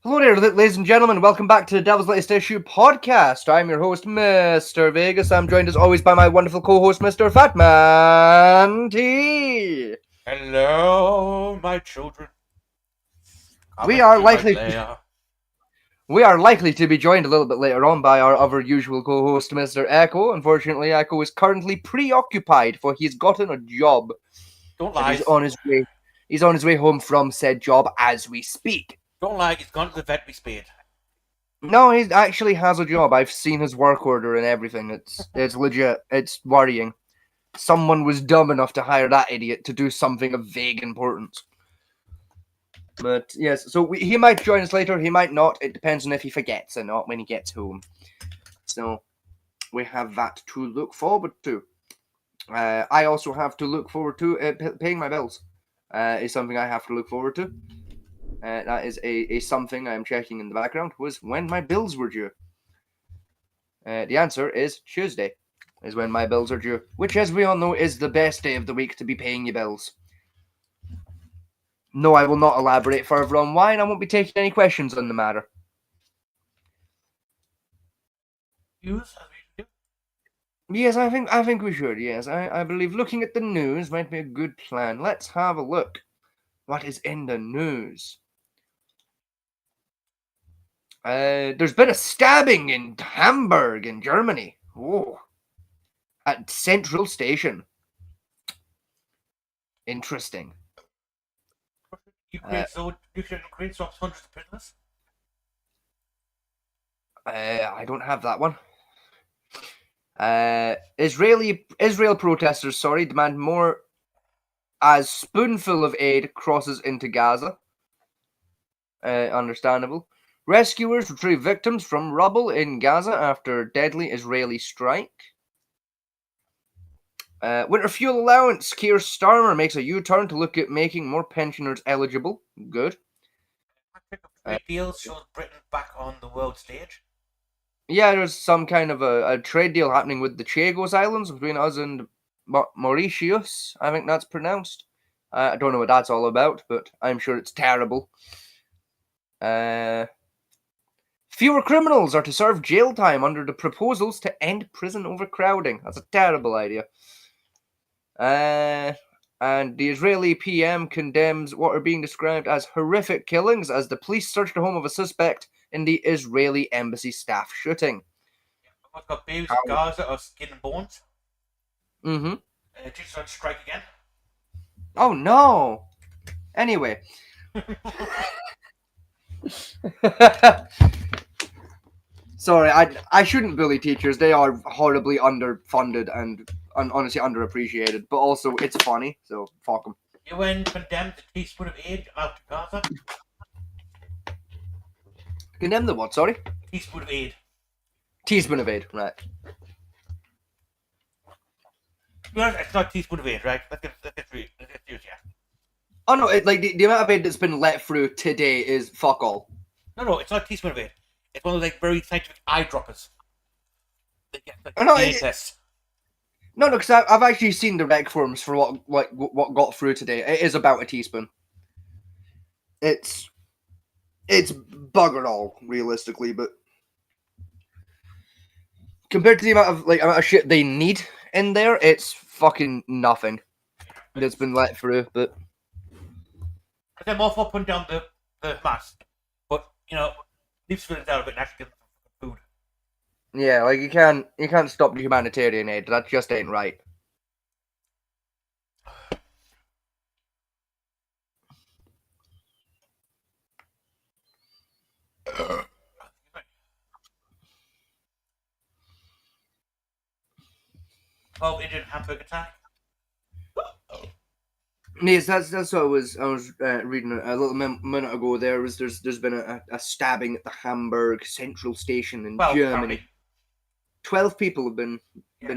Hello there, ladies and gentlemen. Welcome back to the Devil's Latest Issue podcast. I'm your host, Mr. Vegas. I'm joined as always by my wonderful co-host, Mr. Fatman T. Hello, my children. We are likely to be joined a little bit later on by our other usual co-host, Mr. Echo. Unfortunately, Echo is currently preoccupied, for he's gotten a job. Don't And lie. He's on his way home from said job as we speak. Don't lie. He's gone to the veterinary spade. No, he actually has a job. I've seen his work order and everything. It's legit. It's worrying. Someone was dumb enough to hire that idiot to do something of vague importance. But yes, so he might join us later. He might not. It depends on if he forgets or not when he gets home. So we have that to look forward to. I also have to look forward to paying my bills. Is something I have to look forward to. That is a something I'm checking in the background was when my bills were due. The answer is Tuesday, is when my bills are due, which, as we all know, is the best day of the week to be paying your bills. No, I will not elaborate further on why, and I won't be taking any questions on the matter. Yes, I think we should. Yes, I believe looking at the news might be a good plan. Let's have a look. What is in the news? There's been a stabbing in Hamburg, in Germany. Oh, at Central Station. Interesting. Ukraine stops hundreds of prisoners. I don't have that one. Israel protesters, demand more as spoonful of aid crosses into Gaza. Understandable. Rescuers retrieve victims from rubble in Gaza after deadly Israeli strike. Winter fuel allowance. Keir Starmer makes a U-turn to look at making more pensioners eligible. Good. Trade deals shows Britain back on the world stage. Yeah, there's some kind of a trade deal happening with the Chagos Islands between us and Mauritius. I think that's pronounced. I don't know what that's all about, but I'm sure it's terrible. Fewer criminals are to serve jail time under the proposals to end prison overcrowding. That's a terrible idea. And the Israeli PM condemns what are being described as horrific killings as the police search the home of a suspect in the Israeli embassy staff shooting. I've got babies in Gaza are skin and bones. Mm-hmm. Teachers on strike again. Oh no! Anyway. Sorry, I shouldn't bully teachers. They are horribly underfunded and honestly underappreciated. But also, it's funny, so fuck them. UN condemned the teaspoon of aid out to Gaza. Condemn the what, sorry? Teaspoon of aid. Teaspoon of aid, right. It's not teaspoon of aid, right? Let's get through it, yeah. Oh no, the amount of aid that's been let through today is fuck all. No, it's not teaspoon of aid. It's one of those very scientific eyedroppers. They get tests. No, because I've actually seen the rec forms for what got through today. It is about a teaspoon. It's bugger all, realistically, but compared to the amount of shit they need in there, it's fucking nothing that's been let through. But I'm all for putting down the mask, but leave civilians out of it and actually give them food. Yeah, you can't stop the humanitarian aid. That just ain't right. Oh, Indian Hamburg attack. Yes, that's what I was reading a little minute ago. There's been a stabbing at the Hamburg Central Station in Germany. Apparently. 12 people have been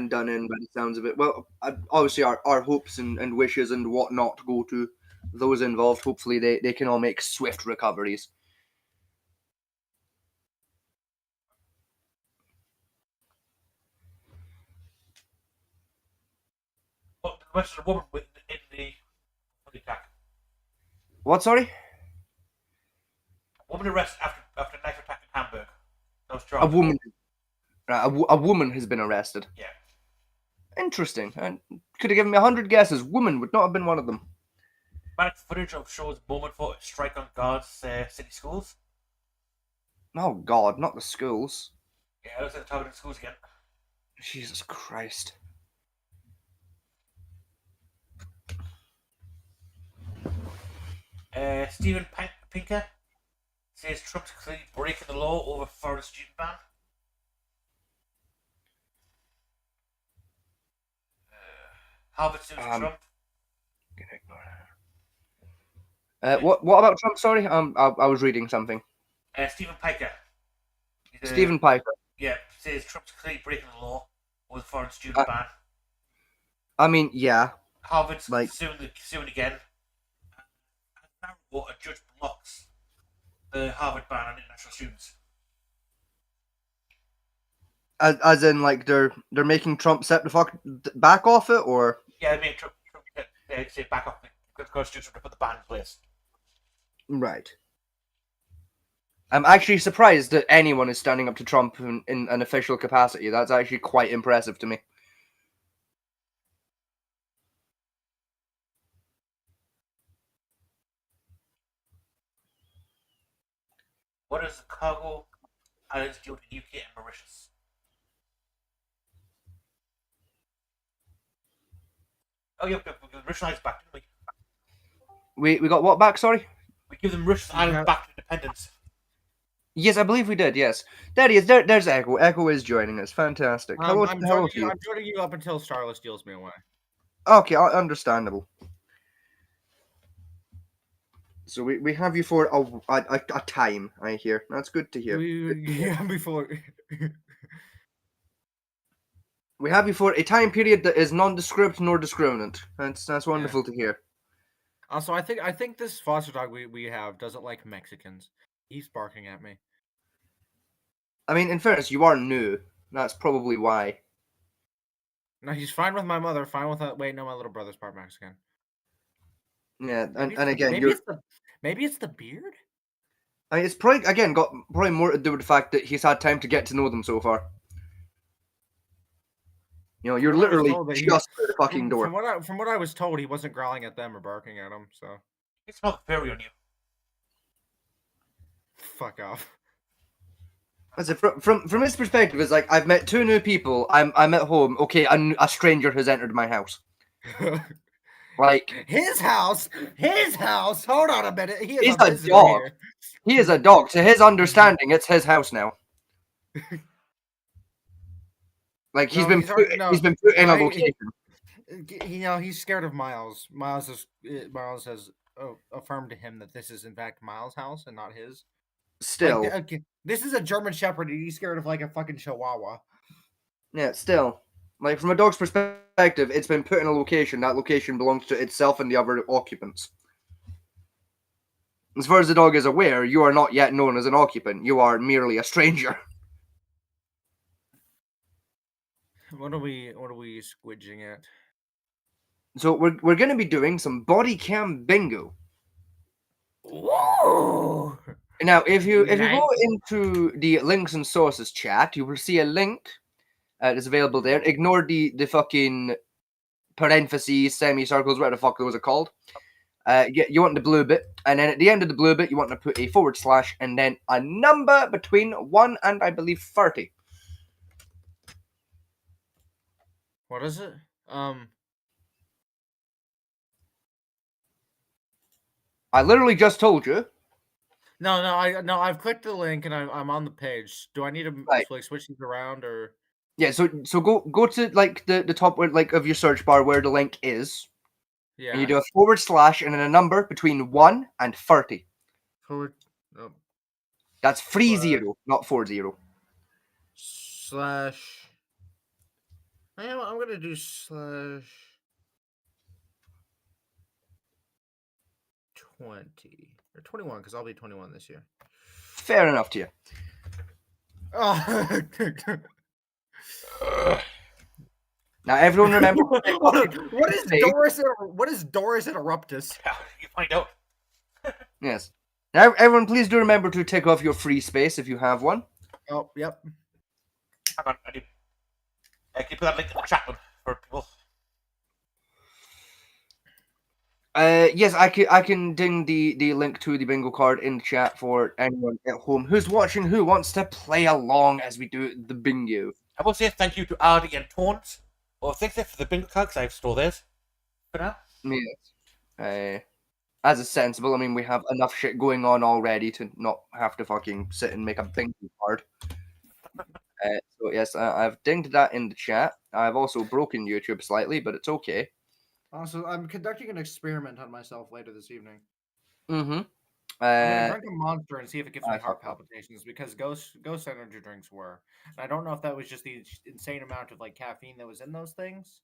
done in by the sounds of it. Well, obviously our hopes and wishes and whatnot go to those involved. Hopefully they can all make swift recoveries. Oh, the rest of the woman in the attack. What, sorry? A woman arrested after after a knife attack in Hamburg. That was A Charles. woman, a woman has been arrested. Yeah. Interesting. And could have given me 100 guesses. Woman would not have been one of them. Manic footage of shows moment for strike on guards, city schools. Oh God, not the schools. Yeah, it looks like they're targeting schools again. Jesus Christ. Steven Pinker says Trump's clearly breaking the law over foreign student ban. Harvard sues Trump. What about Trump? Sorry, I was reading something. Stephen Piker. Stephen Piper. Yeah, says Trump's clearly breaking the law with foreign student ban. I mean, yeah. Harvard's suing again. And now a judge blocks the Harvard ban on international students. As in, like they're making Trump step the fuck back off it, or yeah, I mean Trump say back off the Constitution to put the ban in place. Right. I'm actually surprised that anyone is standing up to Trump in an official capacity. That's actually quite impressive to me. What is the cargo islands deal with the UK and Mauritius? Oh yeah, we give them Mauritius Islands back, didn't we? We got what back? Sorry. We give them Mauritius Islands back to independence. Yes, I believe we did. Yes, there he is. There's Echo. Echo is joining us. Fantastic. Hello, I'm joining you up until Starless steals me away. Okay, understandable. So we have you for a time. I hear. That's good to hear. Before. We have you for a time period that is nondescript nor discriminant. That's wonderful to hear. Also, I think this foster dog we have doesn't like Mexicans. He's barking at me. I mean, in fairness, you are new. That's probably why. No, he's fine with my mother. Fine with wait, no, my little brother's part Mexican. Yeah, and again, maybe it's the beard. I mean, it's probably got more to do with the fact that he's had time to get to know them so far. You know, you're literally just through the fucking door. From what I was told, he wasn't growling at them or barking at them. So he smelled fairy on you. Fuck off. As if from his perspective, it's like I've met two new people. I'm at home. Okay, a stranger has entered my house. Like his house. Hold on a minute. He's a dog. Here. He is a dog. To his understanding, it's his house now. Like he's been put in a location. You know, he's scared of Miles. Miles has affirmed to him that this is in fact Miles' house and not his. Still, like, this is a German Shepherd. And he's scared of like a fucking Chihuahua. Yeah, still, like from a dog's perspective, it's been put in a location. That location belongs to itself and the other occupants. As far as the dog is aware, you are not yet known as an occupant. You are merely a stranger. What are we squidging at? So we're going to be doing some body cam bingo. Whoa! Now, if you go into the links and sources chat, you will see a link that's available there. Ignore the fucking parentheses, semicircles, whatever the fuck those are called. You want the blue bit, and then at the end of the blue bit, you want to put a / and then a number between 1 and I believe 30. What is it? I literally just told you. No, I've clicked the link and I'm on the page. Do I need to like switch these around or? Yeah, so go to like the top like of your search bar where the link is. Yeah. And you do a / and then a number between 1 and 30. Forward. Oh. That's 30, not 40. / I'm gonna do / 20 or 21 because I'll be 21 this year. Fair enough to you. Oh. Now everyone remember what is Doris Interruptus? Yeah, you find out. Yes. Now, everyone, please do remember to take off your free space if you have one. Oh, yep. Hang on, can you put that link in the chat room for people? Yes, I can ding the link to the bingo card in the chat for anyone at home who's watching who wants to play along as we do the bingo. I will say thank you to Ardy and Tones. Well, thanks for the bingo card, because I've stole theirs for now. Yes. As is sensible, I mean, we have enough shit going on already to not have to fucking sit and make a bingo card. So yes, I've dinged that in the chat. I've also broken YouTube slightly, but it's okay. Also, I'm conducting an experiment on myself later this evening. Mm-hmm. I'm gonna drink a Monster and see if it gives me I heart fucked up. palpitations because Ghost energy drinks were. And I don't know if that was just the insane amount of like caffeine that was in those things,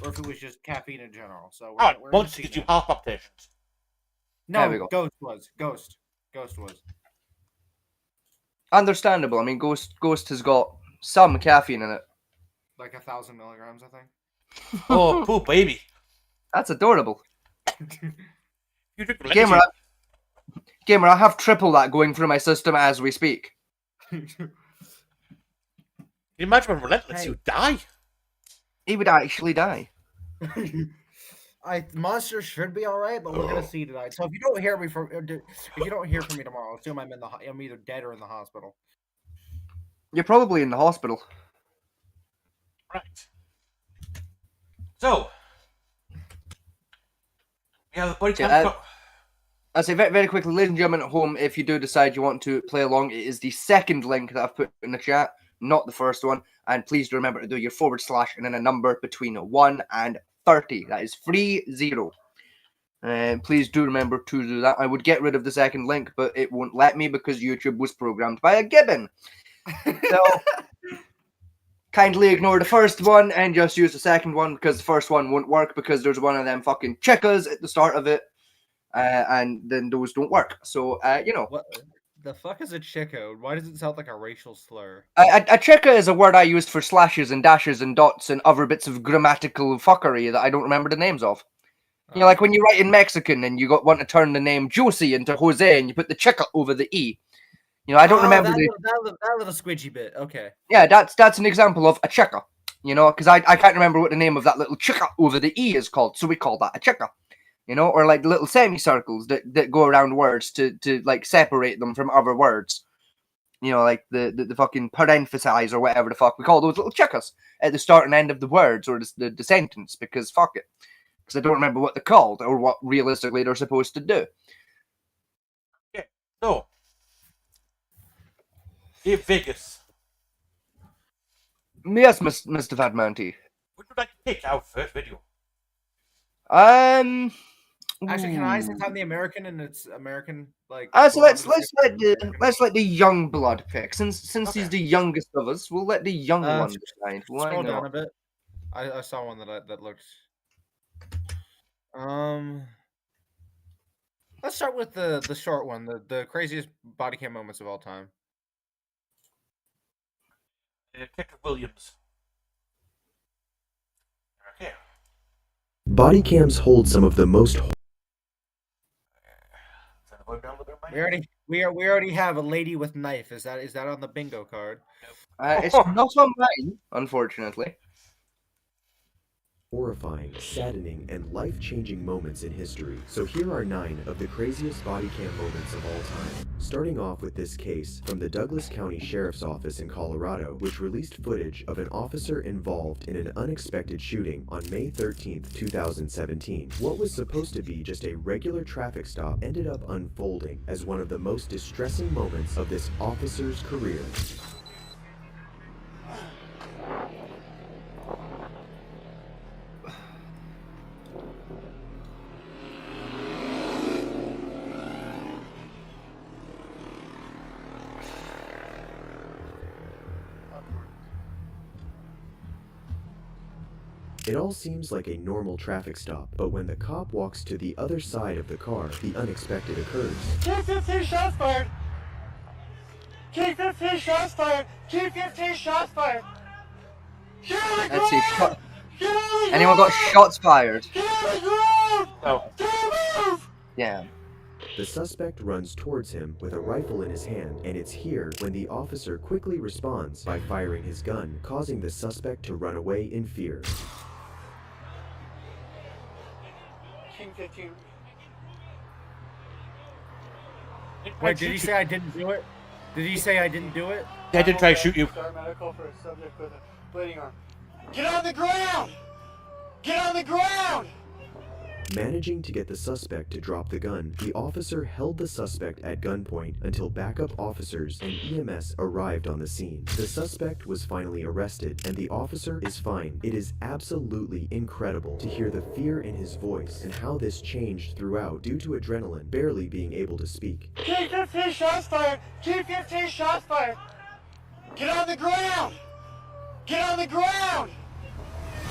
or if it was just caffeine in general. So we're, Alright, we're gonna Monster see gives you now. heart palpitations. There we No, go. Ghost was. Ghost was. Understandable. I mean, Ghost has got some caffeine in it. Like 1,000 milligrams, I think. Oh, poor baby. That's adorable. You drink Gamer, lemonade. Gamer, I have triple that going through my system as we speak. Can you imagine when Relentless, Hey. you die? He would actually die. Monster should be all right, but we're gonna see tonight. So if you don't hear me from me tomorrow, assume I'm either dead or in the hospital. You're probably in the hospital. Right. So, we have the body Yeah, cam. I say very, very quickly, ladies and gentlemen at home, if you do decide you want to play along, it is the second link that I've put in the chat, not the first one. And please do remember to do your / and then a number between 1 and 30. That is 30. Please do remember to do that. I would get rid of the second link, but it won't let me because YouTube was programmed by a gibbon. So kindly ignore the first one and just use the second one because the first one won't work because there's one of them fucking chickas at the start of it. And then those don't work. So, What the fuck is a chico? Why does it sound like a racial slur? a chicka is a word I used for slashes and dashes and dots and other bits of grammatical fuckery that I don't remember the names of. You know, like when you write in Mexican and you want to turn the name Josie into Jose and you put the chicka over the E. You know, I don't remember that little squidgy bit. Okay. Yeah, that's an example of a chicka. You know, because I can't remember what the name of that little chicka over the E is called, so we call that a chicka. You know, or like little semicircles that go around words to like separate them from other words. You know, like the fucking parenthesize or whatever the fuck we call those little chickas at the start and end of the words or the sentence, because fuck it. Because I don't remember what they're called or what realistically they're supposed to do. Okay, so in Vegas, Yes, Mr. Fat Mounty. would you like to pick our first video? Actually, can I, since I'm the American and it's American, like? So let's blood, let the young blood pick. Since Okay. he's the youngest of us, we'll let the young one decide. Why Scroll down not? a bit. I saw one that looked. Let's start with the short one, the craziest body cam moments of all time. Detective Williams. Okay. Body cams hold some of the most We already have a lady with knife. Is that on the bingo card? It's not on mine, unfortunately. horrifying, saddening, and life-changing moments in history. So here are 9 of the craziest body cam moments of all time. Starting off with this case from the Douglas County Sheriff's Office in Colorado, which released footage of an officer involved in an unexpected shooting on May 13th, 2017. What was supposed to be just a regular traffic stop ended up unfolding as one of the most distressing moments of this officer's career. It all seems like a normal traffic stop, but when the cop walks to the other side of the car, the unexpected occurs. G15 shots fired! G15 shots fired! G15 shots fired! Get out of the Let's see. ground! Get out of the Anyone got ground! shots fired? Get out of the ground! No. Don't move! Yeah. The suspect runs towards him with a rifle in his hand, and it's here when the officer quickly responds by firing his gun, causing the suspect to run away in fear. King 15. Wait, did he say I didn't do it? Did he say I didn't do it? I did try to shoot you. Start medical for a subject with a bleeding arm. Get on the ground! Get on the ground! Managing to get the suspect to drop the gun, the officer held the suspect at gunpoint until backup officers and EMS arrived on the scene. The suspect was finally arrested, and the officer is fine. It is absolutely incredible to hear the fear in his voice and how this changed throughout due to adrenaline, barely being able to speak. King 15 shots fired! King 15 shots fired! Get on the ground! Get on the ground!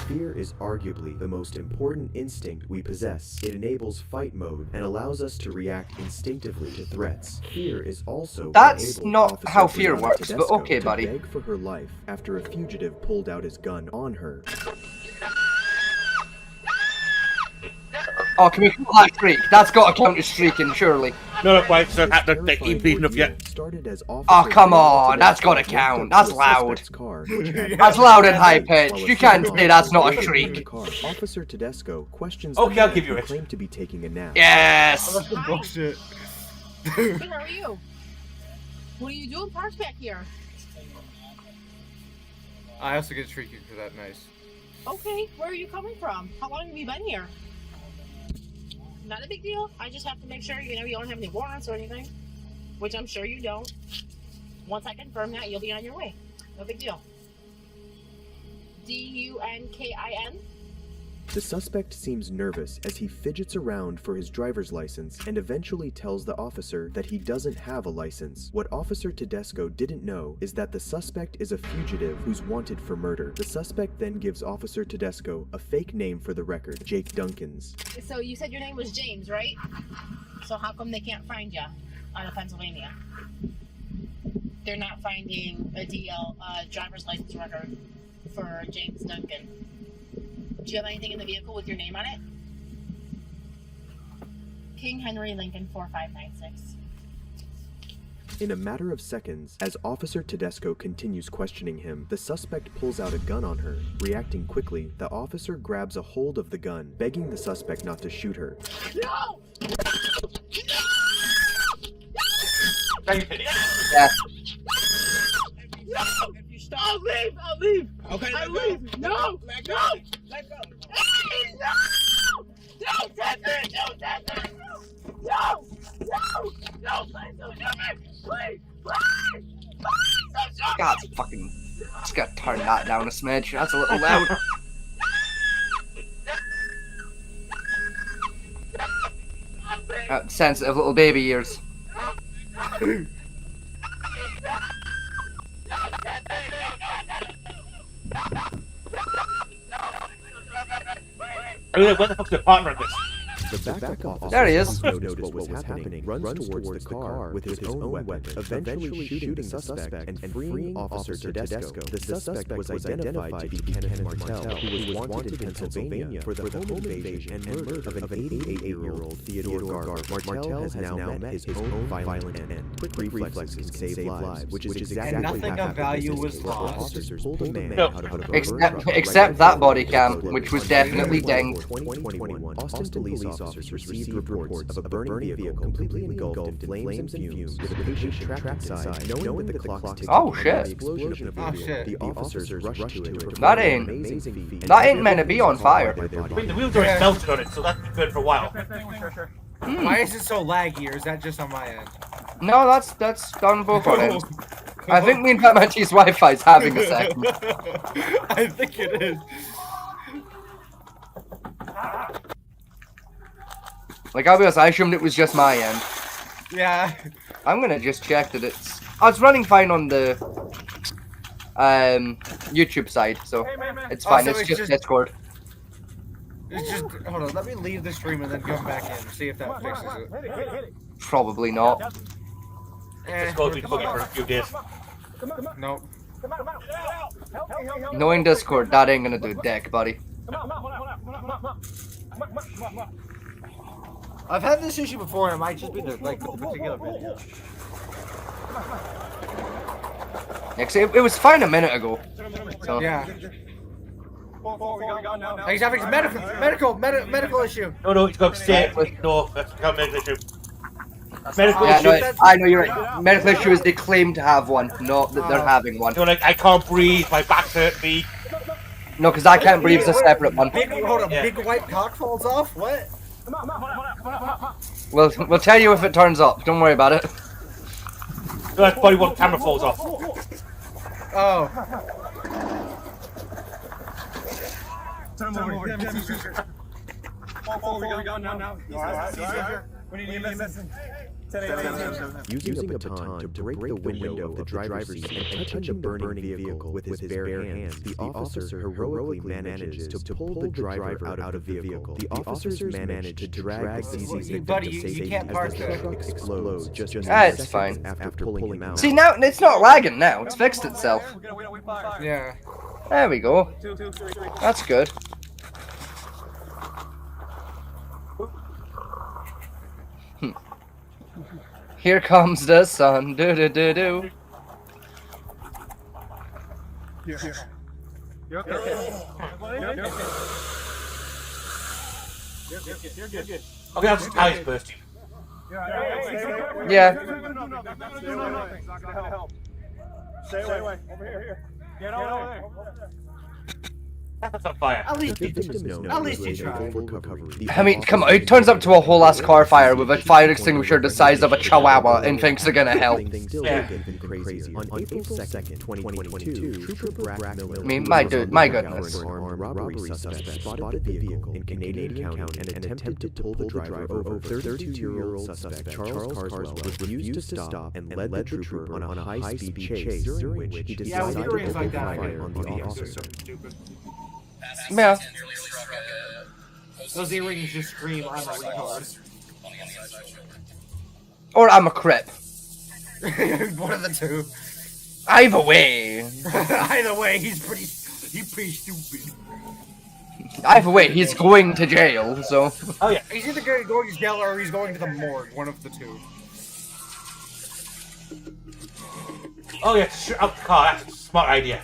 Fear is arguably the most important instinct we possess. It enables fight mode and allows us to react instinctively to threats. Fear is also That's enabled not Officer how fear Brianna works, but Tedesco okay, to buddy. beg for her life after a fugitive pulled out his gun on her. Oh, can we call that streak? That's got to count as streaking, surely. No, not quite. So This they're terrifying bleeding enough ordeal yet. started as Oh, Officer come Brianna on, that's Tedesco gotta walked count. up That's to a loud. suspect's car, which had That's loud and been high while pitched. a You can't second say that's not a officer shriek. entered the car. Officer Tedesco questions Okay, the I'll man give you who it. claimed to be taking a nap. Yes! That's some bullshit. Hey, how are you? What are you doing parked back here? I also get shrieking for that. Nice. Okay, where are you coming from? How long have you been here? Not a big deal. I just have to make sure, you don't have any warrants or anything. Which I'm sure you don't. Once I confirm that, you'll be on your way. No big deal. DUNKIN? The suspect seems nervous as he fidgets around for his driver's license and eventually tells the officer that he doesn't have a license. What Officer Tedesco didn't know is that the suspect is a fugitive who's wanted for murder. The suspect then gives Officer Tedesco a fake name for the record, Jake Duncans. So you said your name was James, right? So how come they can't find you out of Pennsylvania? They're not finding a driver's license record for James Duncan. Do you have anything in the vehicle with your name on it? King Henry Lincoln 4596. In a matter of seconds, as Officer Tedesco continues questioning him, the suspect pulls out a gun on her. Reacting quickly, the officer grabs a hold of the gun, begging the suspect not to shoot her. No! Yeah. No! I'll leave! I'll leave! Okay, I let go. leave! No! Let go. No! Let go. Hey, no! Don't touch it! Don't touch it! No! No! No! Please don't do it! Please! Please! Please don't shoot me! God, fucking. Just gotta turn that down a smidge. That's a little loud. Sensitive little baby ears. Where the fuck's the partner in this? The backup officer There he is. who noticed what was happening runs towards the car with his own weapon, eventually shooting the suspect and freeing Officer Tedesco. The suspect was identified to be Kenneth Martell, who was wanted in Pennsylvania for the home invasion and murder of an 88-year-old Theodore Garber. Martell has now met his own violent end. Quick reflexes can save lives, which is exactly what nothing of happened value in this was case. lost. Officers pulled a man No. out of a burning Except truck that right body before cam, the which was road. definitely In dinged. 2021, Austin police officers received reports of a burning vehicle completely engulfed in flames and fumes, with a patient trapped inside, knowing that the clock's ticking. Oh, Under shit. the explosion of the Oh, vehicle, shit. the officers rushed to it to perform That an ain't- amazing feat, and that ain't meant to be on fire. by their I mean, the body. wheels are melted on it, so that's been good for a while. Why is it so laggy, or is that just on my end? No, that's done both on ends. I think me and Patmanchi's Wi-Fi's having a second. I think it is. Like, I'll be honest, I assumed it was just my end. Yeah. I'm gonna just check that it's... Oh, it's running fine on the YouTube side, so it's fine. so It's it's just just- Discord. It's just hold on. Let me leave the stream and then come back in and see if that fixes it. Probably not. Just go to the boogie for a few days. Nope. Knowing Discord, that ain't gonna do dick, buddy. I've had this issue before, and it might just be the particular video. Actually, it was fine a minute ago. So. Yeah. He's having a medical issue. No, he's got to stay. No, that's a medical issue. Medical Yeah, issue. no, I know you're right. Medical issue is they claim to have one, not that they're having one. You're like, I can't breathe, my back hurt me. No, because I can't breathe is a separate one. Hold on, Yeah. big white cock falls off? What? We'll tell you if it turns up. Don't worry about it. No, that's probably what camera falls off. Oh. Using a baton to break the window of the driver's seat and touching the burning vehicle with his bare hands, the officer heroically manages to pull the driver out of the vehicle. The officers manage to drag the victim Buddy, to you safety can't as park the there. truck explodes just It's seconds fine. after pulling him out. See, now it's not lagging now. It's fixed itself. Yeah. There we go. That's good. Here comes the sun. Do do do do. Okay, that's just tires bursting. Yeah. Stay away. Over here. Get over there. That's on fire. At least The victim known At least was you in tried. full recovery. I mean, come on. It turns up to a whole ass car fire with a fire extinguisher the size of a chihuahua and thinks they're gonna help. Yeah. Crazy. On April 2nd, 2022, Trooper Brack Miller, I mean, my goodness. armed robbery suspect spotted the vehicle in Canadian County and attempted to pull the driver over. 32-year-old suspect Charles Carswell refused to stop and led the trooper on a high-speed chase, during which he Yeah, with decided to earrings open like that, fire on the officer. Yeah. those earrings just scream, I'm a retard. Or I'm a crip. One of the two. Either way. Either way, he's pretty stupid. Either way, he's going to jail, so. Oh yeah. He's either going to jail or he's going to the morgue. One of the two. Oh yeah, shoot out the car. That's a smart idea.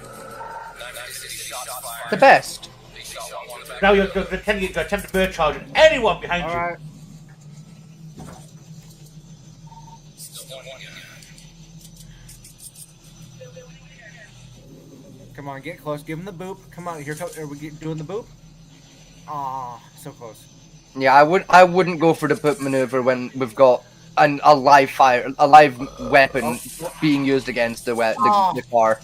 The best. Now you're attempting to attempt a bird charge on anyone behind you. Alright. Come on, get close. Give him the boop. Come on, here. Are we doing the boop? Aw, so close. Yeah, I wouldn't go for the put maneuver when we've got a live weapon being used against the car.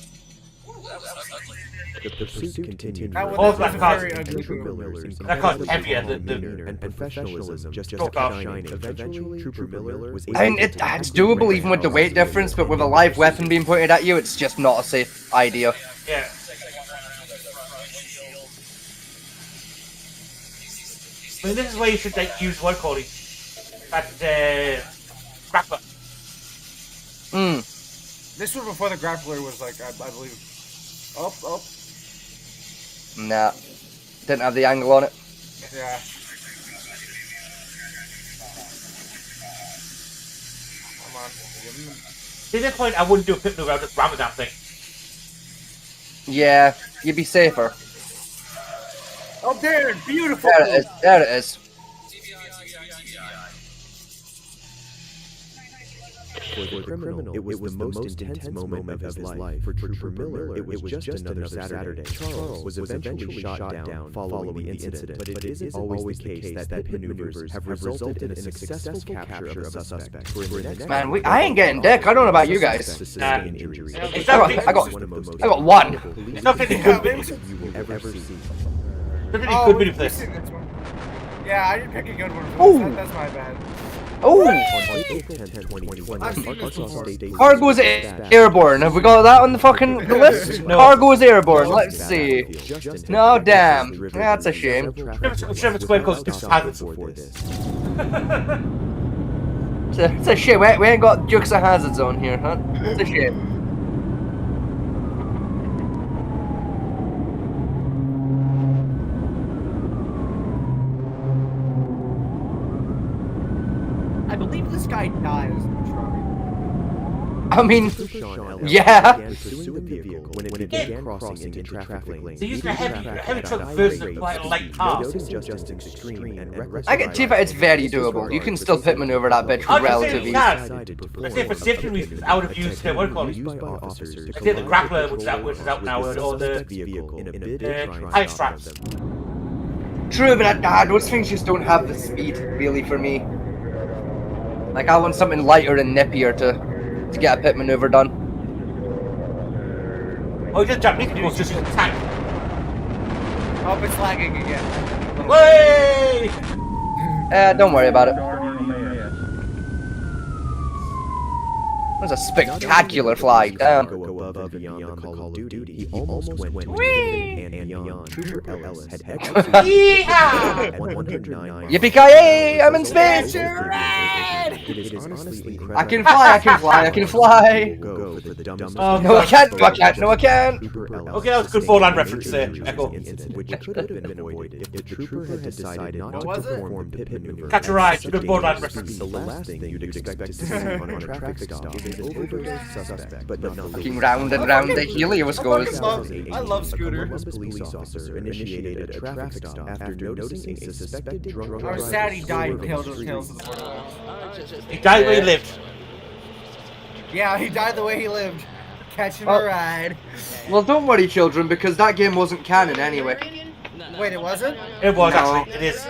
The pursuit continued. That was- Oh, that was that car's- very ugly. Trooper Miller's That car's incredible heavier than the- demeanor and professionalism just Broke off. shining. Eventually, Trooper Miller was I mean, able to it's doable even with the weight difference, but with a live weapon being pointed at you, it's just not a safe idea. Yeah. I mean, this is where you should like use what call it. That grapple. This was before the grappler was like, I believe. Oh, Nah. Didn't have the angle on it. yeah. Come on, give him the... At this point, I wouldn't do a pit maneuver. I'd just ram the damn thing. Yeah, you'd be safer. Oh, there, beautiful. There it is. There it is. For the criminal, it was the most intense moment of his life. For Trooper Miller, it was just another Saturday. Charles was eventually shot down following the incident, but it isn't always the case that pit maneuvers have resulted in a successful capture of a suspect. For in the next Man, I ain't getting dick. I don't know about you guys. Sustain injuries. It's I not got One of the most I got one. It's not really good, but you will ever see. it's a really Oh, good we've video for seen this. this one. Yeah, I didn't pick a good one. Ooh. That's my bad. Oh, On April 10th, 2020, I've seen this Arkansas before. State Cargo's airborne. Have we got that on the fucking the list? No. Cargo's airborne. Let's see. No, damn. That's a shame. Sherman Square goes to hazards. It's a shame. We ain't got Dukes of Hazards on here, huh? It's a shame. believe this guy dies in the truck. I mean, Sean Ellis yeah. began pursuing the vehicle when it began crossing into traffic lanes. So you used a heavy truck High versus rates quite a of light speed, car. noticing Justin's extreme and reckless I get Tifa, it's very driving, doable. You can disregard still for pit maneuver that bitch I'll with just say relative you ease. can. decided to Let's say for perform safety a reasons, pivot I would have used attempt what do you call it? used by officers to Let's say the collide grappler, with which is out now, with or the suspect vehicle in a bid to try and high stop straps. them. True, but those things just don't have the speed, really, for me. Like, I want something lighter and nippier to get a pit maneuver done. Oh, he did Japanese people just use a tank. Oh, it's lagging again. Way! Don't worry about it. That was a spectacular flight. Damn. Go above and beyond the Call of Duty. He almost went to infinity and beyond. Trooper Ellis had executed Yeehaw! 109. Yippee-ki-yay! I'm in space! It is honestly incredible. I can fly, I can fly, I can fly! Go for the dumbest Oh, No, I can't, no, I can't, no, I can't! Okay, that was a good Borderland reference there, Echo. Which could have been avoided if the trooper had decided not to was it? perform the pit maneuver. Catch a ride, good Borderland This reference. would be the last thing you'd expect to see on a traffic stop is an overdosed suspect, but not the Fucking least. round and round the Helios goes. I love Scooter. A Columbus police officer initiated a traffic stop after noticing a suspected drunk driver. I'm sad he died in swerve Tales the of street. Borderlands. He died where he lived. Yeah, he died the way he lived. Catching a ride. Well, don't worry, children, because that game wasn't canon anyway. Wait, it wasn't? It was No. actually, it is.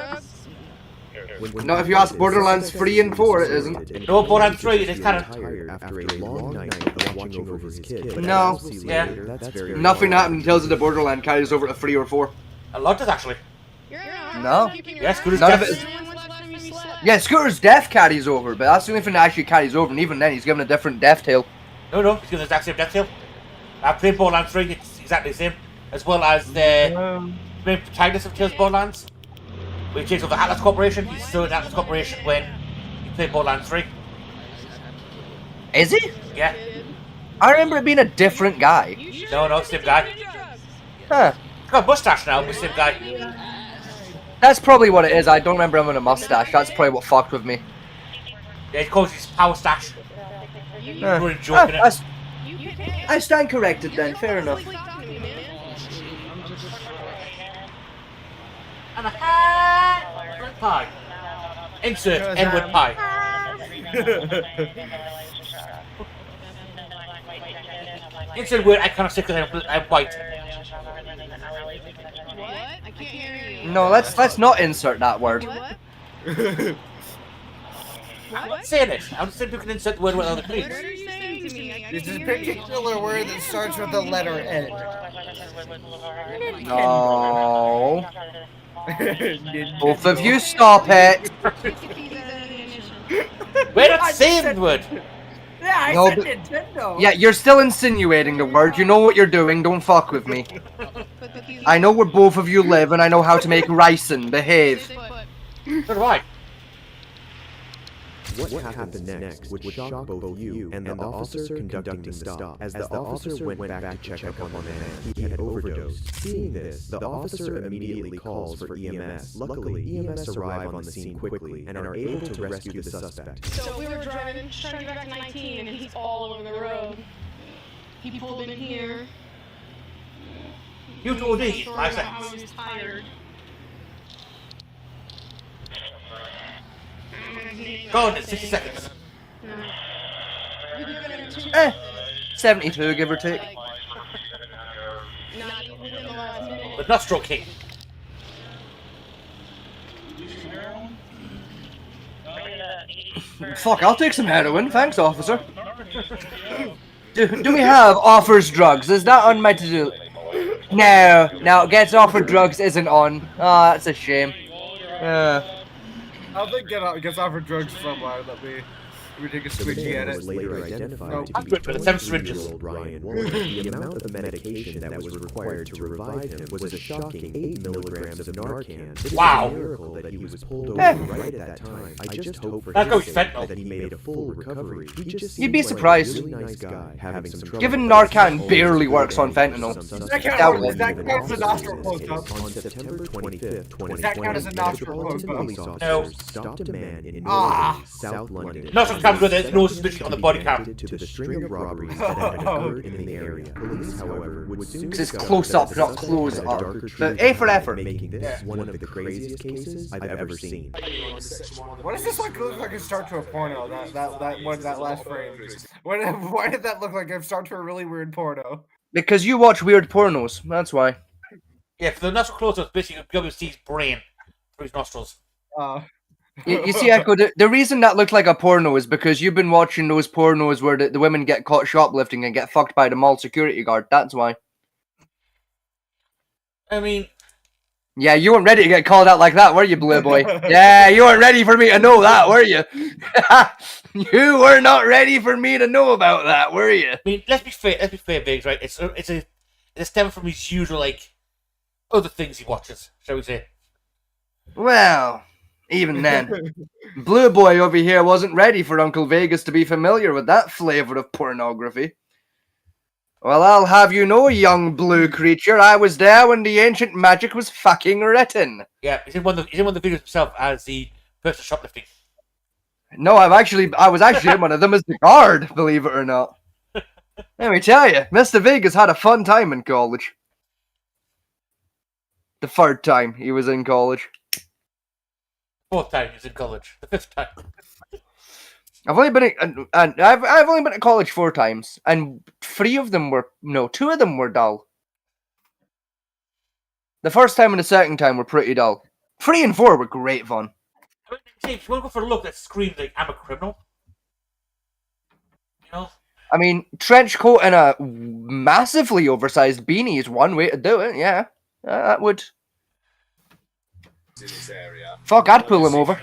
Not if you ask Borderlands 3 and 4, it isn't. No, Borderlands 3, it is kind of. Tired after a long night of watching over his kid. But No. as we'll see Yeah. later, that's very Nothing happened in Tales of the Borderland carries over to 3 or 4. A lot does actually. No. Yes, Scooter's None of death. it is. Yeah, Scooter's death carries over, but that's the only thing that actually carries over, and even then he's given a different death tail. No, he's got the exact same death tail. I played Borderlands 3, it's exactly the same. As well as the main protagonist of Tales of Borderlands. We changed over Atlas Corporation, he's still in Atlas Corporation when he played Borderlands 3. Is he? Yeah. I remember it being a different guy. No, same guy. Huh. He's got a mustache now, but same guy. That's probably what it is. I don't remember him with a mustache. That's probably what fucked with me. Yeah, he calls his power stash. Huh. We're joking it. I stand corrected then. Fair enough. And a hat pie. Insert N-word pie. Insert word I cannot say because I'm white. What? I can't hear you. No, let's not insert that word. What? I'm not saying it. I'm just saying you can insert the word with other What please. are you saying to me? I There's can't a hear you. particular word that starts with the letter N. No. Both of you stop it. We're not saying the word. Yeah, I No, said but- Nintendo. Yeah, you're still insinuating the word. You know what you're doing. Don't fuck with me. I know where both of you live, and I know how to make ricin. Behave. So do I. What happened next would shock both you and the officer conducting the stop. As the officer went back to check up on the man, he had overdosed. Seeing this, the officer immediately calls for EMS. Luckily, EMS arrive on the scene quickly and are able to rescue the suspect. So we were driving, trying to get back to 19, and he's all over the road. He pulled in here. You told me, He I was said. tired. Go on, it's 60 seconds. 72, give or take. Not even within the last minute. But not Stroke King. Fuck, I'll take some heroin. Thanks, officer. Do we have offers drugs? Is that on my to-do? No, gets offered drugs isn't on. Oh, that's a shame. I don't think gets offered drugs somewhere. We take a The squeegee man at was it. later identified Nope. to I'm be good for the 7 syringes. 23-year-old Ryan Waller. The amount of medication that was required to revive him was a shocking 8 milligrams of Narcan. It is Wow. a miracle that he was pulled over Eh. right at that time. I just hope for That his goes sake fentanyl. that he made a full recovery. He just You'd be seemed like a surprised. really nice guy, having some trouble Given with Narcan always barely good works on and fentanyl. some That suspects counts- weren't that even counts as a officers nostril in close this up. case. On September 25th, 2020, Does that count as a nostril Metropolitan close up? Police No. officers stopped a man in Ah. Norway, South London. Nostril cam where there's no suspicion on the body cam. Connected to the string of robberies that had occurred in the area. Police, however, would soon 'Cause it's discover close that up, the not suspect close had a up. darker But true A for behind, effort. making this one of the craziest cases I've ever seen. What does this look like a start to a porno? That last frame. Why did that look like a start to a really weird porno? Because you watch weird pornos, that's why. Yeah, for the nostril close-up, basically you'll be able to see his brain through his nostrils. You see, Echo, the reason that looked like a porno is because you've been watching those pornos where the women get caught shoplifting and get fucked by the mall security guard. That's why. I mean, Yeah, you weren't ready to get called out like that, were you, Blue Boy? Yeah, you weren't ready for me to know that, were you? You were not ready for me to know about that, were you? let's be fair, Biggs, right? It's stemming from his usual, like, other things he watches, shall we say. Well, even then, Blue Boy over here wasn't ready for Uncle Vegas to be familiar with that flavor of pornography. Well, I'll have you know, young blue creature, I was there when the ancient magic was fucking written. Yeah, he's in one of the videos himself as the person shoplifting. No, I was actually in one of them as the guard, believe it or not. Let me tell you, Mr. Vegas had a fun time in college. The third time he was in college. 4th time he's in college. The 5th time. I've only been to college 4 times, and 2 of them were dull. The first time and the second time were pretty dull. 3 and 4 were great fun. I mean, James, you want to go for a look that screams like, I'm a criminal? You know? I mean, trench coat and a massively oversized beanie is one way to do it, yeah. That would... In this area. Fuck, I'd pull him over.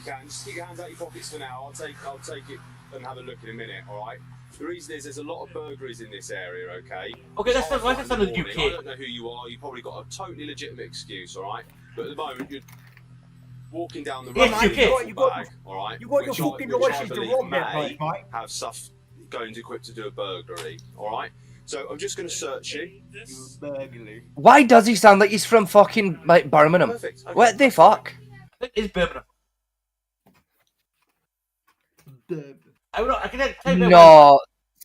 Can just stick your hands out your pockets for now. I'll take it and have a look in a minute. All right. The reason is there's a lot of burglaries in this area. Okay. Okay, that's Half not one the in the UK. morning, I don't know who you are. You probably got a totally legitimate excuse. All right. But at the moment you're walking down the road. Yes, with UK. a bag, all right. You got your which I- fucking which I license to believe rob that may place, mate. have stuff going to equipped to do a burglary. All right. So I'm just going to search you. Why does he sound like he's from fucking, like, Birmingham? Perfect. Okay. What the fuck? It is Birmingham. I can tell you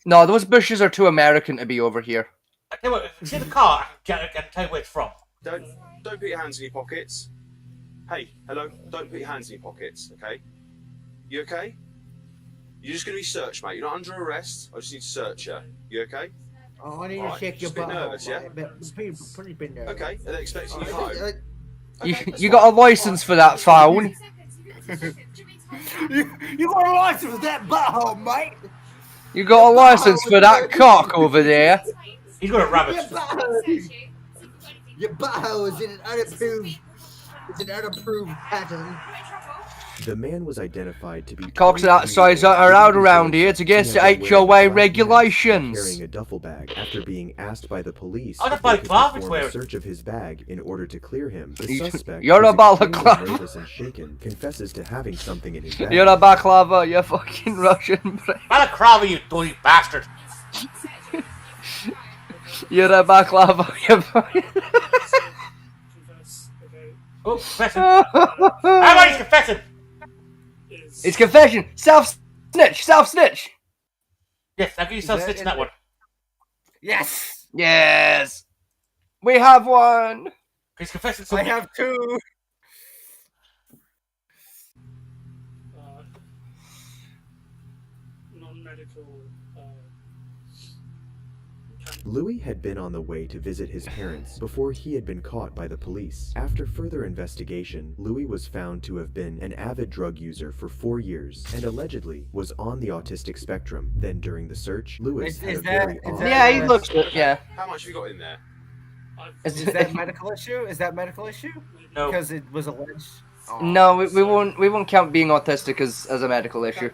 No, those bushes are too American to be over here. I tell you what, if you see the car, I can tell you where it's from. Don't put your hands in your pockets. Hey, hello. Don't put your hands in your pockets. Okay. You okay? You're just going to be searched, mate. You're not under arrest. I just need to search you. You okay? Oh, I need Alright, to check your just a bit butt. nervous, yeah? Pretty bit nervous. Okay. Are they expecting you home? You got a license for that phone? You got a license for that butthole, mate? You got a license for that cock over there? He's got a rabbit. Your butthole is in an unapproved pattern. The man was identified to be Cocks of that size that are out around here. It's against the HOA regulations. carrying a duffel bag after being asked by the police Oh, if that's they like could Bob is perform wearing. a search of his bag in order to clear him. The You- suspect, you're who's a balaclava. extremely nervous and shaken, confesses to having something in his bag. You're a baklava, you fucking Russian prick. Balaclava, you dirty bastard. You're a baklava, you fucking... Oh, confessing. Everybody's confessing. It's confession! Self-snitch! Self-snitch! Yes, I'll give yourself Is that stitch in that one. Yes. Yes! We have one! He's confessing I something. have 2. Non-medical. Louis had been on the way to visit his parents before he had been caught by the police. After further investigation, Louis was found to have been an avid drug user for 4 years and allegedly was on the autistic spectrum. Then during the search, Louis Is- had is a that- very is odd... that- Yeah, he looks good, yeah. How much have you got in there? Is that medical issue? Is that medical issue? No. Because it was alleged. No, we won't count being autistic as a medical issue.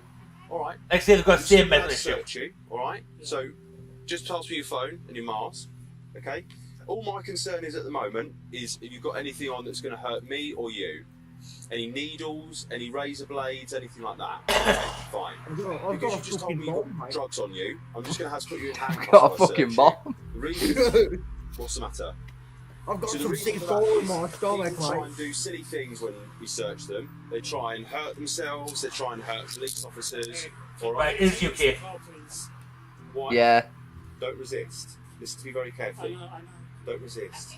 All right. Like say they've got the same Let's mental issue. search you. All right. So just pass me your phone and your mask. Okay. All my concern is at the moment is if you've got anything on that's going to hurt me or you. Any needles, any razor blades, anything like that. Fine. I've Because got you a just told fucking me you've bomb, got mate. drugs on you. I'm just going to have to put you in handcuffs. Got a while I fucking search bomb. you. The reason. What's the matter? I've got So the some reason sick for soul that in my is stomach, people try mate. and do silly things when we search them. They try and hurt themselves. They try and hurt police officers. All right. Right, is UK. Why? Yeah. Don't resist. Listen to me very carefully. Don't resist.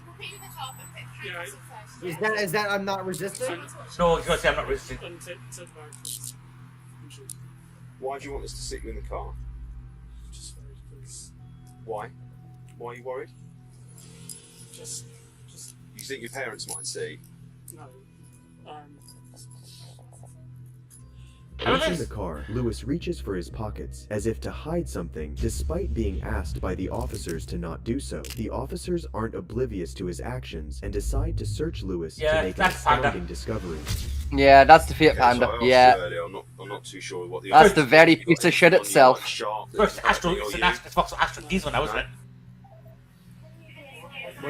Is that I'm not resisting? No, he's gonna say I'm not resisting. Why do you want us to sit you in the car? Why? Why are you worried? You think your parents might see? Entering the car, Lewis reaches for his pockets, as if to hide something, despite being asked by the officers to not do so. The officers aren't oblivious to his actions and decide to search Lewis Yeah, to make an that's Panda. astounding discovery. Yeah, that's the Fiat Okay, so Panda. I asked Yeah. you earlier, I'm not too sure what the. That's other the thing very is. You got piece of shit anything on you, itself. like sharp that First, hurt Astro, me or it's an you? Astro, Fox Astro diesel now, isn't it?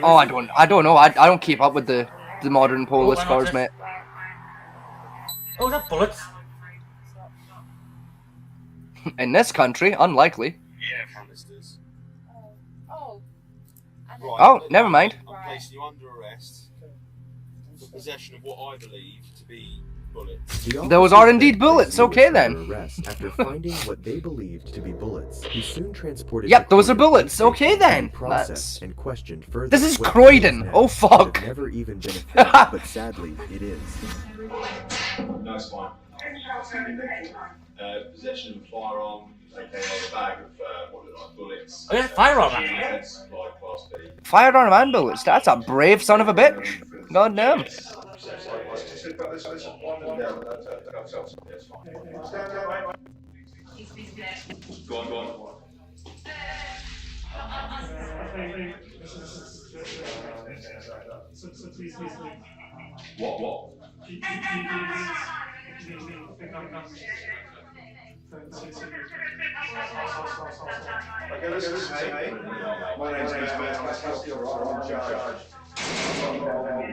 Oh, I don't know. I don't keep up with the modern police why not cars, just- mate. Oh, is that bullets? In this country, unlikely. Yeah, canisters. Oh. Right, Oh, never mind. I'm placing you under arrest for possession of what I believe to be bullets. The Those officers are indeed then bullets, place Lewis okay under then. arrest after finding what they believed to be bullets. He's soon transported Yep, to those are Croydon bullets, Police okay Station then. to be processed That's- and questioned further. This is What Croydon. next Oh, would fuck. have never even been a thing, but sadly, it is. No, it's fine. Possession of a firearm, aka a bag of what look like bullets. Oh, yeah, firearm, Like Class B. Firearm and bullets. That's a brave son of a bitch. God damn. Go on. What? Okay, listen to me. My name's Ben. Custody officer. I'm in charge.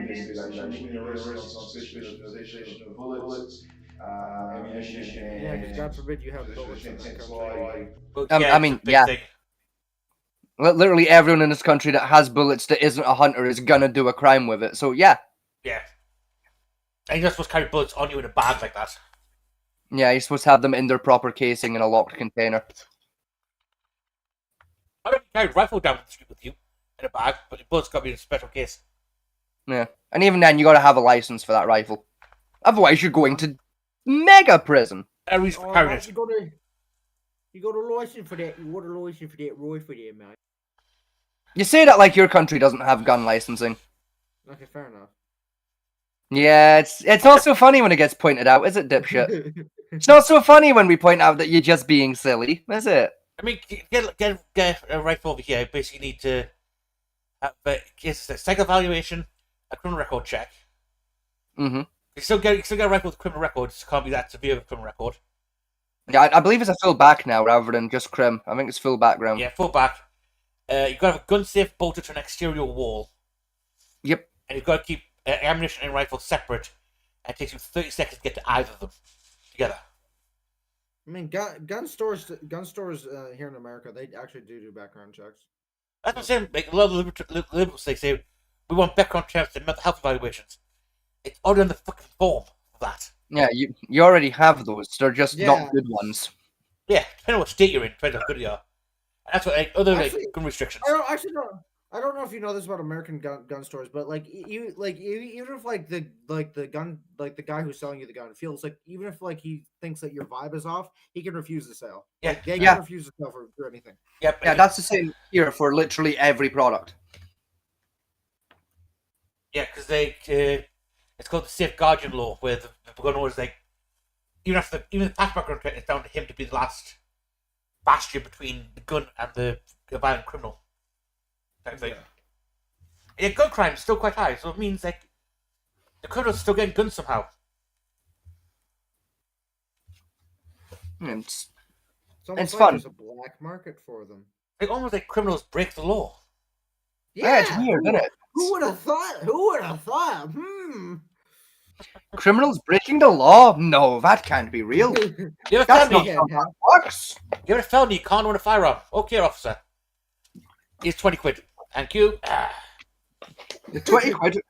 Investigation. Arrest on suspicion of possession of bullets, ammunition, Yeah, because God forbid you have bullets in this country. I mean, it's a big yeah. thing. Literally everyone in this country that has bullets that isn't a hunter is gonna do a crime with it. So yeah. Yeah. And you're not supposed to carry bullets on you in a bag like that. Yeah, you're supposed to have them in their proper casing in a locked container. I don't carry a rifle down the street with you in a bag, but the bullets got to be in a special case. Yeah. And even then, you gotta have a license for that rifle. Otherwise, you're going to mega prison. A reason for Oh, carrying mate, it. you got a license for that. You got a license for that rifle there, mate. You say that like your country doesn't have gun licensing. Okay, fair enough. Yeah, it's not so funny when it gets pointed out, is it, dipshit? It's not so funny when we point out that you're just being silly, is it? I mean, get a rifle over here. You basically need to have a psych evaluation, a criminal record check. Mm-hmm. You still get a rifle with a criminal record. It can't be that severe of a criminal record. Yeah, I believe it's a full back now rather than just crim. I think it's full background. Yeah, full back. You've got to have a gun safe bolted to an exterior wall. Yep. And you've got to keep ammunition and rifle separate. And it takes you 30 seconds to get to either of them together. I mean, gun stores here in America, they actually do background checks. That's what I'm saying. Like, a lot of the liberals, they say, we want background checks and mental health evaluations. It's already on the fucking form of that. Yeah, you already have those. They're just Yeah. not good ones. Yeah, depending on what state you're in, depends on how good you are. And that's what other Actually, gun restrictions. I don't know if you know this about American gun stores, but even if the guy who's selling you the gun feels like, even if like he thinks that your vibe is off, he can refuse the sale. Yeah. Like, they Yeah. can refuse the sale for anything. Yep. Yeah, that's the same here for literally every product. Yeah, because it's called the Safe Guardian Law, where the gun owner is like, even the past background check, it's down to him to be the last bastion between the gun and the violent criminal. Type thing. Yeah, gun crime is still quite high, so it means like the criminals still getting guns somehow. It's, almost it's like fun. There's a black market for them. Like almost like criminals break the law. Yeah, it's weird, isn't it? Who would have thought? Who would have thought? Criminals breaking the law? No, that can't be real. You have a That's felony. not how that works. You have a felony. You can't own a firearm. Okay, officer. It's 20 quid. Thank you. The 20 quid?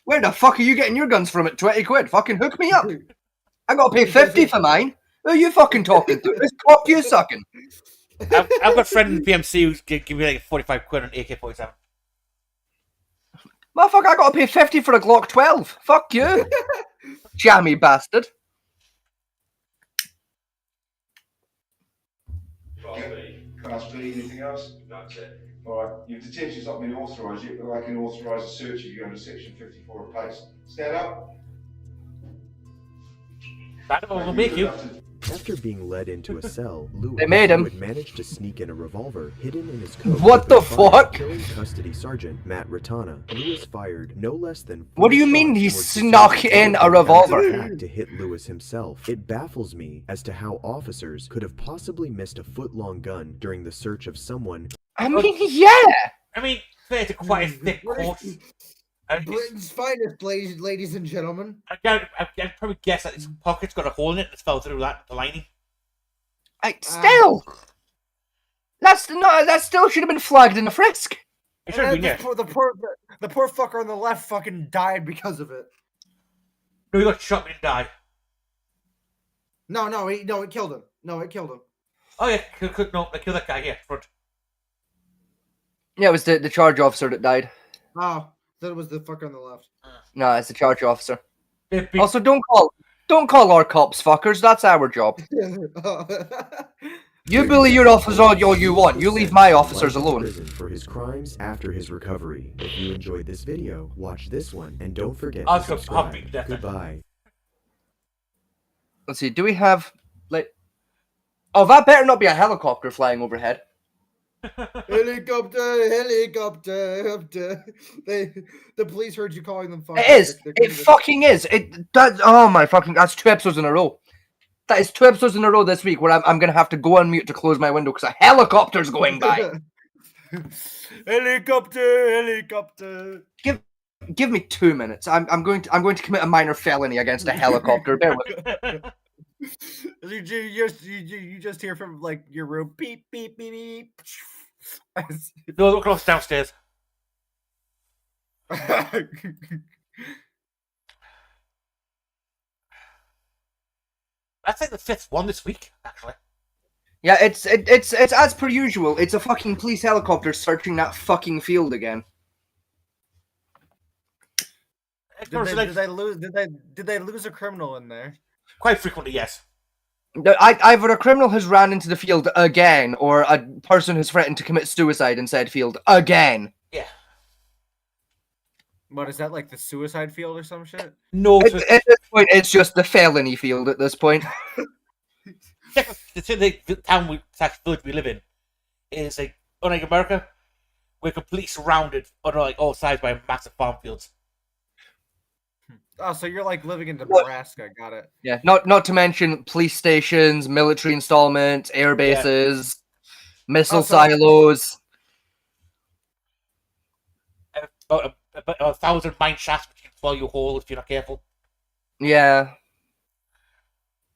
Where the fuck are you getting your guns from at 20 quid? Fucking hook me up. I gotta pay 50 for mine. Who are you fucking talking to? This cock you sucking. I've got a friend in PMC who's give me like 45 quid on AK-47. Motherfucker, I gotta pay 50 for a Glock 12. Fuck you. Jammy bastard. Class B, anything else? That's it. Alright, your detention's not been authorised yet, but I can authorise a search of you under section 54 of PACE. Stand up. That will make you. After being led into a cell, Lewis, They made him. who had managed to sneak in a revolver hidden in his coat, What the fuck? killing custody sergeant Matt Ratana. Lewis fired no less than. What do you 4 mean he shots snuck towards in a Lewis revolver? back to hit Lewis himself. It baffles me as to how officers could have possibly missed a foot-long gun during the search of someone. I mean, yeah. I mean, it's a quite a thick court. Britain's finest, ladies and gentlemen. I'd probably guess that his pocket's got a hole in it and it's fell through that, the lining. Still. That still should have been flagged in a frisk. It should have been, yeah. The poor fucker on the left fucking died because of it. No, he got shot but he didn't die. No, it killed him. No, it killed him. Oh yeah, no, they killed that guy here, front. Yeah, it was the charge officer that died. Oh, that was the fucker on the left. No, it's the charge officer. They've been- Also, don't call our cops fuckers. That's our job. You bully your officers all you want. You leave my officers Life in alone. prison for his crimes after his recovery. If you enjoyed this video, watch this one and don't forget I'll to go subscribe. pumping, definitely. Goodbye. Let's see. Do we have like? Oh, that better not be a helicopter flying overhead. Helicopter. The police heard you calling them fuckers. It is. They're It fucking is. Oh my fucking. That's 2 episodes in a row. That is 2 episodes in a row this week where I'm gonna have to go on mute to close my window because a helicopter's going by. Helicopter. Give me 2 minutes. I'm going to commit a minor felony against a helicopter. Bear with me. You just hear from like your room beep beep beep beep. No, look close downstairs. That's like the 5th one this week, actually. Yeah, it's as per usual. It's a fucking police helicopter searching that fucking field again. Did they lose a criminal in there? Quite frequently, yes. Either a criminal has ran into the field again, or a person has threatened to commit suicide in said field again. Yeah. What is that, like the suicide field or some shit? No, At this point, it's just the felony field. At this point, the town village we live in is like, unlike America, we're completely surrounded on like all sides by massive farm fields. Oh, so you're like living in Nebraska. Got it. yeah. Not to mention police stations, military installments, air bases, missile Also- silos. About 1,000 mine shafts which can swallow you whole if you're not careful. Yeah.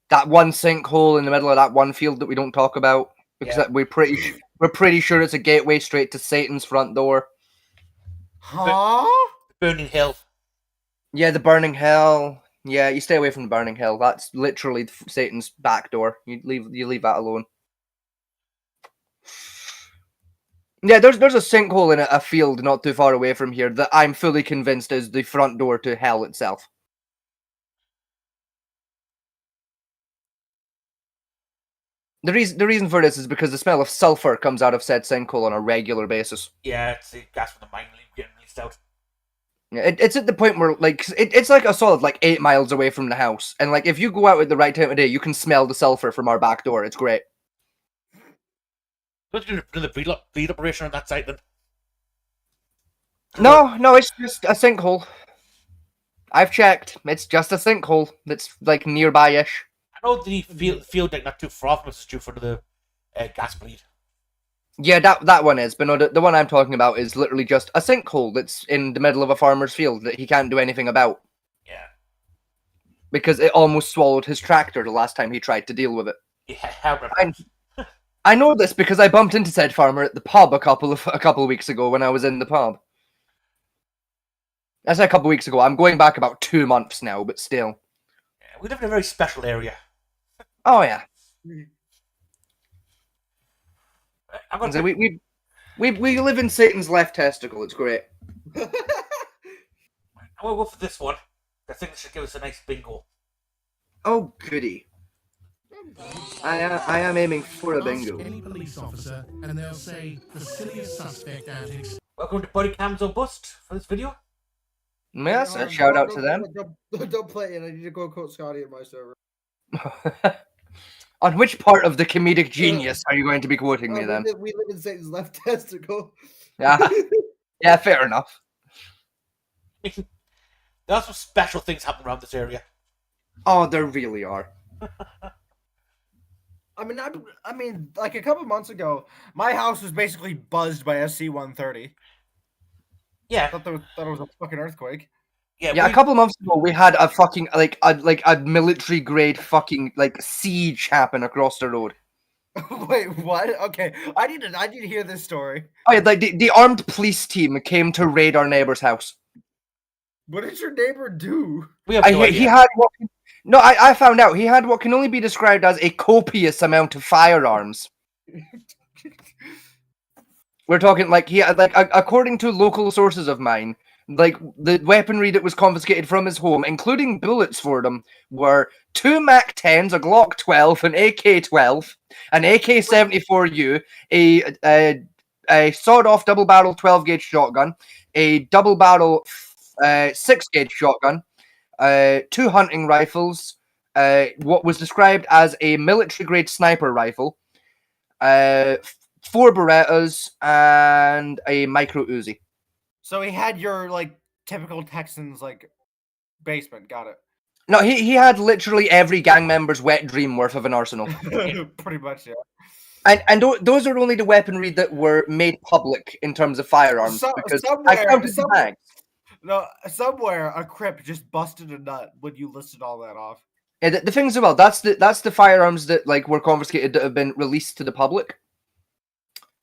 That one sinkhole in the middle of that one field that we don't talk about because Yeah. we're pretty sure it's a gateway straight to Satan's front door. Huh? Burning Hill. Yeah, the Burning Hell. Yeah, you stay away from the Burning Hell. That's literally Satan's back door. You leave that alone. Yeah, there's a sinkhole in a field not too far away from here that I'm fully convinced is the front door to hell itself. The reason for this is because the smell of sulfur comes out of said sinkhole on a regular basis. Yeah, it's the gas from the mine getting released out. Yeah, it's at the point where like it's like a solid like 8 miles away from the house, and like if you go out at the right time of day, you can smell the sulfur from our back door. It's great. Don't you do the bleed operation on that site then? No, it's just a sinkhole. I've checked. It's just a sinkhole that's like nearby-ish. I know the field deck not too far from us is due for the gas bleed. Yeah, that one is, but no, the one I'm talking about is literally just a sinkhole that's in the middle of a farmer's field that he can't do anything about. Yeah. Because it almost swallowed his tractor the last time he tried to deal with it. Yeah, I know this because I bumped into said farmer at the pub a couple of weeks ago when I was in the pub. I said a couple of weeks ago. I'm going back about 2 months now, but still. Yeah, we live in a very special area. Oh yeah. I'm gonna So we live in Satan's left testicle. It's great. I'm gonna go for this one. I think this should give us a nice bingo. Oh goody. I am aiming for a bingo. Any police officer, and they'll say the silliest suspect antics. Welcome to Body Cams or Bust for this video. Yes, a shout out to them. Don't play it. I need to go quote Scotty in my server. On which part of the comedic genius are you going to be quoting me then? We live in Satan's left testicle. Yeah, yeah, fair enough. There are some special things happening around this area. Oh, there really are. I mean, like a couple months ago, my house was basically buzzed by SC-130. Yeah, I thought it was a fucking earthquake. Yeah, a couple of months ago, we had a fucking a military grade fucking siege happen across the road. Wait, what? Okay, I need to hear this story. Oh yeah, the armed police team came to raid our neighbor's house. What did your neighbor do? We have no idea. He had what? No, I found out he had what can only be described as a copious amount of firearms. We're talking he had according to local sources of mine. The weaponry that was confiscated from his home, including bullets for them, were 2 MAC-10s, a Glock 12, an AK-12, an AK-74U, a sawed-off double-barrel 12-gauge shotgun, a double-barrel 6-gauge shotgun, 2 hunting rifles, what was described as a military-grade sniper rifle, 4 Berettas, and a micro Uzi. So he had your typical Texans basement. Got it. No, he had literally every gang member's wet dream worth of an arsenal. Pretty much, yeah. And those are only the weaponry that were made public in terms of firearms. Because I counted the bags. No, somewhere a Crip just busted a nut when you listed all that off. Yeah, the things about that's the firearms that were confiscated that have been released to the public.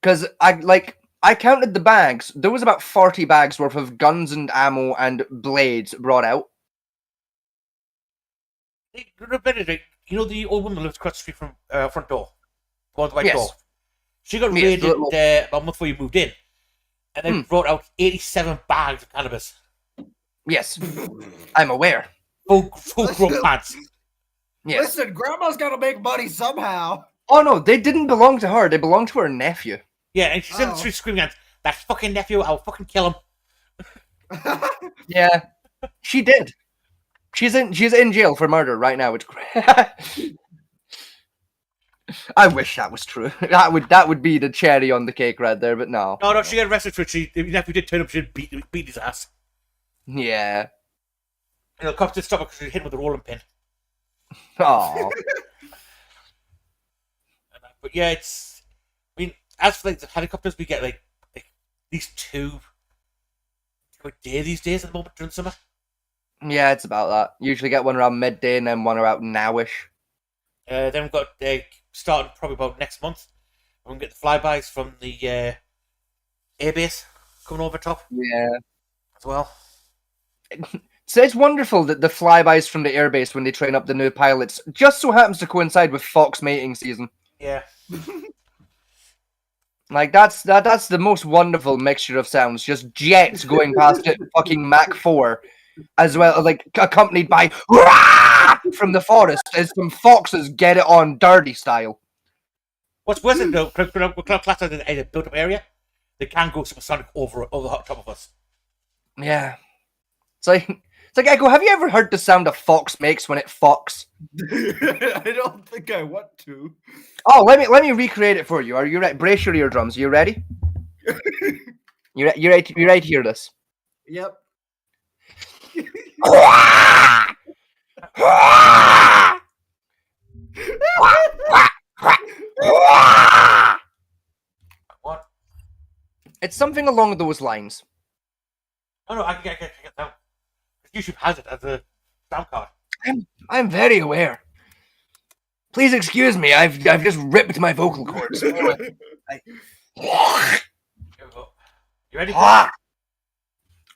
Because I counted the bags. There was about 40 bags worth of guns and ammo and blades brought out. You know the old woman that lives across the street from front door? Going to the white door. She got raided about a month before you moved in. And then brought out 87 bags of cannabis. Yes. I'm aware. Full grown pants. Yes. Listen, Grandma's got to make money somehow. Oh no, they didn't belong to her. They belonged to her nephew. Yeah, and she's in the street screaming at that fucking nephew. I'll fucking kill him. Yeah, she did. She's in jail for murder right now. It's great. I wish that was true. That would be the cherry on the cake right there, but no. No, she got arrested for it. The nephew did turn up. She beat his ass. Yeah. And the cops did stop her because she hit him with a rolling pin. Oh. But yeah, as for the helicopters, we get these two a day these days at the moment during summer. Yeah, it's about that. Usually get one around midday and then one around nowish. Then we've got starting probably about next month. We're gonna get the flybys from the airbase coming over top. Yeah. As well. So it's wonderful that the flybys from the airbase when they train up the new pilots just so happens to coincide with Fox mating season. Yeah. That's the most wonderful mixture of sounds. Just jets going past it, fucking Mach 4, as well, accompanied by "Rah!" from the forest as some foxes get it on dirty style. What's worse than we're classed as a built-up area, they can go supersonic over the top of us. Yeah. It's like Echo, have you ever heard the sound a fox makes when it fucks? I don't think I want to. Oh, let me recreate it for you. Are you ready? Brace your eardrums. Are you ready? You ready to hear this? Yep. It's something along those lines. Oh no, I can get that. YouTube has it as a sound card. I'm very aware. Please excuse me. I've just ripped my vocal cords. Here we go. You ready?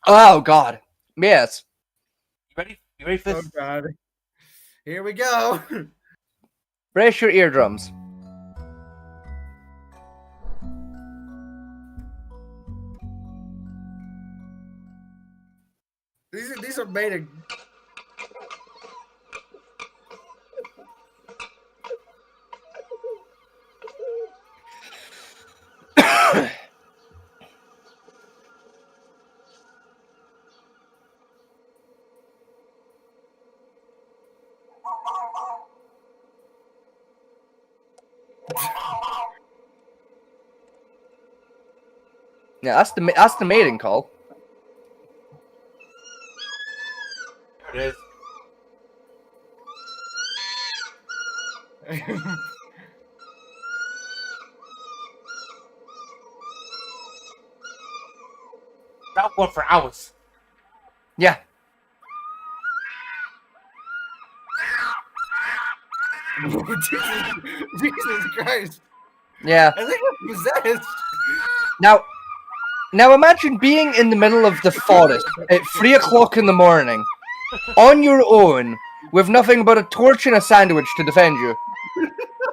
Oh God. Yes. You ready? You ready for Oh this? God. Here we go. Brace your eardrums. These are made of. Yeah, that's the mating call. There it is. That one for hours. Yeah. Jesus Christ. Yeah. I think I'm possessed. Now imagine being in the middle of the forest at 3 o'clock in the morning, on your own, with nothing but a torch and a sandwich to defend you,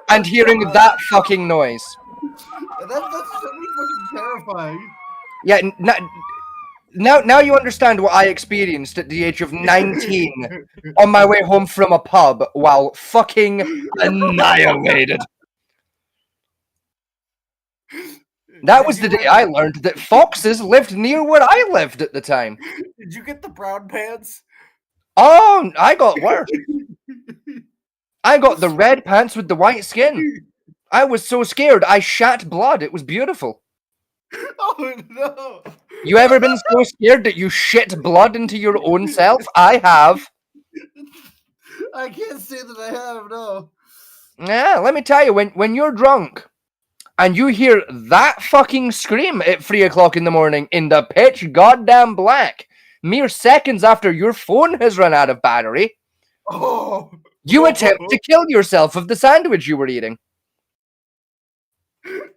and hearing that fucking noise. That's so fucking terrifying. Yeah, now you understand what I experienced at the age of 19 on my way home from a pub while fucking annihilated. That was the day I learned that foxes lived near where I lived at the time. Did you get the brown pants? Oh, I got worse. I got the red pants with the white skin. I was so scared, I shat blood. It was beautiful. Oh no! You ever been so scared that you shit blood into your own self? I have. I can't say that I have, no. Yeah, let me tell you, when you're drunk and you hear that fucking scream at 3 o'clock in the morning in the pitch goddamn black, mere seconds after your phone has run out of battery, you attempt to kill yourself with the sandwich you were eating.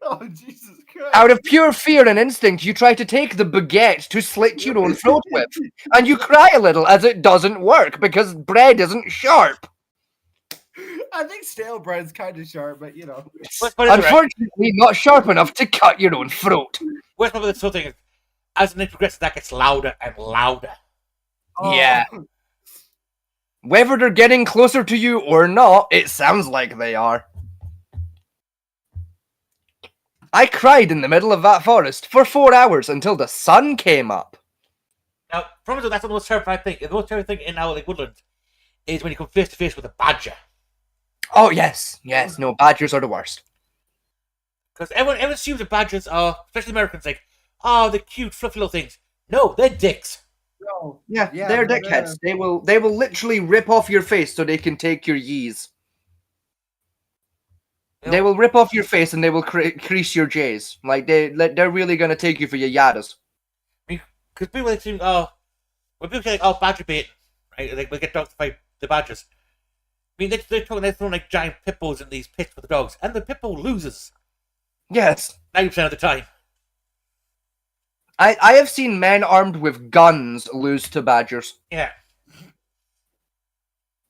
Oh, Jesus Christ. Out of pure fear and instinct, you try to take the baguette to slit your own throat with, and you cry a little as it doesn't work because bread isn't sharp. I think stale bread's kind of sharp, but you know. Unfortunately, not sharp enough to cut your own throat. Where's the sort of thing? As the night progresses, that gets louder and louder. Yeah. Whether they're getting closer to you or not, it sounds like they are. I cried in the middle of that forest for 4 hours until the sun came up. Now, promise you, that's the most terrifying thing. The most terrifying thing in our woodland is when you come face to face with a badger. Oh, yes. Yes, no, badgers are the worst. Because everyone assumes that badgers are, especially Americans, like, oh, the cute, fluffy little things. No, they're dicks. No. Yeah, they're dickheads. They will literally rip off your face so they can take your yees. They will rip off your face and they will crease your J's. Like, they're really going to take you for your yadas. Because people assume, when people say, like, oh, badger bait, right? Like, we'll get dogs to fight the badgers. I mean, they're throwing like giant pit bulls in these pits for the dogs, and the pit bull loses. Yes. 90% of the time. I have seen men armed with guns lose to badgers. Yeah.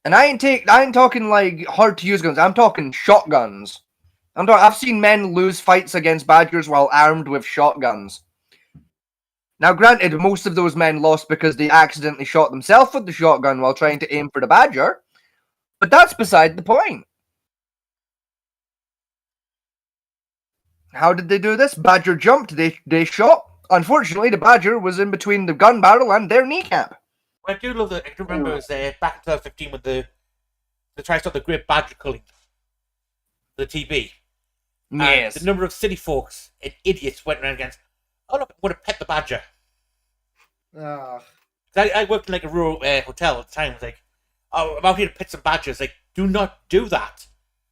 And I ain't talking like hard to use guns. I'm talking shotguns. I've seen men lose fights against badgers while armed with shotguns. Now, granted, most of those men lost because they accidentally shot themselves with the shotgun while trying to aim for the badger. But that's beside the point. How did they do this? Badger jumped. They shot. Unfortunately, the badger was in between the gun barrel and their kneecap. What I do love that I can remember is back in 2015 with the try to stop the Great Badger Culling, the TB. Yes. The number of city folks and idiots went around against, oh look, I'm going to pet the badger. I worked in like a rural hotel at the time. It was like, oh, I'm out here to pet some badgers. Like, do not do that.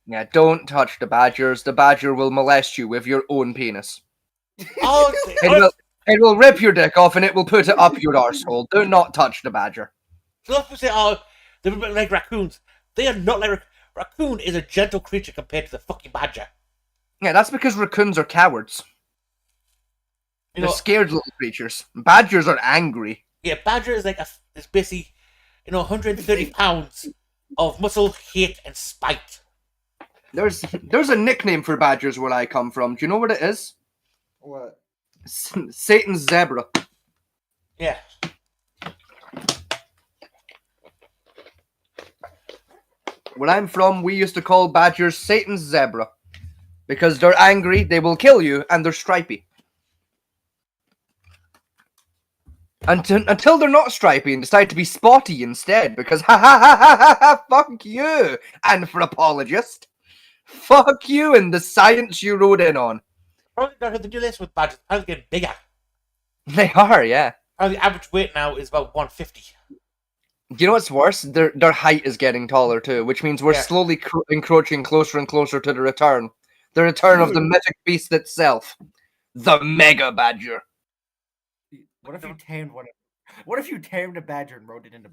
Yeah, don't touch the badgers. The badger will molest you with your own penis. Oh, It will rip your dick off and it will put it up your arsehole. Do not touch the badger. so let's say, oh, they're a bit like raccoons. They are not like raccoon is a gentle creature compared to the fucking badger. Yeah, that's because raccoons are cowards. You They're know, scared little creatures. Badgers are angry. yeah, badger is like it's basically 130 pounds of muscle, hate, and spite. There's a nickname for badgers where I come from. Do you know what it is? What? Satan's zebra. Yeah. Where I'm from, we used to call badgers Satan's zebra. Because they're angry, they will kill you, and they're stripy. Until they're not stripy and decide to be spotty instead, because ha ha ha ha ha ha, fuck you, anthropologist. Fuck you and the science you rode in on. Probably not how to do this with badgers. How they get bigger. They are, yeah. How the average weight now is about 150. Do you know what's worse? Their height is getting taller too, which means we're slowly encroaching closer and closer to the return. The return of the mythic beast itself. The Mega Badger. What if you tamed one? What if you tamed a badger and rode it into?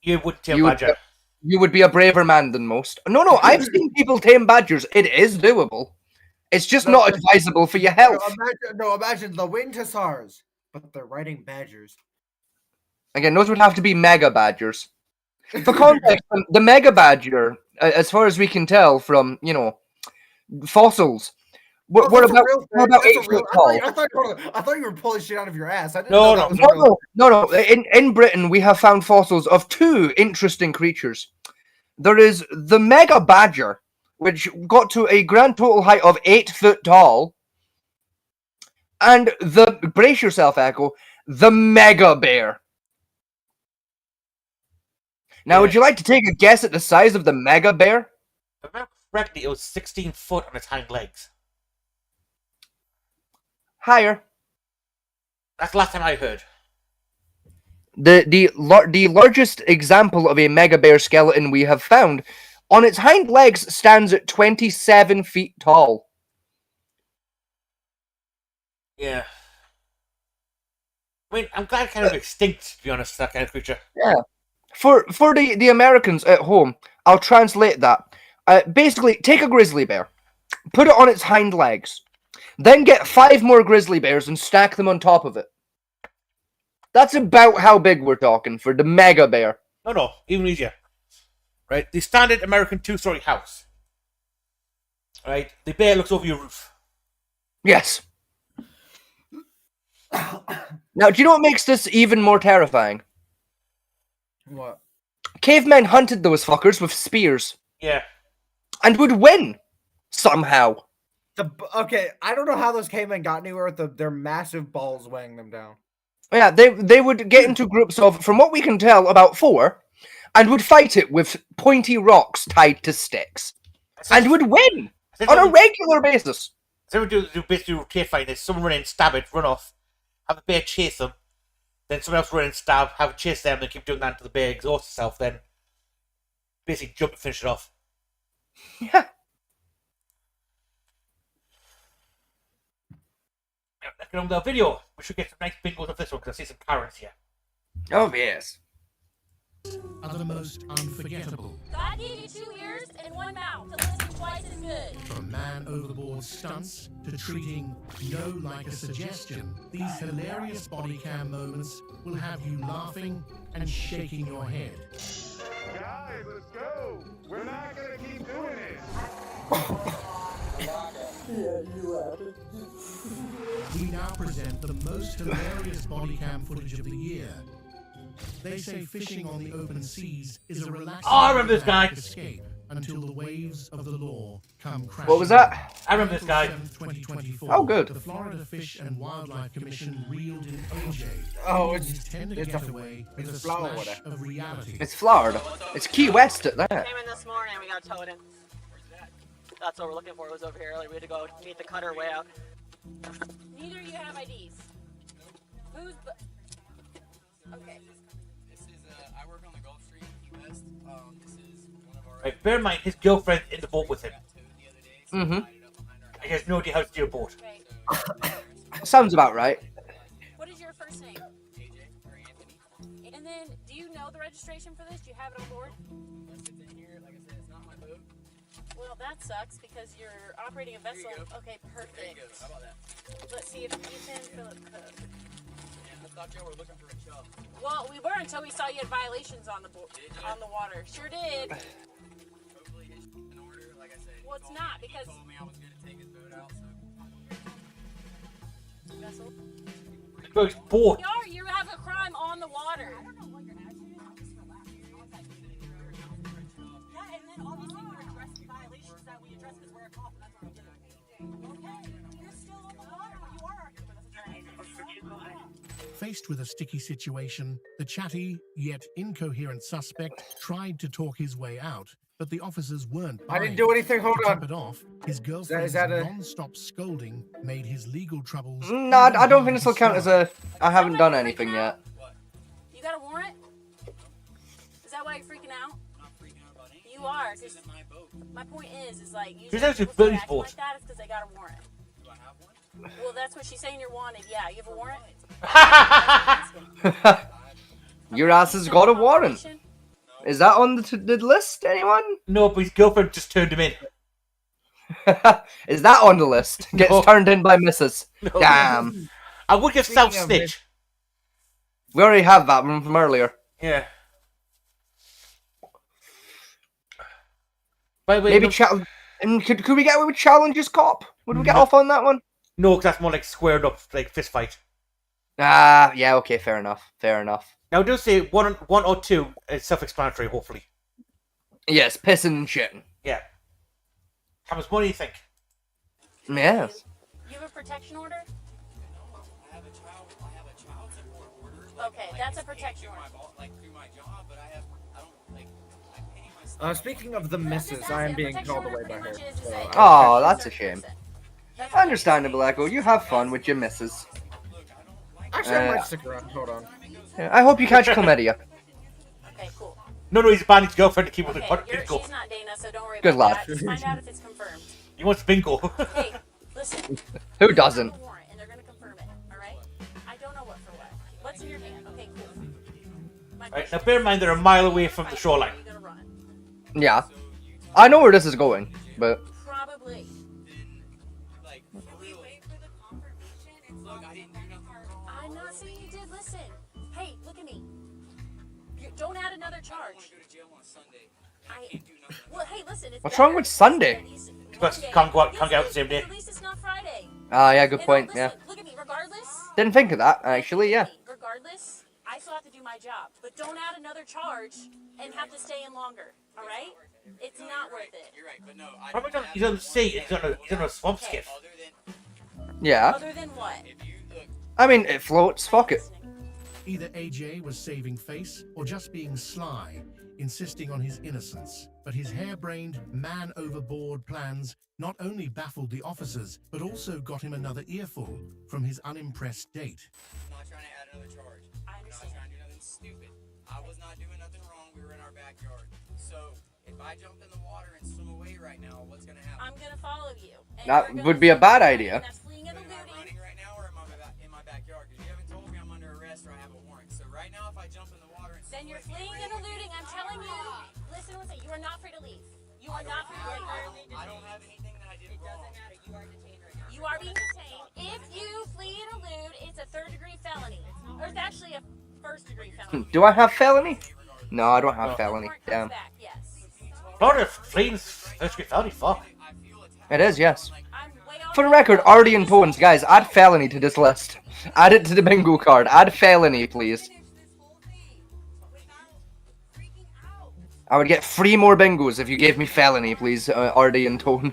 You would tame a badger. You would be a braver man than most. No, I've seen people tame badgers. It is doable. It's just not advisable for your health. Imagine the Winged Hussars, but they're riding badgers. Again, those would have to be Mega Badgers. For context, the Mega Badger, as far as we can tell from, fossils, we're about 8 foot tall. I thought you were pulling shit out of your ass. I didn't No. In Britain, we have found fossils of 2 interesting creatures. There is the Mega Badger, which got to a grand total height of 8 foot tall, and brace yourself, Echo, the Mega Bear. Now, would you like to take a guess at the size of the Mega Bear? If I remember correctly, it was 16 foot on its hind legs. Higher. That's the last time I heard. The largest example of a Mega Bear skeleton we have found on its hind legs stands at 27 feet tall. Yeah. I mean, I'm glad it's kind of extinct, to be honest, that kind of creature. Yeah. For the Americans at home, I'll translate that. Basically, take a grizzly bear, put it on its hind legs, then get 5 more grizzly bears and stack them on top of it. That's about how big we're talking for the Mega Bear. No, even easier. Right, the standard American 2-story house. Right, the bear looks over your roof. Yes. Now, do you know what makes this even more terrifying? What? Cavemen hunted those fuckers with spears. Yeah. And would win. Somehow. Okay, I don't know how those cavemen got anywhere with their massive balls weighing them down. Yeah, they would get into groups of, from what we can tell, about 4, and would fight it with pointy rocks tied to sticks. And would win on a regular basis. So we do basically cave fighting. There's someone run in, stab it, run off, have the bear chase them, then someone else run in, stab, have it chase them, then keep doing that until the bear exhausts itself, then basically jump and finish it off. Yeah. On the video, we should get some nice bingos of this one because I see some Karens here. Oh, yes. Are the most unforgettable. God gave you 2 ears and 1 mouth to listen twice as good. From man overboard stunts to treating no like a suggestion, these hilarious body cam moments will have you laughing and shaking your head. Guys, let's go. We're not gonna keep doing it. We now present the most hilarious body cam footage of the year. They say fishing on the open seas is a relaxing I remember this guy. escape until the waves of the law come crashing. What was that? I remember this guy. 2024, Oh, good. The Florida Fish and Wildlife Commission reeled in OJ. Oh, His tender getaway with a Florida. splash of reality. It's Florida. It's Key West at that. Came in this morning and we got towed in. That's what we're looking for. It was over here earlier. We had to go meet the cutter way out. Neither of you have IDs. Who's okay. This is I work on the Gulf Stream in Key West. This is one of our Right, bear in mind his girlfriend's in the boat with him. Mm-hmm. He has no idea how to steer a boat. Sounds about right. What is your first name? And then, do you know the registration for this? Do you have it on board? Well, that sucks because you're operating a vessel. Okay, perfect. How about that? Let's see if Ethan Philip Cook. I thought y'all were looking for a job. Well, we were until we saw you had violations on the water. Sure did. Hopefully it's in order. Like I said, Well, it's not because he told me I was going to take his boat out, so. vessel. It's boat. You have a crime on the water. I don't know what you're asking. Yeah, and then obviously we're addressing violations that we address because we're a cop and that's what we're doing. Okay, you're still on the water, but you are arguing with us. Faced with a sticky situation, the chatty yet incoherent suspect tried to talk his way out, but the officers weren't. I didn't do anything. Hold to on. top it off, his girlfriend's that a- non-stop scolding made his legal troubles. No, I don't think this will count as a. I haven't done anything yet. You got a warrant? Is that why you're freaking out? You are. 'Cause my point is like Who's usually actually people start Billy's acting boat? like that is because they got a warrant. Well, that's what she's saying. You're wanted. Yeah, you have a warrant. Your ass has got a warrant. Is that on the list, anyone? No, but his girlfriend just turned him in. Is that on the list? Gets No. turned in by Mrs. No. Damn. I would give South Snitch. We already have that one from earlier. Yeah. By the way, Maybe no, and could we get away with challenges cop? Would we get off on that one? no, 'cause that's more like squared up, like fist fight. Ah, yeah, okay, fair enough. Fair enough. Now, do say one or two is self-explanatory, hopefully. Yes, pissing and shitting. Yeah. How much money do you think? Yes. You have a protection order? Okay, that's a protection order. Speaking of the missus, I am being called away by her. So, Oh, that's a shame. Understandable, Echo. You have fun with your missus. Actually, I might stick around. Hold on. Yeah, I hope you catch chlamydia. Okay, cool. No, he's banning his girlfriend to keep with Okay, the bingo. she's not Dana, so don't worry Good about lad. that. Just find out if it's confirmed. He wants bingo. Hey, listen. Who doesn't? And they're gonna confirm it. All right? I don't know what for what. What's in your hand? Okay, cool. Right, now, bear in mind they're a mile away from the shoreline. Yeah. I know where this is going, but Probably. I'm not saying you did. Listen. Hey, look at me. Don't add another charge. Well, hey, listen. It's what's wrong with Sunday? Because can't go out the same day. At least it's not Friday. Ah, yeah, good point. Yeah. Look at me. Regardless. Didn't think of that, actually, yeah. Regardless, I still have to do my job. But don't add another charge and have to stay in longer. All right? It's not worth it. You're right, but no. How about he's on the sea? He's on a swamp skiff. Yeah. Other than what? I mean, it floats. Fuck it. Either AJ was saving face or just being sly, insisting on his innocence. But his harebrained, man overboard plans not only baffled the officers, but also got him another earful from his unimpressed date. I'm not trying to add another charge. I'm not trying to do nothing stupid. I was not doing nothing wrong. We were in our backyard. So, if I jump in the water and swim away right now, what's going to happen? I'm going to follow you. That would be a bad idea. That's fleeing and eluding. Running right now or am I in my backyard? Because you haven't told me I'm under arrest or I have a warrant. So right now, if I jump in the water and Then you're fleeing and eluding. I'm telling you. Listen, you are not free to leave. You are not free to leave. I don't have anything that I did wrong. It doesn't matter. You are detained right now. You are being detained. If you flee and elude, it's a third-degree felony. Or it's actually a first-degree felony. Do I have felony? No, I don't have felony. Damn. Florida fleeing first-degree felony. Fuck. It is, yes. For the record, Artie and Tones, guys, add felony to this list. Add it to the bingo card. Add felony, please. I would get 3 more bingos if you gave me felony, please, Artie and Tone.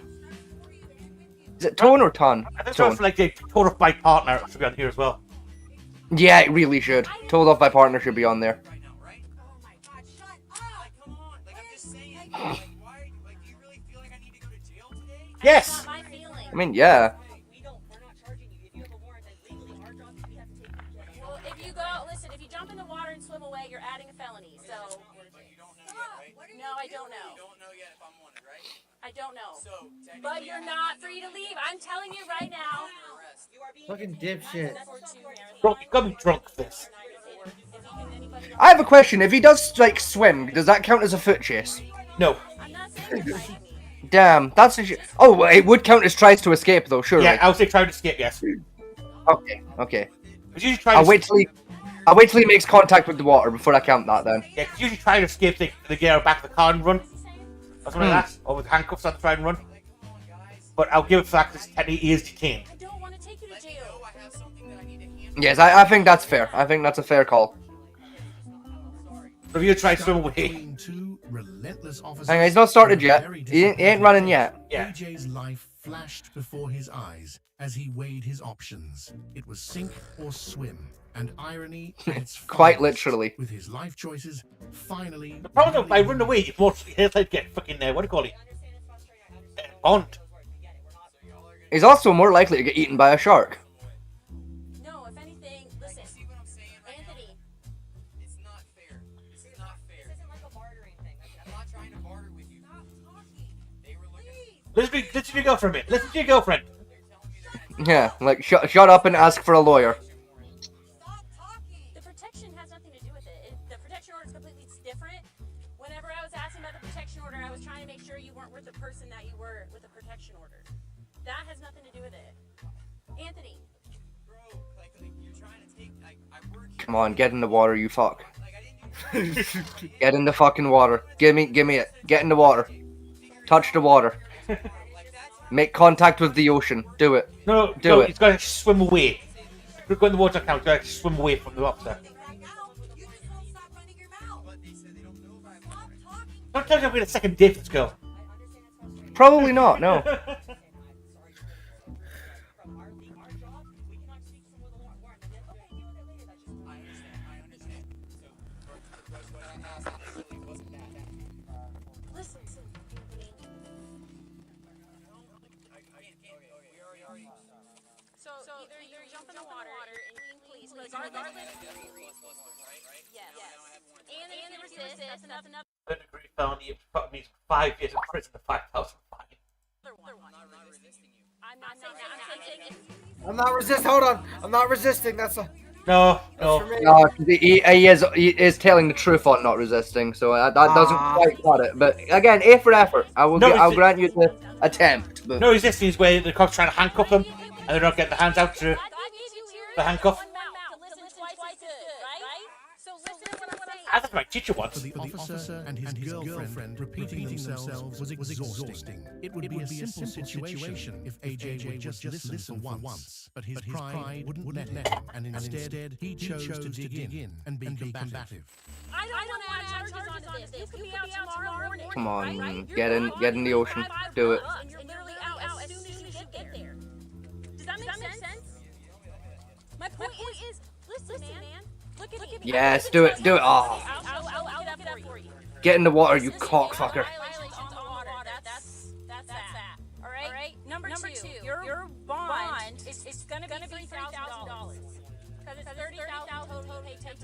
Is it Tone or Ton? I think Tone. it's like they told off by partner should be on here as well. Yeah, it really should. Told off by partner should be on there. Yes! I mean, yeah. Well, if you go, listen, if you jump in the water and swim away, you're adding a felony. So. No, I don't know. You don't know yet if I'm wanted, right? I don't know. But you're not free to leave. I'm telling you right now. Fucking dipshit. Bro, you gotta be drunk for this. I have a question. If he does like swim, does that count as a foot chase? No. Damn, that's a oh, well, it would count as tries to escape though, surely. Yeah, I would say try to escape, yes. Okay, okay. Usually try I'll to wait till he makes contact with the water before I count that then. Yeah, 'cause usually try to escape, they get out back of the car and run. Or something like that. Or with handcuffs on to try and run. But I'll give it for that because technically he is detained. Yes, I think that's fair. I think that's a fair call. If you try to swim away. Hang on, he's not started yet. He ain't running yet. Yeah. AJ's life flashed before his eyes as he weighed his options. It was sink or swim, and irony at its Quite finest, literally. with his life choices finally. The problem is, by running away, you're more likely to get fucking, what do you call it? Bond. He's also more likely to get eaten by a shark. No, if anything, listen. Anthony. It's not fair. This is not fair. This isn't like a bartering thing. I'm not trying to barter with you. They were looking. Listen to your girlfriend, mate. Listen to your girlfriend. Yeah, like shut up and ask for a lawyer. The protection has nothing to do with it. The protection order is completely different. Whenever I was asking about the protection order, I was trying to make sure you weren't with the person that you were with the protection order. That has nothing to do with it. Anthony. Bro, like you're trying to take. I work here. Come on, get in the water, you fuck. Get in the fucking water. Give me it. Get in the water. Touch the water. Make contact with the ocean. Do it. No, Do it. He's got to swim away. If you go in the water account, he's got to swim away from the officer. Don't tell me I'm going to second date this girl. Probably not, no. So either you jump in the water and please, regardless. Yes. And then you resist. That's enough. Third degree felony, it put me 5 years in prison to 5,000 fine. I'm not saying that. I'm not resisting. Hold on. I'm not resisting. That's a. No. No, he is telling the truth on not resisting, so that doesn't quite cut it. But again, A for effort. I'll grant you the attempt. But... No resisting is where the cops trying to handcuff them, and they're not getting the hands out to the handcuff. That's my teacher once. For the officer and his girlfriend repeating themselves was exhausting. It would be a simple situation if AJ would just listen for once. But his pride wouldn't let him, and instead he chose to dig in and be combative. I don't want to add charges onto this. You could be out tomorrow morning. Come on, get in the ocean. Do it. And you're literally out as soon as you get there. Does that make sense? My point is, listen, man. Look at me. Yes, do it. Oh, I'll get up for you. get in the water, you cockfucker. That's that. All right. Number two. Your bond is gonna be $3,000 because it's $30,000 total. Pay 10%.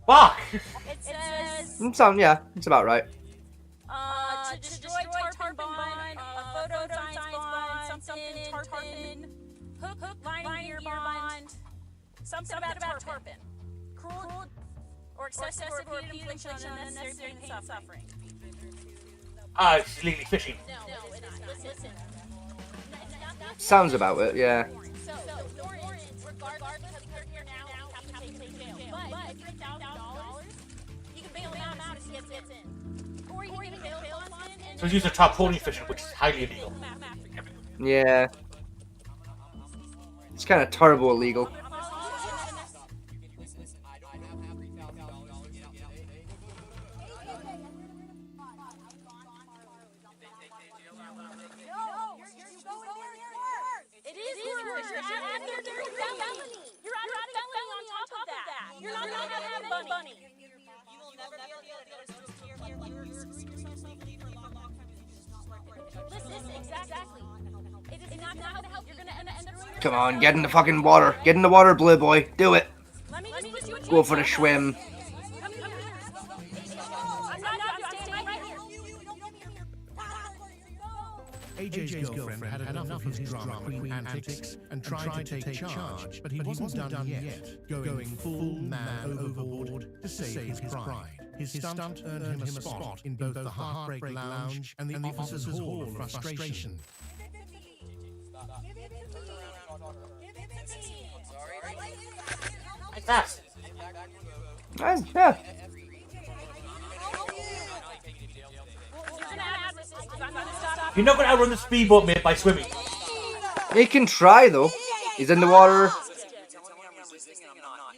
Fuck. It says It's about right. to destroy tarpon bond, a photo science bond, something tarpon, hook lining gear bond, something about tarpon. Cruel or excessive or repeated infliction of unnecessary pain and suffering. It's illegally fishing. No, it is not. Listen. Sounds about it, yeah. So Lawrence, regardless of you're here now, you have to take jail. But $3,000, you can bail him out if he gets in. Or you can even bail him and So use a tarpon fishing, which is highly illegal. Yeah. It's kind of turbo illegal. You're not gonna have any money. Listen, exactly. It is not gonna help. You're gonna end up. Come on, get in the fucking water. Get in the water, blue boy. Do it. Let me put you in Go for the swim. Come here. I'm staying right here. AJ's girlfriend had enough of his drama queen antics and tried to take charge, but he wasn't done yet, going full man overboard to save his pride. His stunt earned him a spot in both the Heartbreak Lounge and the Officers' Hall of Frustration. Like that. Nice, yeah. You're not going to outrun the speedboat, mate, by swimming. He can try though. He's in the water.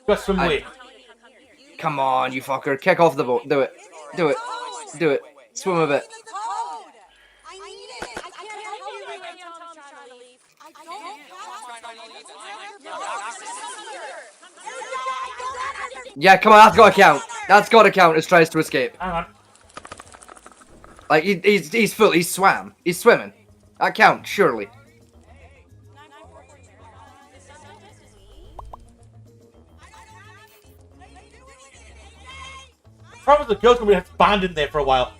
Just swim away. Come on, you fucker. Kick off the boat. Do it. Do it. Do it. Swim a bit. Yeah, come on, that's gotta count. That's gotta count as tries to escape. Hang on. Like, he's full, he's swam. He's swimming. That counts, surely. Probably the girl's going to be abandoned there for a while.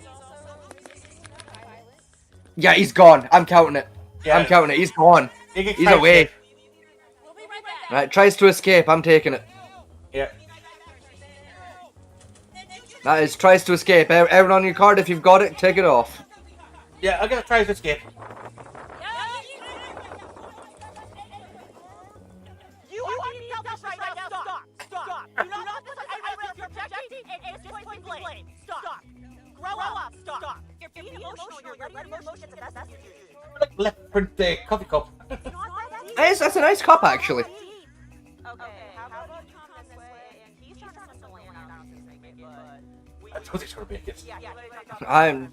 Yeah, he's gone. I'm counting it. Yeah. I'm counting it. He's gone. He's away. Right, tries to escape. I'm taking it. Yeah. That is tries to escape. Everyone on your card, if you've got it, take it off. Yeah, I'm going to try to escape. You are being selfish right now. Stop. Stop. Do not put anyone else your objective and it's point blank. Stop. Grow up. Stop. You're being emotional. You're letting your emotions possess you. Like left print the coffee cup. That's a nice cup, actually. Okay, how about you come this way and he's trying to land out this thing, but I told you it's going to be a gift. I'm.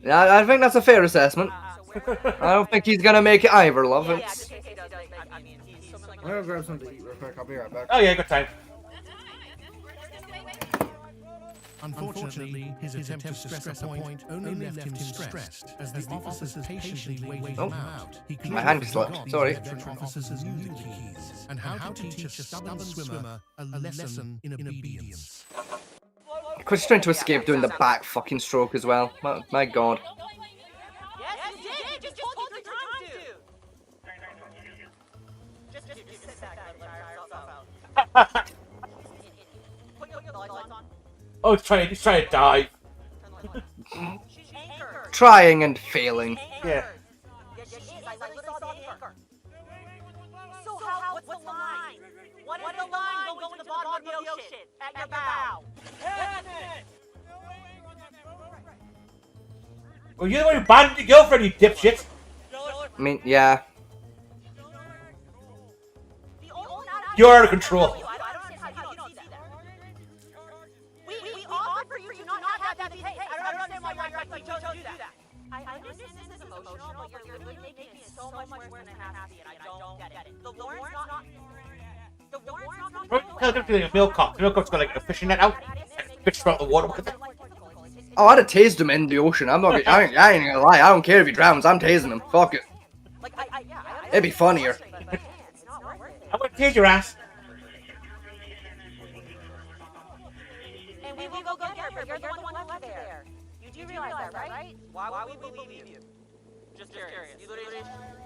Yeah, I think that's a fair assessment. I don't think he's gonna make it either, love. It's... I'm gonna grab something to eat real quick. I'll be right back. Oh yeah, good time. Unfortunately, his attempt to stress a point only left him stressed as the officers patiently waited him out. My hand slipped. Sorry. Officers knew the keys and how to teach a stubborn swimmer a lesson in obedience. Quit's trying to escape doing the back fucking stroke as well. My god. yes, you did. Just told you 3 times to. Just sit back and let yourself out. Put your lights on. Oh, he's trying to dive. Trying and failing. Yeah. So what's the line? What is the line going to the bottom of the ocean? At your bow. Well, you're the one who abandoned your girlfriend, you dipshit. I mean, yeah. You're out of control. We offered for you to not have that tape. I don't understand why you chose to do that. I understand this is emotional, but you're making it so much worse than it has to be, and I don't get it. The warrant's not... The warrant's not going to... Tell them to a milk cup. The milk cup's got like a fishing net out. And fish out the water with it. Oh, I'd have tased him in the ocean. I'm not. I ain't gonna lie. I don't care if he drowns. I'm tasing him. Fuck it. It'd be funnier. I'm gonna tase your ass. And we will go get her, but you're the one who left there. You do realize that, right? Why would we believe you? Just curious.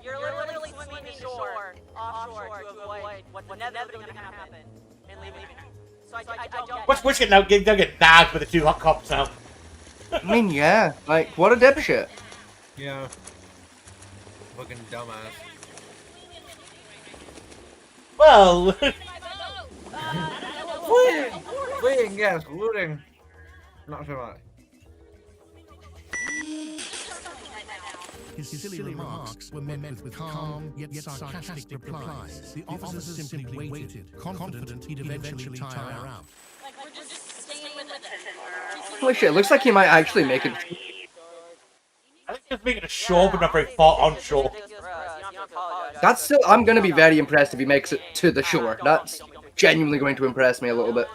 You're literally swimming to shore, offshore, to avoid what's inevitably going to happen and leaving. So I don't. What's wishing now? They'll get nagged with the 2 hot cups now. I mean, yeah. Like, what a dipshit. Yeah. Fucking dumbass. Well. Fleeing, yes. Looting. Not so much. His silly remarks were met with calm yet sarcastic replies. The officers simply waited, confident he'd eventually tire out. Like, we're just staying with it. Holy shit, looks like he might actually make it. I think he's making a shore, but not very far on shore. That's still. I'm gonna be very impressed if he makes it to the shore. That's genuinely going to impress me a little bit.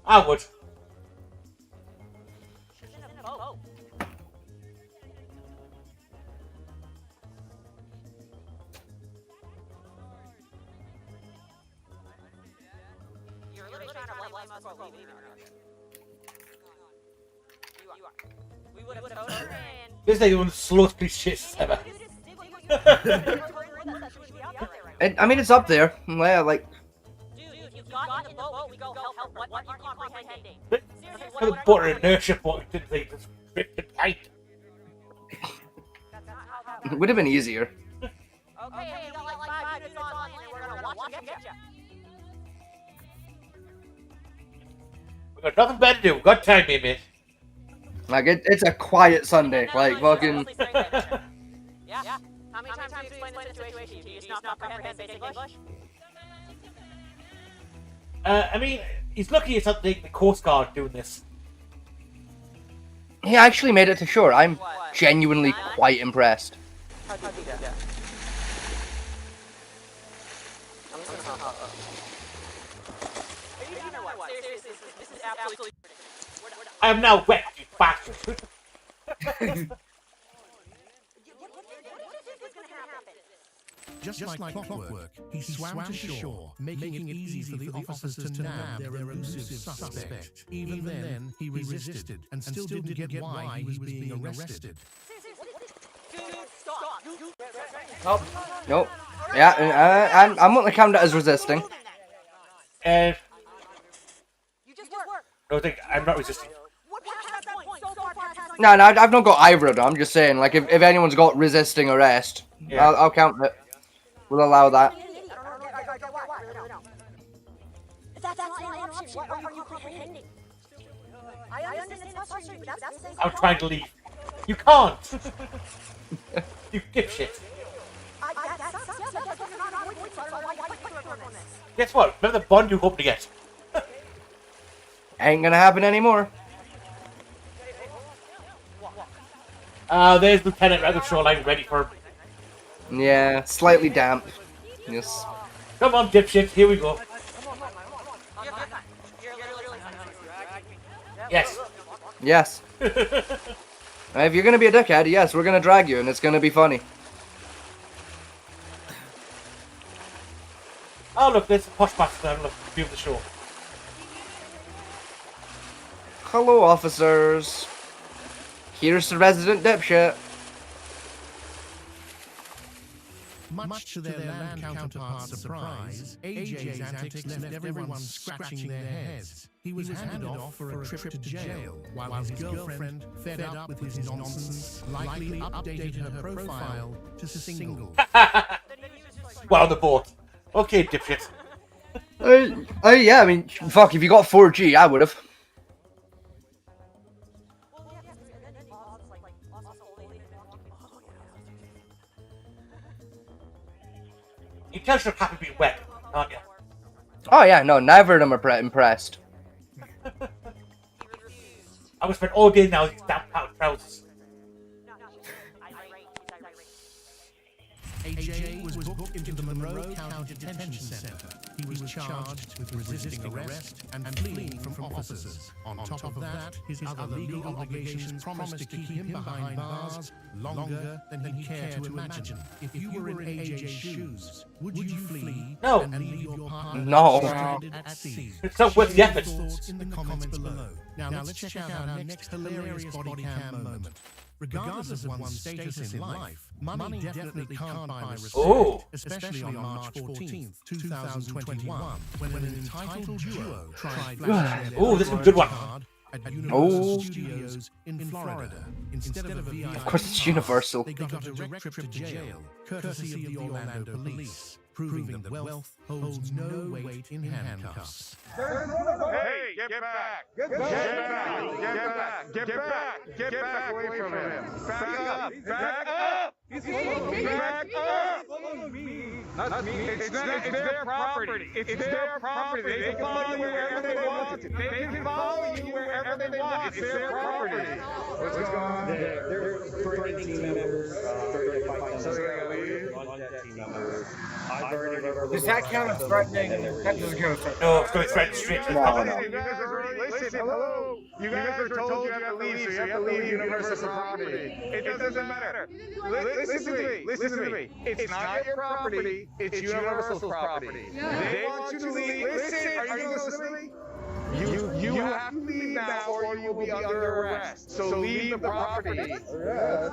I would. You're literally trying to blame us for leaving. You are. We would have towed her in. This is like one of the slowest police chases ever. I mean, it's up there. Yeah, like. Dude, you got in the boat. We go help. What are you comprehending? For the butter inertia point, didn't they? Just ripped it tight. It would have been easier. Okay, we got like 5 minutes on land and we're gonna watch them get ya. We got nothing better to do. We got time, mate. Like, it's a quiet Sunday. Like, fucking. Yeah. How many times do you explain the situation? Do you just not comprehend basic English? I mean, he's lucky it's not the Coast Guard doing this. He actually made it to shore. I'm genuinely quite impressed. How'd you do that? Seriously, this is absolutely. I am now wet, you bastard. Just like clockwork, he swam to shore, making it easy for the officers to nab their elusive suspect. Even then, he resisted and still didn't get why he was being arrested. Nope. Yeah, I'm not count that as resisting. No, I'm not resisting. No, I've not got either of them. I'm just saying, like, if anyone's got resisting arrest, Yeah. I'll count it. We'll allow that. That's not an option. What are you comprehending? I understand it's frustrating, but that's the same. I'm trying to leave. You can't! You dipshit. Guess what? Remember the bond you hope to get? Ain't gonna happen anymore. There's Lieutenant Red Shoreline ready for him. Yeah, slightly damp. Yes. Come on, dipshit, here we go. Yes. Yes. If you're gonna be a dickhead, yes, we're gonna drag you, and it's gonna be funny. Oh look, there's a posh bastard having a view of the shore. Hello, officers. Here's the resident dipshit. Much to their land counterpart's surprise, AJ's antics left everyone scratching their heads. He was handed off for a trip to jail, while his girlfriend, fed up with his nonsense, likely updated her profile to single. Well, on the boat. Okay, dipshit. Yeah, I mean, fuck, if you got 4G, I would've. You tell you're happy being wet, aren't you? Oh yeah, no, neither of them are impressed. I would spend all day now in these damn trousers. AJ was booked into the Monroe County Detention Center. He was charged with resisting arrest and fleeing from officers. On top of that, his other legal obligations promised to keep him behind bars longer than he cared to imagine. If you were in AJ's shoes, would you flee No. and leave your partner No. stranded at sea? It's not worth the Share your effort. thoughts in the comments below. Now let's check out our next hilarious body cam moment. Regardless of one's status in life, money definitely can't buy respect, Oh. especially on March 14th, 2021, when an entitled duo tried flashing their Oh, this is a good one. card at Oh. Universal Studios in Florida. Instead of a VIP Of course it's Universal. they got a direct trip to jail, courtesy of the Orlando police, proving that wealth holds no weight in handcuffs. Hey, get back! Get back! Get back! Get back away from him! Back up! Back up! Back up! Not me. It's their property. It's their property. They can follow you wherever they want. They can follow you wherever they want. It's their property. What's going on? They're threatening team members. They're fighting team members. Does that count as threatening? That doesn't count as threatening. No, it's going straight to the No, public. no. Listen, hello. You guys are told you have to leave, so you have to leave Universal property. It doesn't matter. Listen to me. It's not your property. It's Universal's property. They want you to leave. Listen, are you listening to me? You have to leave now or you will be under arrest. So leave the property.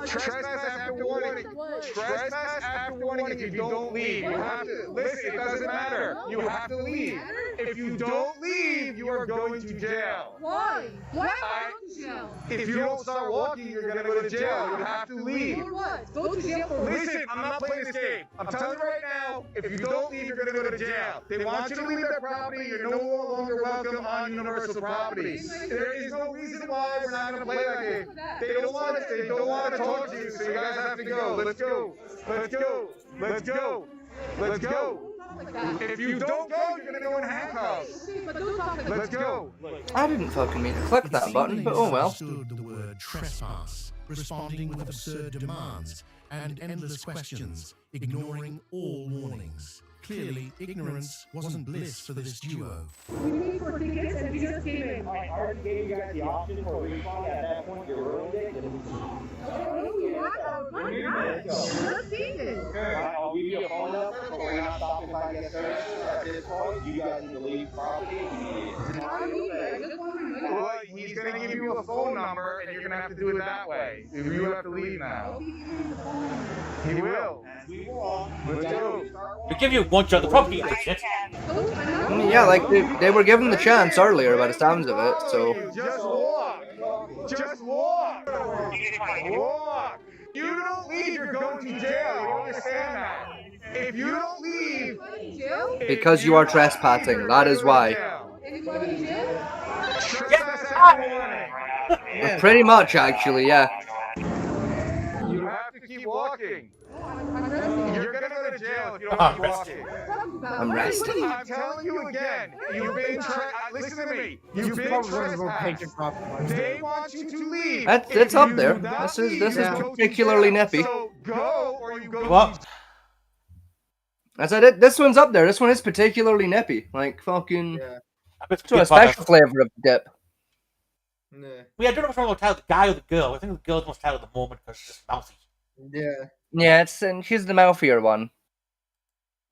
Trespass after warning. Trespass after warning if you don't leave. You have to. Listen, it doesn't matter. You have to leave. If you don't leave, you are going to jail. Why? Why am I going to jail? If you don't start walking, you're going to go to jail. You have to leave. For what? Go to jail for what? Listen, I'm not playing this game. I'm telling you right now, if you don't leave, you're going to go to jail. They want you to leave their property. You're no longer welcome on Universal property. There is no reason why we're not going to play that game. They don't want us. They don't want to talk to you, so you guys have to go. Let's go. Let's go. Let's go. Let's go. If you don't go, you're going to go in handcuffs. Let's go. I didn't fucking mean to click that button, but oh well. Understood the word trespass, responding with absurd demands and endless questions, ignoring all warnings. Clearly, ignorance wasn't bliss for this duo. We paid for tickets and we just came in. I already gave you guys the option for a refund. At that point, you ruined it. Let's see it. I'll give you a phone number, but we're not stopping by to get services at this point. You guys need to leave property immediately. Well, he's going to give you a phone number, and you're going to have to do it that way. You have to leave now. He will. Let's go. We give you one shot at the property, shit. Yeah, like they were given the chance earlier by the sounds of it, so. Just walk. Just walk. Walk. You don't leave, you're going to jail. You understand that? If you don't leave, Because you are trespassing, that is why. Pretty much, actually, yeah. You have to keep walking. You're gonna go to jail if you don't keep walking. I'm resting. I'm telling you again. You've been listen to me. You've been trespassed. They want you to leave. It's up there. This is particularly nippy. So go or you go. What? I said it. This one's up there. This one is particularly nippy. Like fucking. It's to a special flavor of dip. I don't know if I'm going to tell the guy or the girl. I think the girl's most tell at the moment because she's just mouthy. Yeah. Yeah, and she's the mouthier one.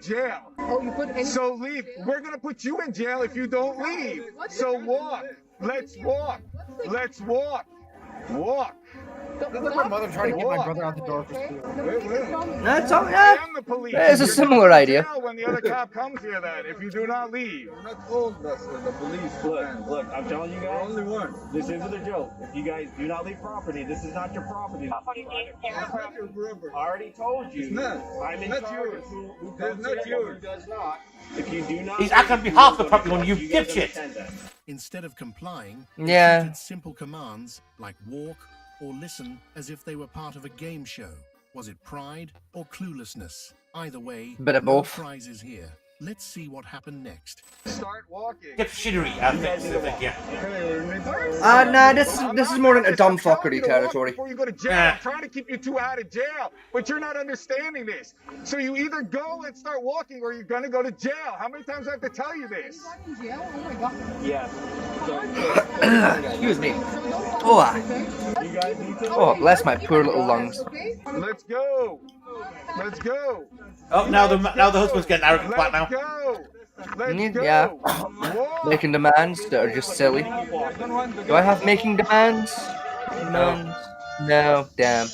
Jail. So leave. We're gonna put you in jail if you don't leave. So walk. Let's walk. Let's walk. Walk. That's my mother trying to get my brother out the door for stealing. That's all. Yeah. It's a similar idea. When the other cop comes here, then if you do not leave. We're not told that's the police. Look, I'm telling you guys. Only one. This isn't a joke. If you guys do not leave property, this is not your property. I already told you. It's not. I'm in Not charge yours. of who It's comes not here and yours. who does not. If you do not. He's acting on behalf of the property owner, you dipshit. Instead of complying, Yeah. they treated simple commands like walk or listen as if they were part of a game show. Was it pride or cluelessness? Either way, Bit of no both. prizes here. Let's see what happened next. Start walking. Get shittery, I think, yeah. Nah, this is more into dumb fuckery territory. Before you go to jail, I'm trying to keep you two out of jail, but you're not understanding this. So you either go and start walking, or you're gonna go to jail. How many times do I have to tell you this? Yeah. Excuse me. Oh, bless my poor little lungs. Let's go. Let's go. Oh, now the husband's getting arrogant back now. Yeah. Making demands that are just silly. Do I have making demands? Demands? No, damn.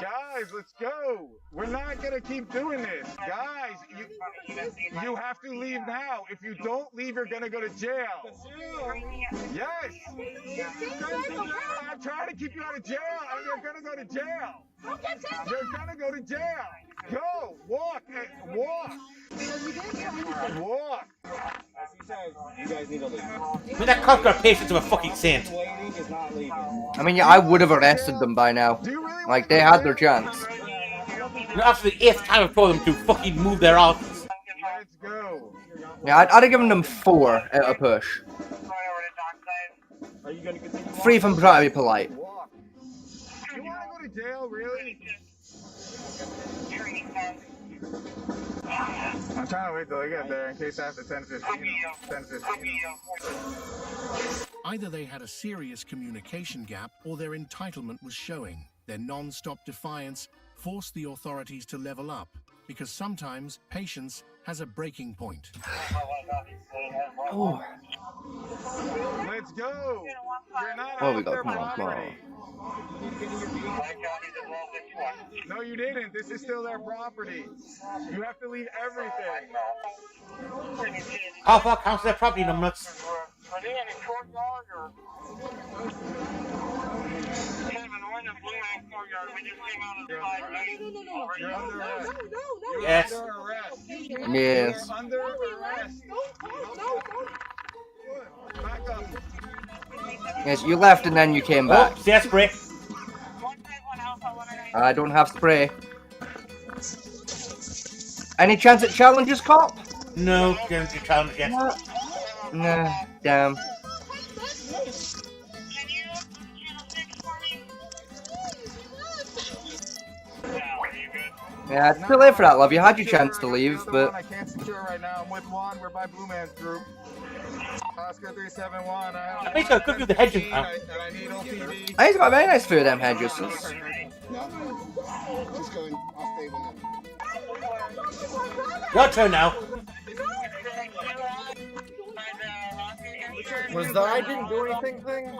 Guys, let's go. We're not gonna keep doing this. Guys, you have to leave now. If you don't leave, you're gonna go to jail. Yes. I'm trying to keep you out of jail, and you're gonna go to jail. You're gonna go to jail. Go. Walk. Walk. Walk. As he says, you guys need to leave. I mean, that cop's got patience of a fucking saint. Waiting is not leaving. I mean, yeah, I would have arrested them by now. Like, they had their chance. After the 8th time for them to fucking move their arms. Let's go. Yeah, I'd have given them 4 at a push. Are you gonna continue? 3 if I'm trying to be polite. You wanna go to jail, really? I'm trying to wait till I get there in case after 10:15. Either they had a serious communication gap or their entitlement was showing. Their non-stop defiance forced the authorities to level up, because sometimes patience has a breaking point. Oh. Let's go. You're not Oh, off we got. their Come on, come on. property. No, you didn't. This is still their property. You have to leave everything. How far counts their property numbers? Are they in the courtyard or? Kevin, we're in the Blue Man courtyard. We just came out of the live. You're under arrest. Yes. You're under arrest. Yes. You're under arrest. Back up. Yes, you left and then you came back. Oh, yes, spray. I don't have spray. Any chance it challenges cop? No, don't do challenge yet. Nah, damn. Yeah, it's too late for that, love. You had your chance to leave, but... I can't secure right now. I'm with Juan. We're by Blue Man's group. Oscar 371. I think I'll cook you the hedges now. I need OTV. I think it's got a very nice food, them hedges. Just going off table now. Your turn now. Was the I didn't do anything thing?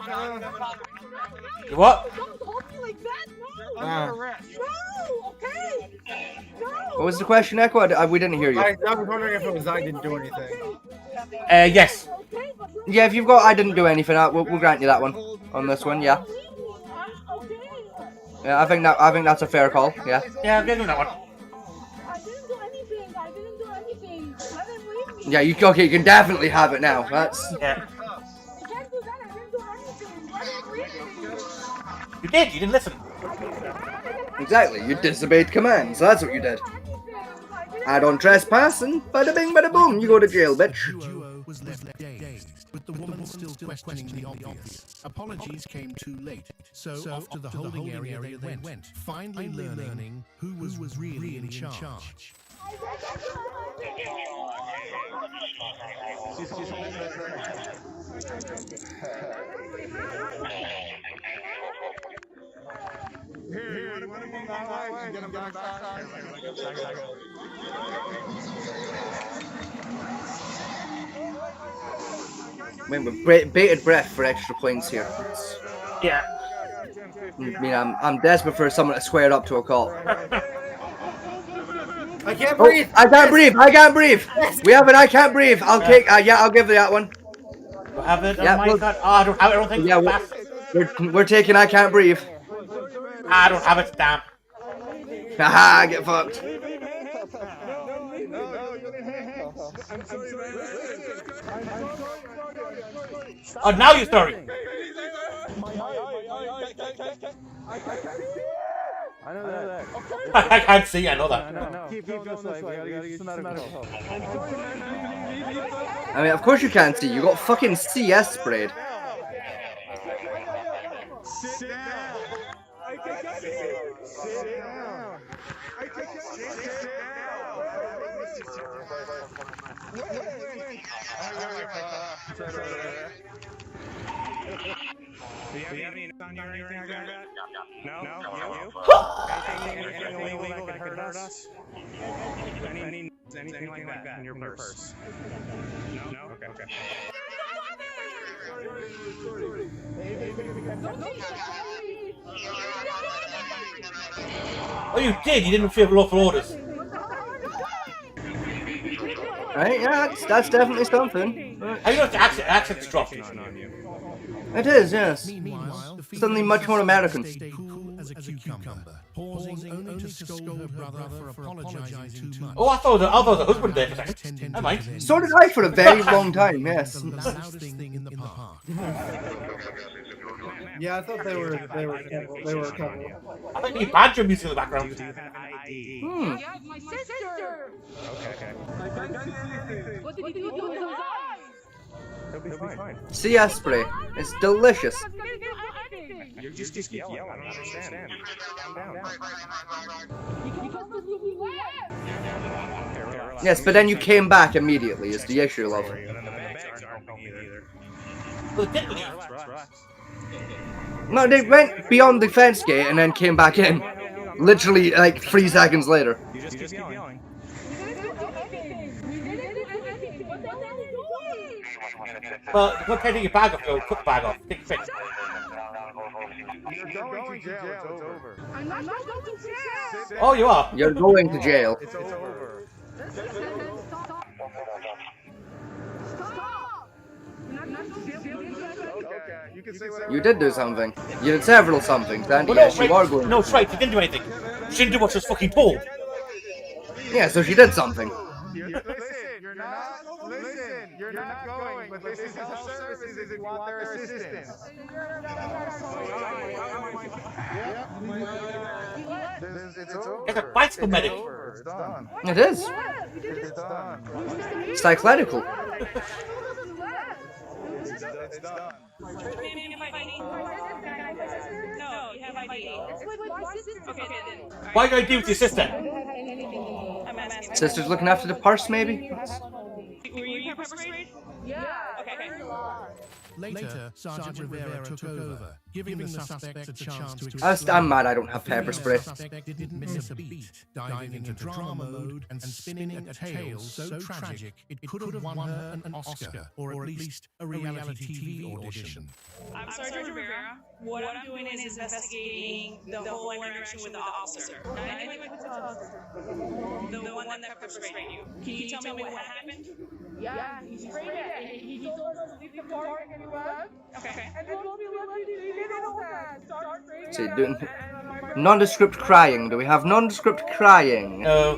You what? Don't hold me like that. No. Under arrest. No. Okay. No. What was the question, Echo? We didn't hear you. I was wondering if it was I didn't do anything. Yes. Yeah, if you've got I didn't do anything, we'll grant you that one. On this one, yeah. Yeah, I think that's a fair call, yeah. Yeah, I'm getting that one. I didn't do anything. I didn't do anything. Let him leave me. Yeah, you can definitely have it now. That's... Yeah. You can't do that. I didn't do anything. Let him leave me. You did, you didn't listen. Exactly, you disobeyed commands, that's what you did. Add on trespassing, bada bing bada boom, you go to jail, bitch. Duo was left dazed, with the woman still questioning the obvious. Apologies came too late, so off to the holding area they went, finally learning who was really in charge. Here, you want to move that way? Get him back. Wait, with bated breath for extra points here. Yeah. I mean, I'm desperate for someone to square up to a call. I can't breathe. I can't breathe. We have it. I can't breathe. I'll take. Yeah, I'll give you that one. You have it? Yeah, Oh my god. Oh, I don't have it. I don't think Yeah, we're taking. I can't breathe. I don't have it. Damn. Haha, get fucked. Oh, now you're sorry. I know that. I can't see. I know that. Keep going this way. We gotta get some medical help. I mean, of course you can't see. You got fucking CS sprayed. Sit down. Sit down. Do you have any on you or anything like that? No? Anything illegal that could hurt us? Anything like that in your purse? No? Okay. Oh, you did. You didn't feel lawful orders. Right? Yeah, that's definitely something. How you know the accent's dropped? It is, yes. Suddenly much more American. Cool as a cucumber, pausing only to scold her brother for apologizing too much. Oh, I thought the husband there for a second. Never mind. So did I for a very long time, yes. The loudest thing in the park. Yeah, I thought they were a couple. I think you had your music in the background. Hmm. Yeah, my sister. Okay. What did you do to his eyes? He'll be fine. CS spray. It's delicious. You just keep yelling. I don't understand. Calm down. Yes, but then you came back immediately is the issue, love. Well, it didn't leave. No, they went beyond the fence gate and then came back in. Literally, like, 3 seconds later. You just keep yelling. Well, go take your bag off, go put the bag off. Take your pick. You're going to jail. It's over. I'm not going to jail. Oh, you are? You're going to jail. It's over. Stop. Okay, you can say whatever. You did do something. You did several somethings, and Well, yes, no, you are going. no, straight. You didn't do anything. She didn't do what she was fucking told. Yeah, so she did something. You're not going, but this is health services if you want their assistance. It's over. It's a bicycle medic. It's done. It is. It's done. Psychological. It's done. No, you have ID. Okay, then. Why do I do with your sister? I'm asking. Sister's looking after the purse, maybe? Were you pepper sprayed? Yeah. Okay. Later, Sergeant Rivera took over, giving the suspect a chance to explain. I'm mad I don't have pepper spray. The suspect didn't miss a beat, diving into drama mode and spinning a tale so tragic it could have won her an Oscar, or at least a reality TV audition. I'm Sergeant Rivera. What I'm doing is investigating the whole interaction with the officer. Not anything with the officer. The one that pepper sprayed you. Can you tell me what happened? Yeah, he sprayed it. He told us to leave the park and we left. Okay. And then we'll be lucky to leave it all that. Start spraying See, it. nondescript crying. Do we have nondescript crying? No.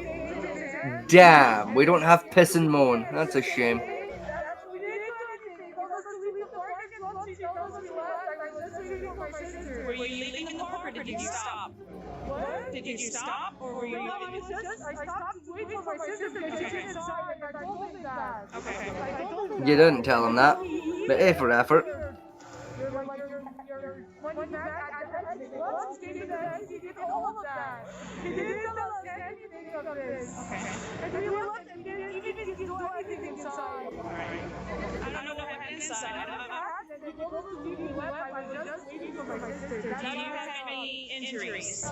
Damn, we don't have piss and moan. That's a shame. We didn't do anything. He told us to leave the park and once he told us we left, I was just waiting for my sister. Were you leaving the park or did you stop? What? Did you stop or were you No, I stopped to wait for my sister because she didn't stop and I told him that. Okay. I told him You didn't tell him that. But A for effort. When you back at the gloves, he did all of that. He didn't tell us anything of this. Okay. And we left and he didn't do anything inside. I don't know what happened inside. I don't know. He told us to leave me left. I was just waiting for my sister. Do you have any injuries? I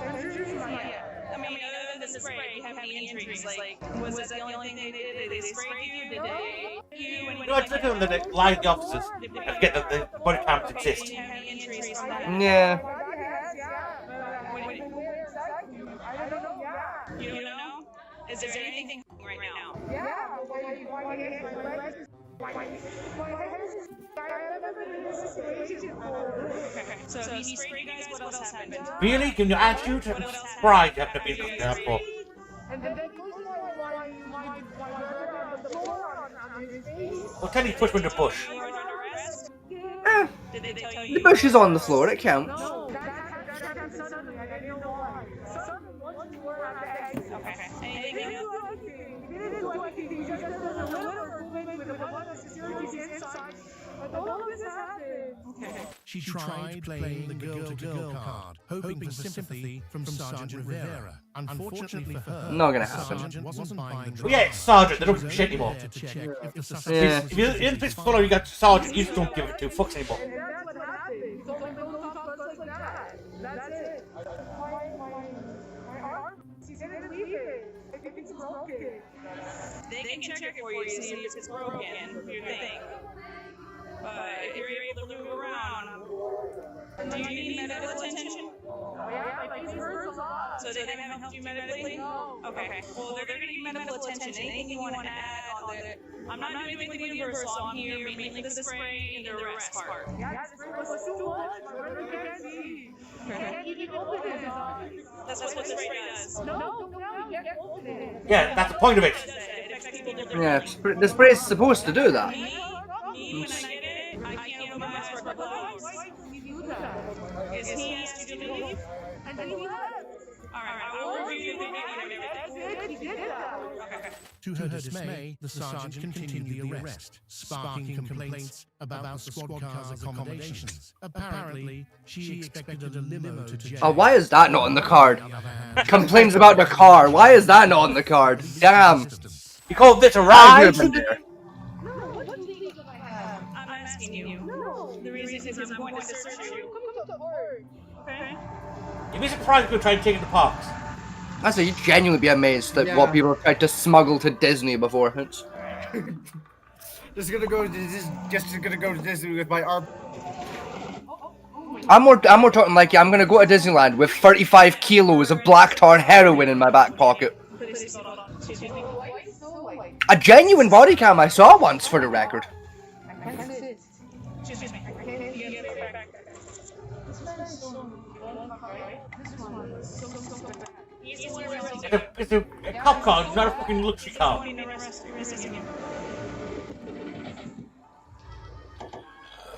mean, other than the spray, do you have any injuries? Like, was that the only thing they did? Did they spray you? Did they you? You know, I took them that they lie to the officers and get that the body cams exist. Do you have any injuries from that? Yeah. I don't know. You don't know? Is there anything right now? Yeah. So he sprayed you guys. What else happened? Really? Can your attitude and pride have to be looked out for? And then Well, tell you to push me in the bush. Did they tell The bush is on the floor, it counts. Okay. Anything else? She tried playing the girl-to-girl card, hoping for sympathy from Sergeant Rivera. Unfortunately for her, Not gonna the happen. sergeant wasn't buying the Well, yeah, it's Sergeant. They don't give a shit anymore. to check if the Yeah. suspect If you're in this follow, you got Sergeant. You just don't give it two fucks anymore. That's what happened. So when those talk to us like that, that's it. My arm, she didn't leave it. It's broken. They can check it for you to see if it's broken, your thing. But if you're able to move around, do you need medical attention? Yeah, my face hurts a lot. So they haven't helped you medically? Okay. Well, they're going to need medical attention. Anything you want to add on the... I'm not doing anything with Universal. I'm here mainly for the spray and the arrest part. Yeah, the spray was too much. My brother can't see. Can't even open it. That's what the spray does. No, you can't open it. Yeah, that's the point of it. It affects people differently. Yeah, the spray is supposed to do that. Me, when I get it, I can't open my eyes for a couple of weeks. Why did you do that? Is he asked you to leave? And then he left. Alright, I will review the video and everything. He did that. Okay. To her dismay, the sergeant continued the arrest, sparking complaints about the squad car's accommodations. Apparently, she expected a limo to jail. Oh, why is that not on the card? Complains about the car. Why is that not on the card? Damn. You call this a I've ride? been there. I'm asking you. The reason is I'm going to search you. Okay? You'd be surprised if we try to take it to parks. I say you'd genuinely be amazed at what people have tried to smuggle to Disney before. It's... Just gonna go to Disney with my arm. I'm more talking like, yeah, I'm gonna go to Disneyland with 35 kilos of black tar heroin in my back pocket. A genuine body cam I saw once, for the record. It's a cop car, it's not a fucking luxury car.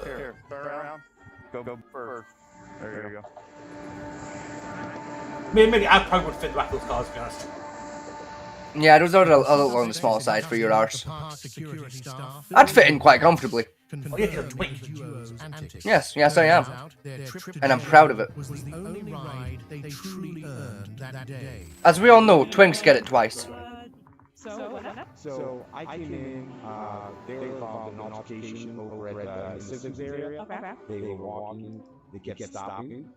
Here, turn around. Go first. There you go. Maybe I probably would fit the back of those cars, to be honest. Yeah, those are a little on the small side for your arse. I'd fit in quite comfortably. Oh, yeah, you're a twink. Yes, I am. And I'm proud of it. As we all know, twinks get it twice. So I came in, they were involved in an altercation over at the Citizens area. Okay. They were walking, they kept stopping.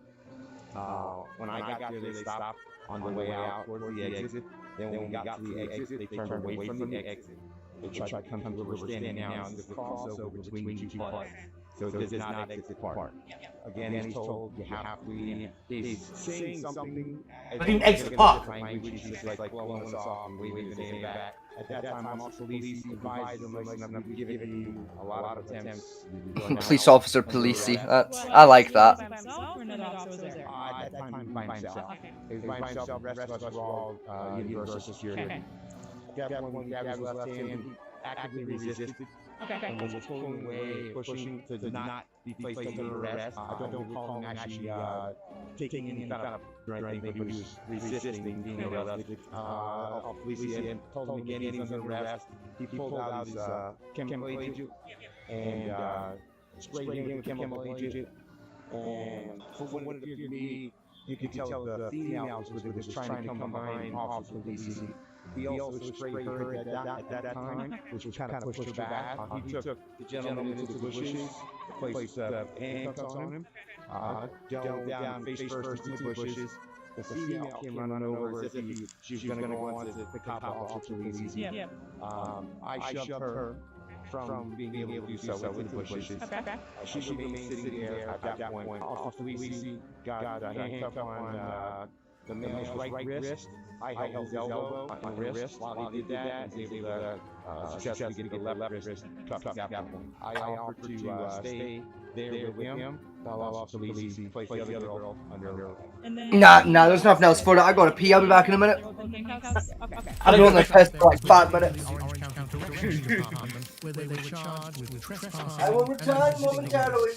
When I got there, they stopped on the way out towards the exit. Then when we got to the exit, they turned away from the exit. They tried to come to where we're standing now, and the crossover between two parts. So this is not exit part. Again, he's told you have to leave. He's saying something. But even exit part. Language, he's just like blowing us off and waving his hand back. At that time, also police advised them, like, I'm giving you a lot of attempts. Police officer, policey. I like that. At that time, by himself. He was by himself. The rest of us were all universal security. At that point, when Gab was left in, he actively resisted. And was pulling away, pushing to not be placed under arrest. I don't recall him actually taking any kind of or anything, but he was resisting being arrested. Police told him again he's under arrest. He pulled out his chemical agent and sprayed him with chemical agent. And from what it appeared to me, you could tell the female was trying to come behind Officer Police. He also sprayed her at that time, which kind of pushed her back. He took the gentleman into the bushes, placed handcuffs on him, delved down face first into the bushes. The female came running over as if she was going to go on to the cop Officer Police. I shoved her from being able to do so into the bushes. She remained sitting there at that point. Officer Police got a handcuff on the man's right wrist. I held his elbow on the wrist while he did that, and was able to successfully get the left wrist cuffed at that point. I offered to stay there with him while Officer Police placed the other girl under. Nah, there's nothing else for that. I gotta pee. I'll be back in a minute. I'm doing the test for like 5 minutes. I will return momentarily.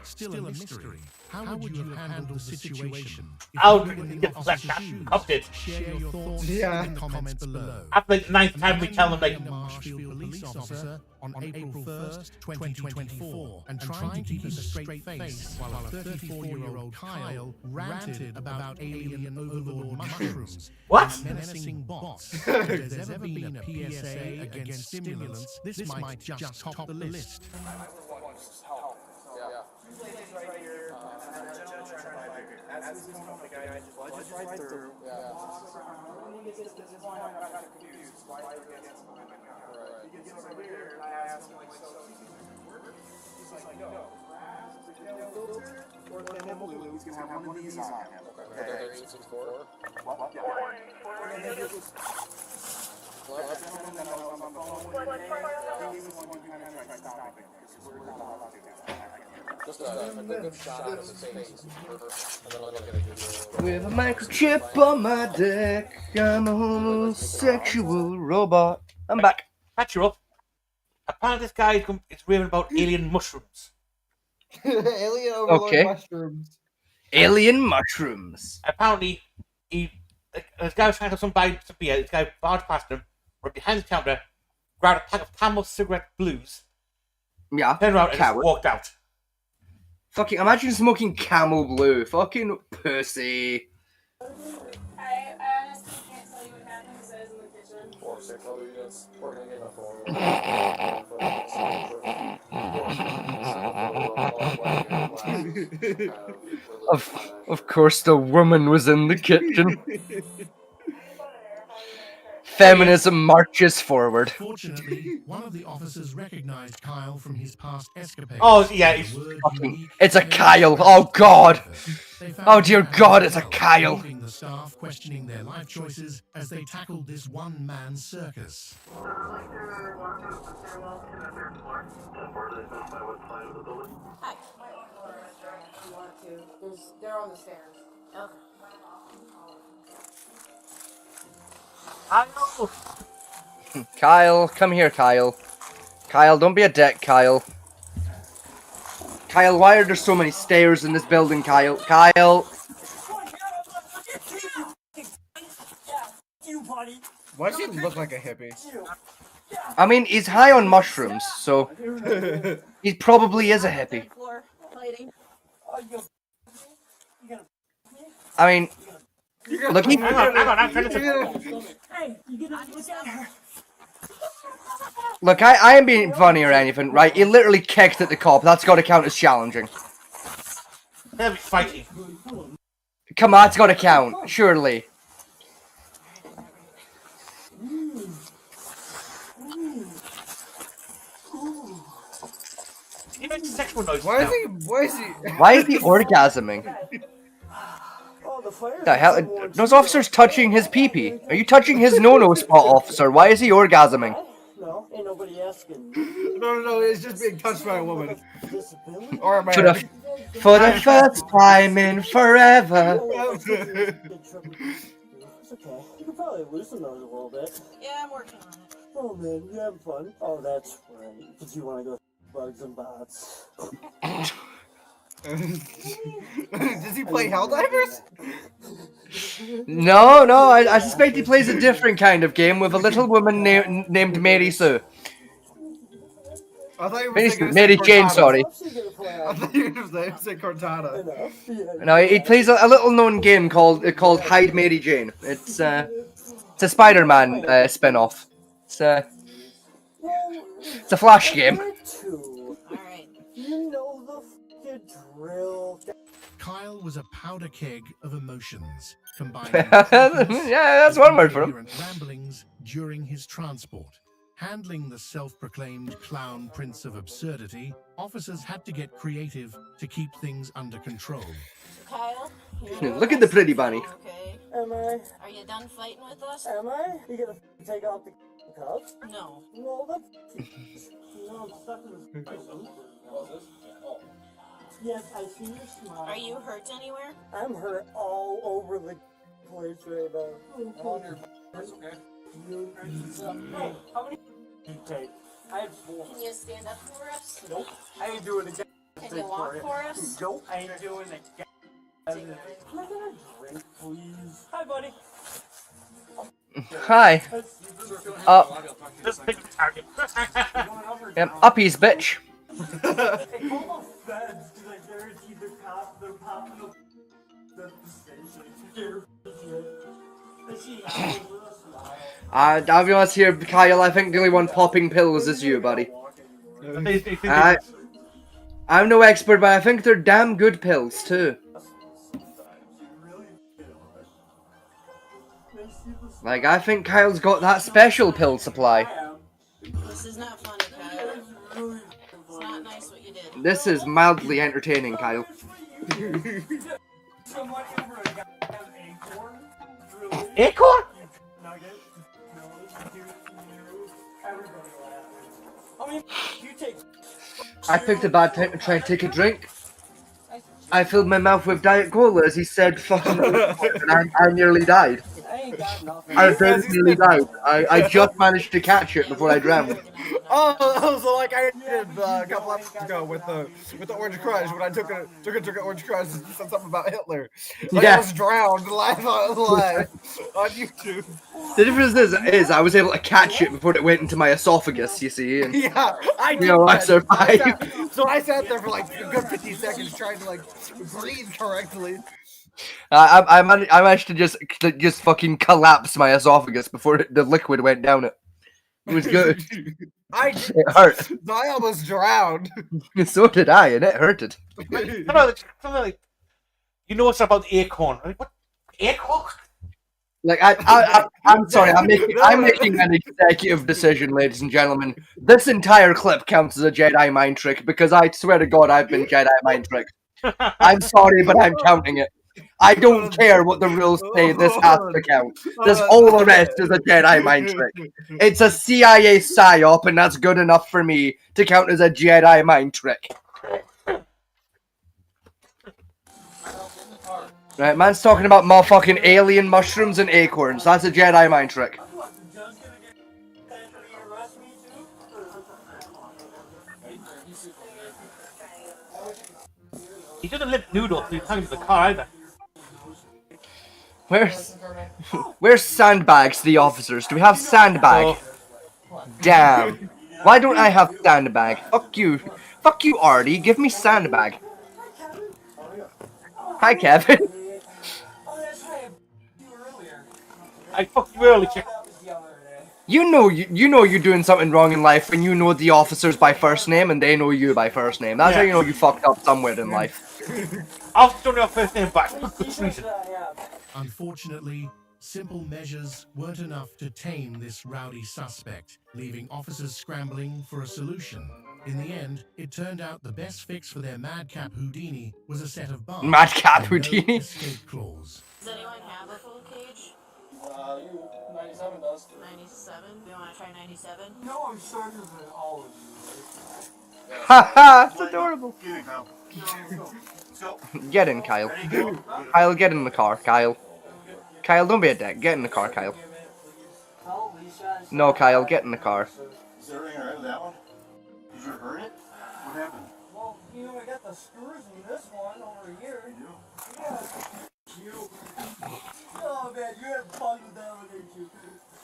Still a mystery. How would you handle the situation? How did you get that cuffed it? Share your thoughts in the comments below. After the 9th time we tell them, like, Marshfield police officer on April 1st, 2024, and trying to keep a straight face while a 34-year-old Kyle ranted about alien overlord mushrooms. What? Menacing bots. If there's ever been a PSA against stimulants, this might just top the list. With a microchip on my deck, I'm a homosexual robot. I'm back. Catch you up. Apparently, this guy is raving about alien mushrooms. Alien overlord mushrooms. Alien mushrooms. Apparently, this guy was trying to have some beer. This guy barged past him, went behind the counter, grabbed a pack of Camel cigarette blues, Yeah. turned around and just Coward. walked out. Fucking imagine smoking Camel Blue. Fucking pussy. I honestly can't tell you what happened because I was in the kitchen. 4 6 other units. We're gonna get Of course, the woman was in the kitchen. Feminism marches forward. Fortunately, one of the officers recognized Kyle from his past escapades. Oh, yeah, he's It's a Kyle. Oh, God. Oh, dear God, it's a Kyle. Leaving the staff questioning their life choices as they tackled this one-man circus. Hi. They're on the stairs. Okay. Kyle, come here, Kyle. Kyle, don't be a dick, Kyle. Kyle, why are there so many stairs in this building, Kyle? Kyle. Why does he look like a hippie? I mean, he's high on mushrooms, so he probably is a hippie. I mean, look, he... Hang on, I'm trying to... Look, I ain't being funny or anything, right? He literally kicked at the cop. That's got to count as challenging. They'll be fighting. Come on, it's got to count, surely. He makes sexual noises. Why is he? Why is he orgasming? The hell? Those officers touching his pee-pee. Are you touching his no-no spot, officer? Why is he orgasming? No, ain't nobody asking. No, it's just being touched by a woman. Or a man. For the first time in forever. It's okay. You can probably loosen those a little bit. Yeah, I'm working on it. Oh man, you having fun? Oh, that's right. Because you want to go bugs and bots. Does he play Helldivers? No, I suspect he plays a different kind of game with a little woman named Mary Sue. I thought you were saying Mary Jane, sorry. I thought you were saying Cortana. No, he plays a little known game called Hide Mary Jane. It's a Spider-Man spin-off. It's a Flash game. You know the fucking drill. Kyle was a powder keg of emotions, combining yeah, that's one word for him. incoherent ramblings during his transport. Handling the self-proclaimed clown prince of absurdity, officers had to get creative to keep things under control. Kyle? Look at the pretty bunny. Okay. Am I? Are you done fighting with us? Am I? You gonna take off the cuffs? No. No, that's... No, I'm stuck in this... Yes, I see your smile. Are you hurt anywhere? I'm hurt all over the place right now. On your... That's okay. Hey, how many you take? I had 4. Can you stand up for us? Nope. I ain't doing it again. Can you walk for us? Nope. I ain't doing it again. Can I get a drink, please? Hi, buddy. Hi. Just pick the target. Uppies, bitch. Hey, call the feds, because I guarantee they're popping up the station. I'll be honest here, Kyle, I think the only one popping pills is you, buddy. I'm no expert, but I think they're damn good pills, too. Like, I think Kyle's got that special pill supply. This is not funny, Kyle. It's not nice what you did. This is mildly entertaining, Kyle. Acorn? I picked a bad time to try and take a drink. I filled my mouth with Diet Cola as he said fucking and I nearly died. I very nearly died. I just managed to catch it before I drowned. Oh, so like I did a couple episodes ago with the Orange Crush when I took an Orange Crush and said something about Hitler. Like I was drowned live on YouTube. The difference is I was able to catch it before it went into my esophagus, you see. And, yeah, I did. You know, I survived. So I sat there for like a good 50 seconds trying to like breathe correctly. I managed to just fucking collapse my esophagus before the liquid went down it. It was good. It hurt. So I almost drowned. So did I, and it hurted. You know what's about Acorn? What? Acorn? Like I'm sorry, I'm making an executive decision, ladies and gentlemen. This entire clip counts as a Jedi mind trick because I swear to God I've been Jedi mind tricked. I'm sorry, but I'm counting it. I don't care what the rules say. This has to count. This all the rest is a Jedi mind trick. It's a CIA psyop, and that's good enough for me to count as a Jedi mind trick. Right, man's talking about motherfucking alien mushrooms and acorns. That's a Jedi mind trick. He doesn't live noodle, so he's talking to the car either. Where's sandbags to the officers? Do we have sandbag? Damn. Why don't I have sandbag? Fuck you. Fuck you, Artie. Give me sandbag. Hi, Kevin. I fucked you early, chick. You know you're doing something wrong in life when you know the officers by first name and they know you by first name. That's how you know you fucked up somewhere in life. Officers don't know first name back. Good reason. Unfortunately, simple measures weren't enough to tame this rowdy suspect, leaving officers scrambling for a solution. In the end, it turned out the best fix for their madcap Houdini was a set of bars. Madcap and Houdini? No escape clause. Does anyone have a full cage? 97 does. 97? You want to try 97? No, I'm certain than all of you. Haha, it's adorable. So, Get in, Kyle. Kyle, get in the car, Kyle. Kyle, don't be a dick. Get in the car, Kyle. No, Kyle, get in the car. is everything alright with that one? Did you hurt it? What happened? Well, I got the screws in this one over here. Yeah. Oh man, you had fun with that one, didn't you?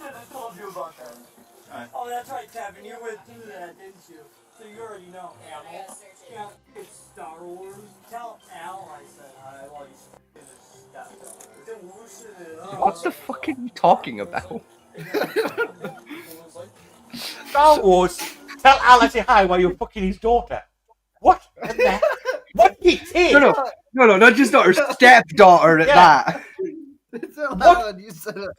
I told you about that. Oh, that's right, Kevin. You went through that, didn't you? So you already know. Yeah, it's Star Wars. Tell Al I said hi while he's his stuff. Then loosen it up. What the fuck are you talking about? Star Wars. Tell Al I say hi while you're fucking his daughter. What? What he did? No, not just daughter, stepdaughter at that. It's allowed, you said it.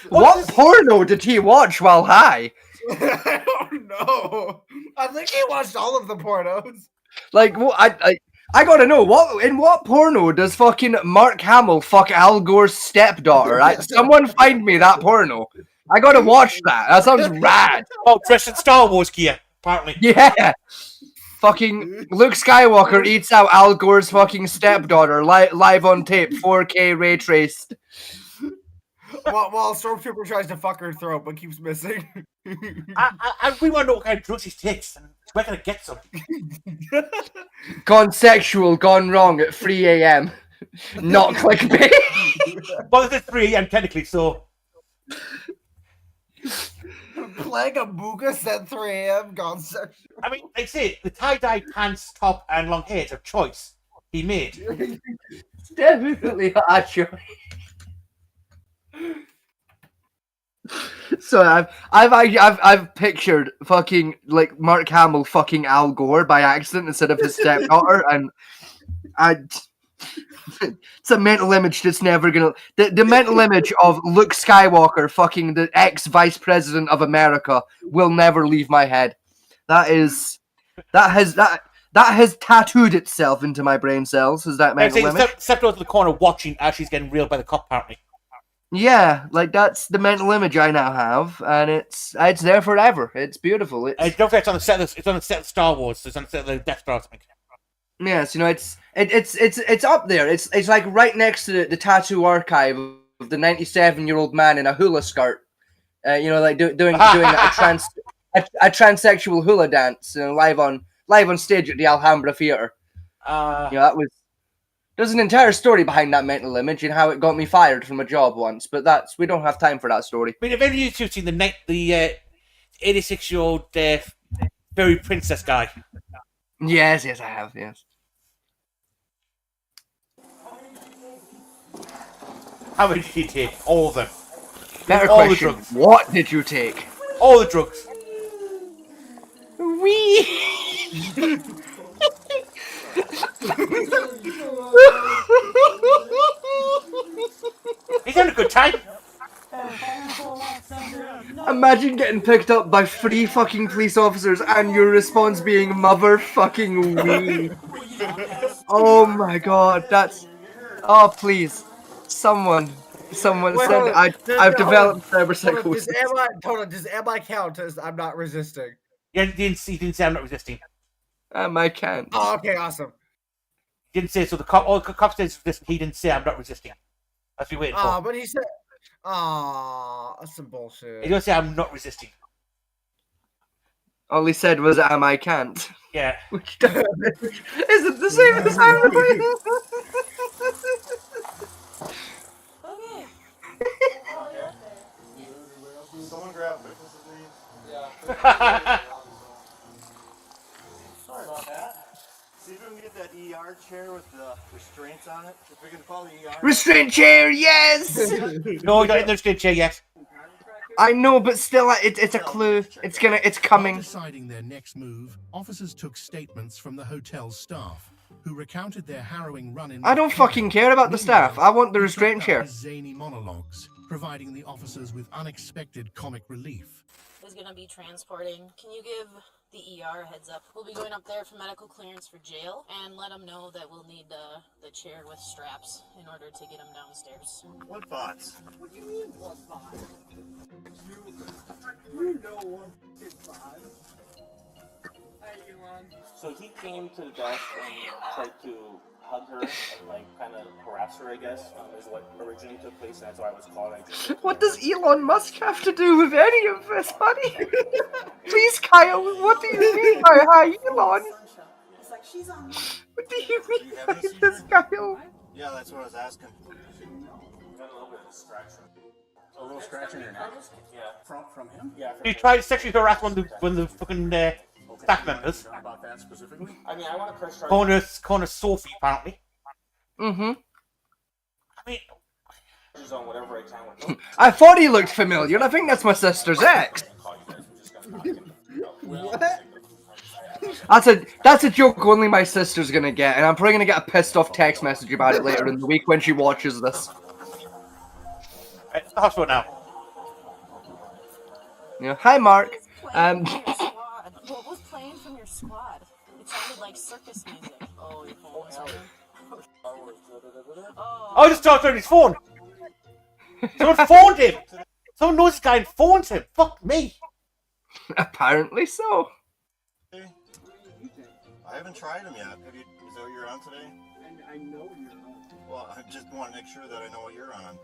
What porno did he watch while high? I don't know. I think he watched all of the pornos. Like, well, I gotta know, in what porno does fucking Mark Hamill fuck Al Gore's stepdaughter? Someone find me that porno. I gotta watch that. That sounds rad. Oh, dressed in Star Wars gear, apparently. Yeah. Fucking Luke Skywalker eats out Al Gore's fucking stepdaughter live on tape, 4K ray traced. While Stormtrooper tries to fuck her throat but keeps missing. We want to know what kind of drugs he takes, and we're gonna get some. Gone sexual, gone wrong at 3 a.m. Not clickbait. Well, it's 3 a.m. technically, so. Playing a Boogus at 3 a.m. gone sexual. I mean, like I say, the tie-dye pants, top, and long hair is a choice he made. It's definitely a choice. So I've pictured fucking like Mark Hamill fucking Al Gore by accident instead of his stepdaughter, and it's a mental image that's never gonna. The mental image of Luke Skywalker fucking the ex-vice president of America will never leave my head. That has tattooed itself into my brain cells. Is that mental image? Stepped out to the corner watching as she's getting reeled by the cop, apparently. Yeah, like that's the mental image I now have, and it's there forever. It's beautiful. Don't forget, it's on the set. It's on the set of Star Wars. It's on the set of the Death Star. Yes, it's up there. It's like right next to the tattoo archive of the 97-year-old man in a hula skirt. Like doing a transsexual hula dance, live on stage at the Alhambra Theatre. There's an entire story behind that mental image and how it got me fired from a job once, but we don't have time for that story. I mean, have any of you seen the 86-year-old fairy princess guy? Yes, I have, yes. How many did he take? All of them. Better all question, the drugs. What did you take? All the drugs. Wee! He's having a good time. Imagine getting picked up by 3 fucking police officers and your response being motherfucking we. Oh my god, that's... Oh, please. Someone Wait, said hold on. I've developed cyber psychosis. Does am I count as I'm not resisting? Yeah, he didn't say I'm not resisting. I can't. Oh, okay, awesome. He didn't say so. The cop says resisting. He didn't say I'm not resisting. That's what we waiting for. But he said, that's some bullshit. He didn't say I'm not resisting. All he said was I can't. Yeah. Which isn't the same as I'm Someone grab witnesses, please. Yeah. Sorry about that. See if we can get that ER chair with the restraints on it. If we can call the ER. Restraint chair, yes! No, you're not in the restraint chair yet. I know, but still, it's a clue. It's coming. While deciding their next move, officers took statements from the hotel's staff, who recounted their harrowing run-in. I don't fucking care about the staff. I want the restraint chair. Zany monologues, providing the officers with unexpected comic relief. Is gonna be transporting. Can you give the ER a heads up? We'll be going up there for medical clearance for jail, and let them know that we'll need the chair with straps in order to get him downstairs. What bots? What do you mean, what bot? You know what it's bot. Hey, Elon. So he came to the desk and tried to hug her and like kind of harass her, I guess, is what originally took place. That's why I was called. What does Elon Musk have to do with any of this, buddy? Please, Kyle, what do you mean by hi, Elon? It's like she's on. What do you mean by this, Kyle? Yeah, that's what I was asking. Got a little bit of a scratch. A little scratch in your neck? Yeah. From him? Yeah. He tried to sexually harass one of the fucking staff members. About that specifically? I mean, I want to press charge. Corner Sophie, apparently. Mm-hmm. I mean... On whatever I can with I thought he looked familiar. I think that's my sister's ex. What? That's a joke only my sister's gonna get, and I'm probably gonna get a pissed off text message about it later in the week when she watches this. It's the hospital now. Yeah. Hi, Mark. What was playing from your squad? It sounded like circus music. Oh, your phone was Oh, just talked on his phone. Someone phoned him. Someone knows this guy and phones him. Fuck me. Apparently so. I haven't tried them yet. Is that what you're on today? I know you're on. Well, I just want to make sure that I know what you're on.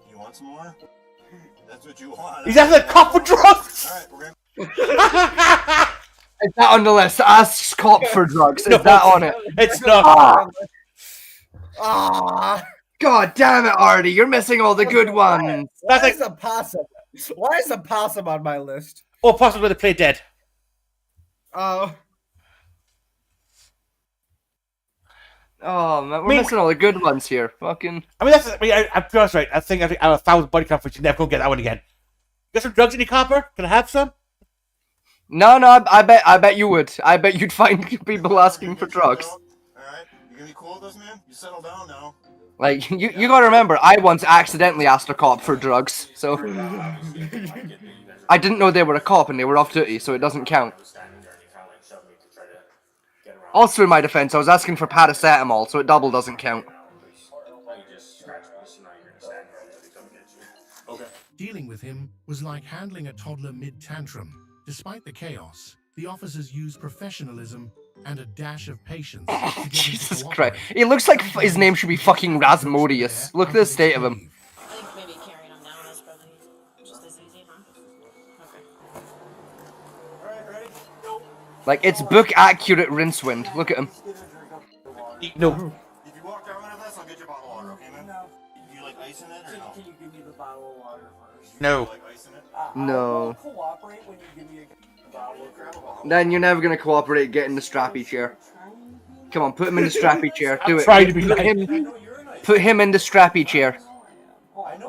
You want some more? That's what you want. He's after the cop for drugs. Alright, we're gonna... Is that on the list? Ask cop for drugs. Is No, that on it? It's not. God damn it, Artie. You're missing all the good ones. Why is a possum? Why is a possum on my list? Or possibly to play dead. Oh, man, we're missing all the good ones here. Fucking. I mean, I'll be honest, right? I think out of 1,000 body counts, you're never gonna get that one again. Got some drugs in your copper? Can I have some? No, I bet you would. I bet you'd find people asking for drugs. Alright, you gonna be cool with us, man? You settle down now. Like, you gotta remember, I once accidentally asked a cop for drugs, so... I didn't know they were a cop and they were off duty, so it doesn't count. Also, in my defense, I was asking for paracetamol, so it double doesn't count. Dealing with him was like handling a toddler mid-tantrum. Despite the chaos, the officers used professionalism and a dash of patience to get him to Jesus cooperate. Christ. He looks like his name should be fucking Rasmodius. Look at the state of him. I think maybe carrying him down is probably just as easy, huh? Okay. Like, it's book-accurate Rincewind. Look at him. No. If you walk down with us, I'll get you a bottle of water, okay, man? No. Do you like ice in it or no? Can you give me the bottle of water first? No. Like ice in it? No. I'll cooperate when you give me a bottle of water. Then you're never gonna cooperate getting the strappy chair. Come on, put him in the strappy chair. Do it. trying to be Put him in the strappy chair.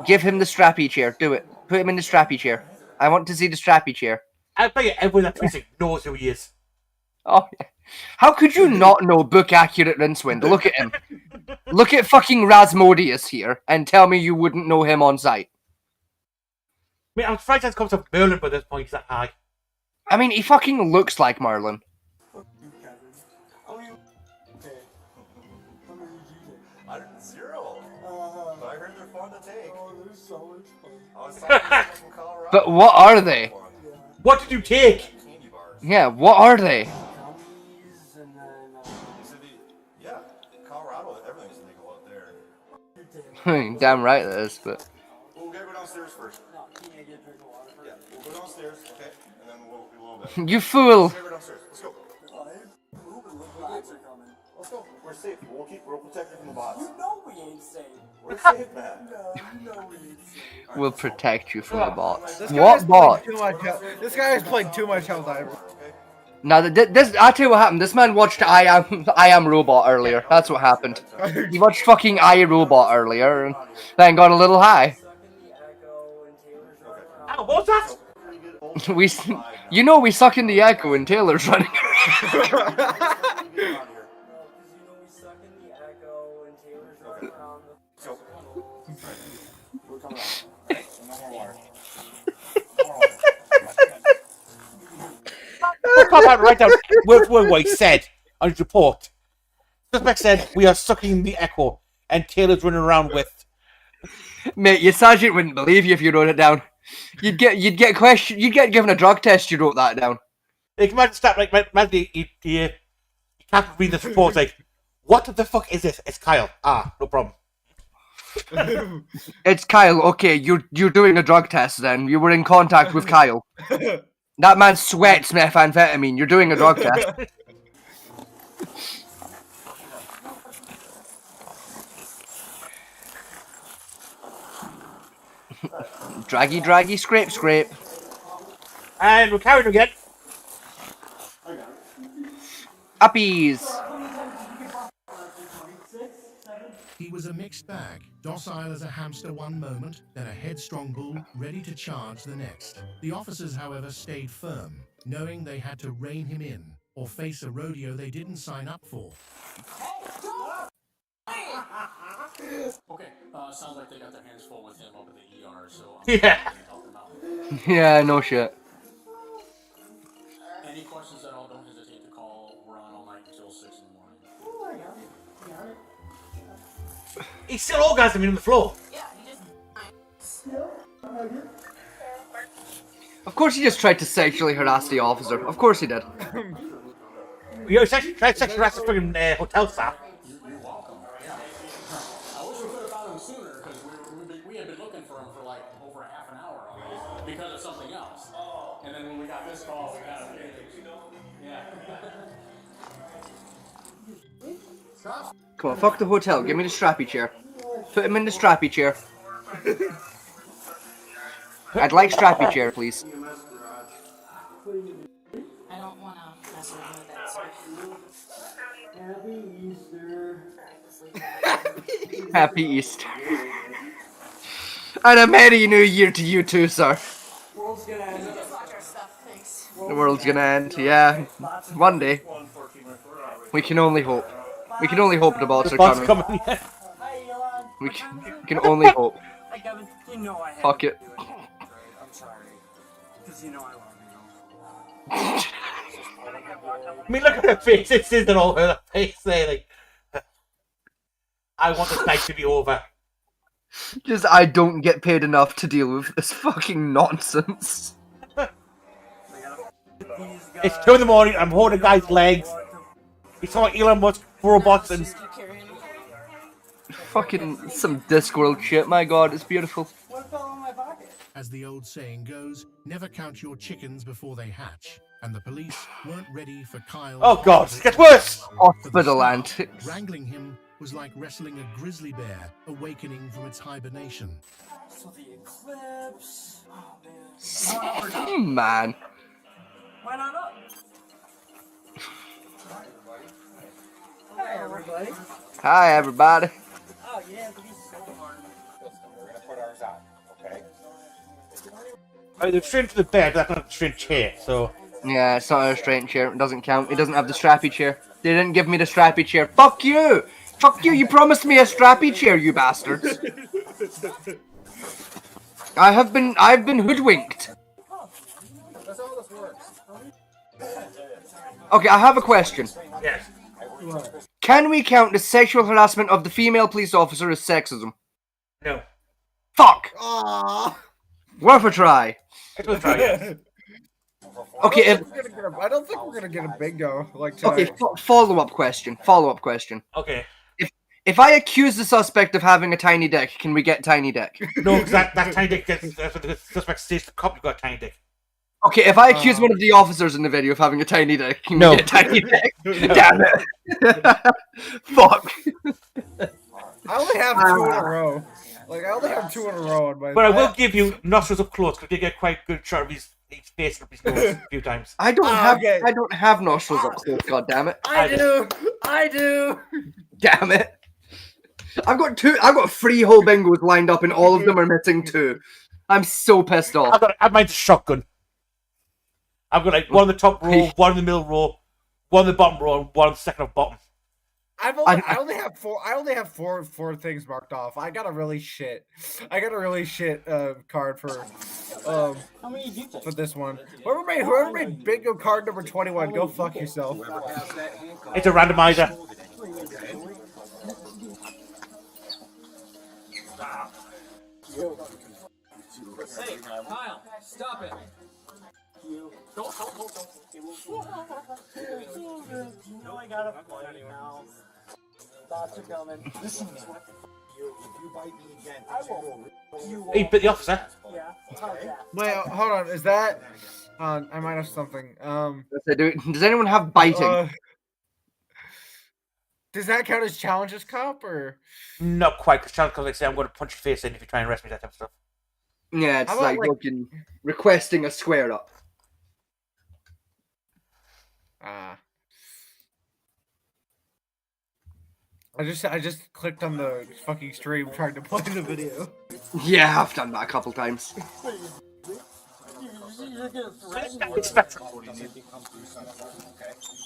Give him the strappy chair. Do it. Put him in the strappy chair. I want to see the strappy chair. I bet you everyone that precinct knows who he is. Oh, yeah. How could you not know book-accurate Rincewind? Look at him. Look at fucking Rasmodius here, and tell me you wouldn't know him on sight. mean, I'm surprised that's come to Merlin by this point. He's that high. I mean, he fucking looks like Merlin. I didn't zero. But I heard they're fun to take. Oh, they're so much fun. I was talking from Colorado. But what are they? What did you take? Candy bars. Yeah, what are they? Gummies and then. Yeah, Colorado, everything's legal out there. Damn right it is, but... We'll go downstairs first. No, can't get a drink of water first? Yeah, we'll go downstairs, okay? And then we'll do a little bit. You fool! We'll go downstairs. Let's go. Bots are coming. Let's go. We're safe. We'll protect you from the bots. You know we ain't safe. We're safe, man. No, you know we ain't safe. We'll protect you from the bots. This guy What is bot? playing too much. This guy is playing too much Helldivers. Now, this, I'll tell you what happened. This man watched I Am Robot earlier. That's what happened. He watched fucking I, Robot earlier, and then got a little high. Oh, what's that? You know we suck in the echo and Taylor's running Pop out right down. What he said on his report. Suspect said we are sucking the echo, and Taylor's running around with. Mate, your sergeant wouldn't believe you if you wrote it down. You'd get given a drug test. You wrote that down. You can imagine that, like, imagine you can't read this report. Like, what the fuck is this? It's Kyle. Ah, no problem. It's Kyle. Okay, you're doing a drug test. Then you were in contact with Kyle. That man sweats methamphetamine. You're doing a drug test. Draggy, scrape. And we're carrying again. Uppies. He was a mixed bag, docile as a hamster one moment, then a headstrong bull ready to charge the next. The officers, however, stayed firm, knowing they had to rein him in or face a rodeo they didn't sign up for. Okay, sounds like they got their hands full with him up at the ER, so I'm yeah. help him out. Yeah, no shit. Any questions at all, don't hesitate to call. We're on all night until 6 in the morning. He's still orgasming on the floor. Of course he just tried to sexually harass the officer. Of course he did. You know, tried to sexually harass the freaking hotel staff. You're welcome. Yeah. I wish we could have found him sooner, because we had been looking for him for like over a half an hour already, because of something else. And then when we got this call, we got him. Yeah. Come on, fuck the hotel. Give me the strappy chair. Put him in the strappy chair. I'd like strappy chair, please. I don't want to mess around with that stuff. Happy Easter. Happy Easter. And a Merry New Year to you too, sir. World's gonna end. The world's gonna end, yeah. One day. We can only hope. We can only hope the bots are coming. We can only hope. Hey, Kevin, you know I Fuck it. I'm sorry. Because you know I love you. I mean, look at her face. It's in all her face there. Like, I want this night to be over. Just, I don't get paid enough to deal with this fucking nonsense. It's 2 in the morning. I'm holding a guy's legs. He's talking Elon Musk robots and. Fucking some Discworld shit. My god, it's beautiful. What fell in my pocket? As the old saying goes, never count your chickens before they hatch. And the police weren't ready for Kyle. Oh god, it gets worse! Hospital antics. Wrangling him was like wrestling a grizzly bear awakening from its hibernation. So the eclipse. Oh man. Man. Why not up? Hi everybody. Hi, everybody. Oh, you didn't have to be so hard. We're gonna put ours on, okay? They're straight to the bed, but that's not a straight chair, so. Yeah, it's not a straight chair. It doesn't count. It doesn't have the strappy chair. They didn't give me the strappy chair. Fuck you! Fuck you! You promised me a strappy chair, you bastards. I've been hoodwinked. That's how this works. Okay, I have a question. Yes. Can we count the sexual harassment of the female police officer as sexism? No. Fuck! Aww. Worth a try. It was try, yes. Okay, I don't think we're gonna get a bingo like okay. tonight. Follow-up question. Follow-up question. Okay. If I accuse the suspect of having a tiny dick, can we get tiny dick? No, because that tiny dick gets. That's what the suspect says to the cop. You got a tiny dick. Okay, if I accuse one of the officers in the video of having a tiny dick, can No. we get tiny dick? Damn it! Fuck. I only have 2 in a row. Like I only have 2 in a row on my. But I will give you nostrils up close because you get quite a good shot of his face and up his nose a few times. I don't have nostrils up close. God damn it! I do. Damn it! I've got 3 whole bingos lined up, and all of them are missing 2. I'm so pissed off. I've made a shotgun. I've got like one on the top row, one in the middle row, one on the bottom row, and one on the second of bottom. I only have 4. I only have four things marked off. I got a really shit card for this one. Whoever made bingo card number 21, go fuck yourself. It's a randomizer. Hey, Kyle, stop it. Don't. No, I got a funny now. Thoughts are coming. Listen, if you bite me again, I will. He bit the officer. Yeah. Wait, hold on. Is that? I might have something. Does anyone have biting? Does that count as challenges cop or? Not quite, because challenge like say I'm going to punch your face in if you try and arrest me, that type of stuff. Yeah, it's How about, like fucking requesting a square up. I just clicked on the fucking stream trying to play the video. Yeah, I've done that a couple times.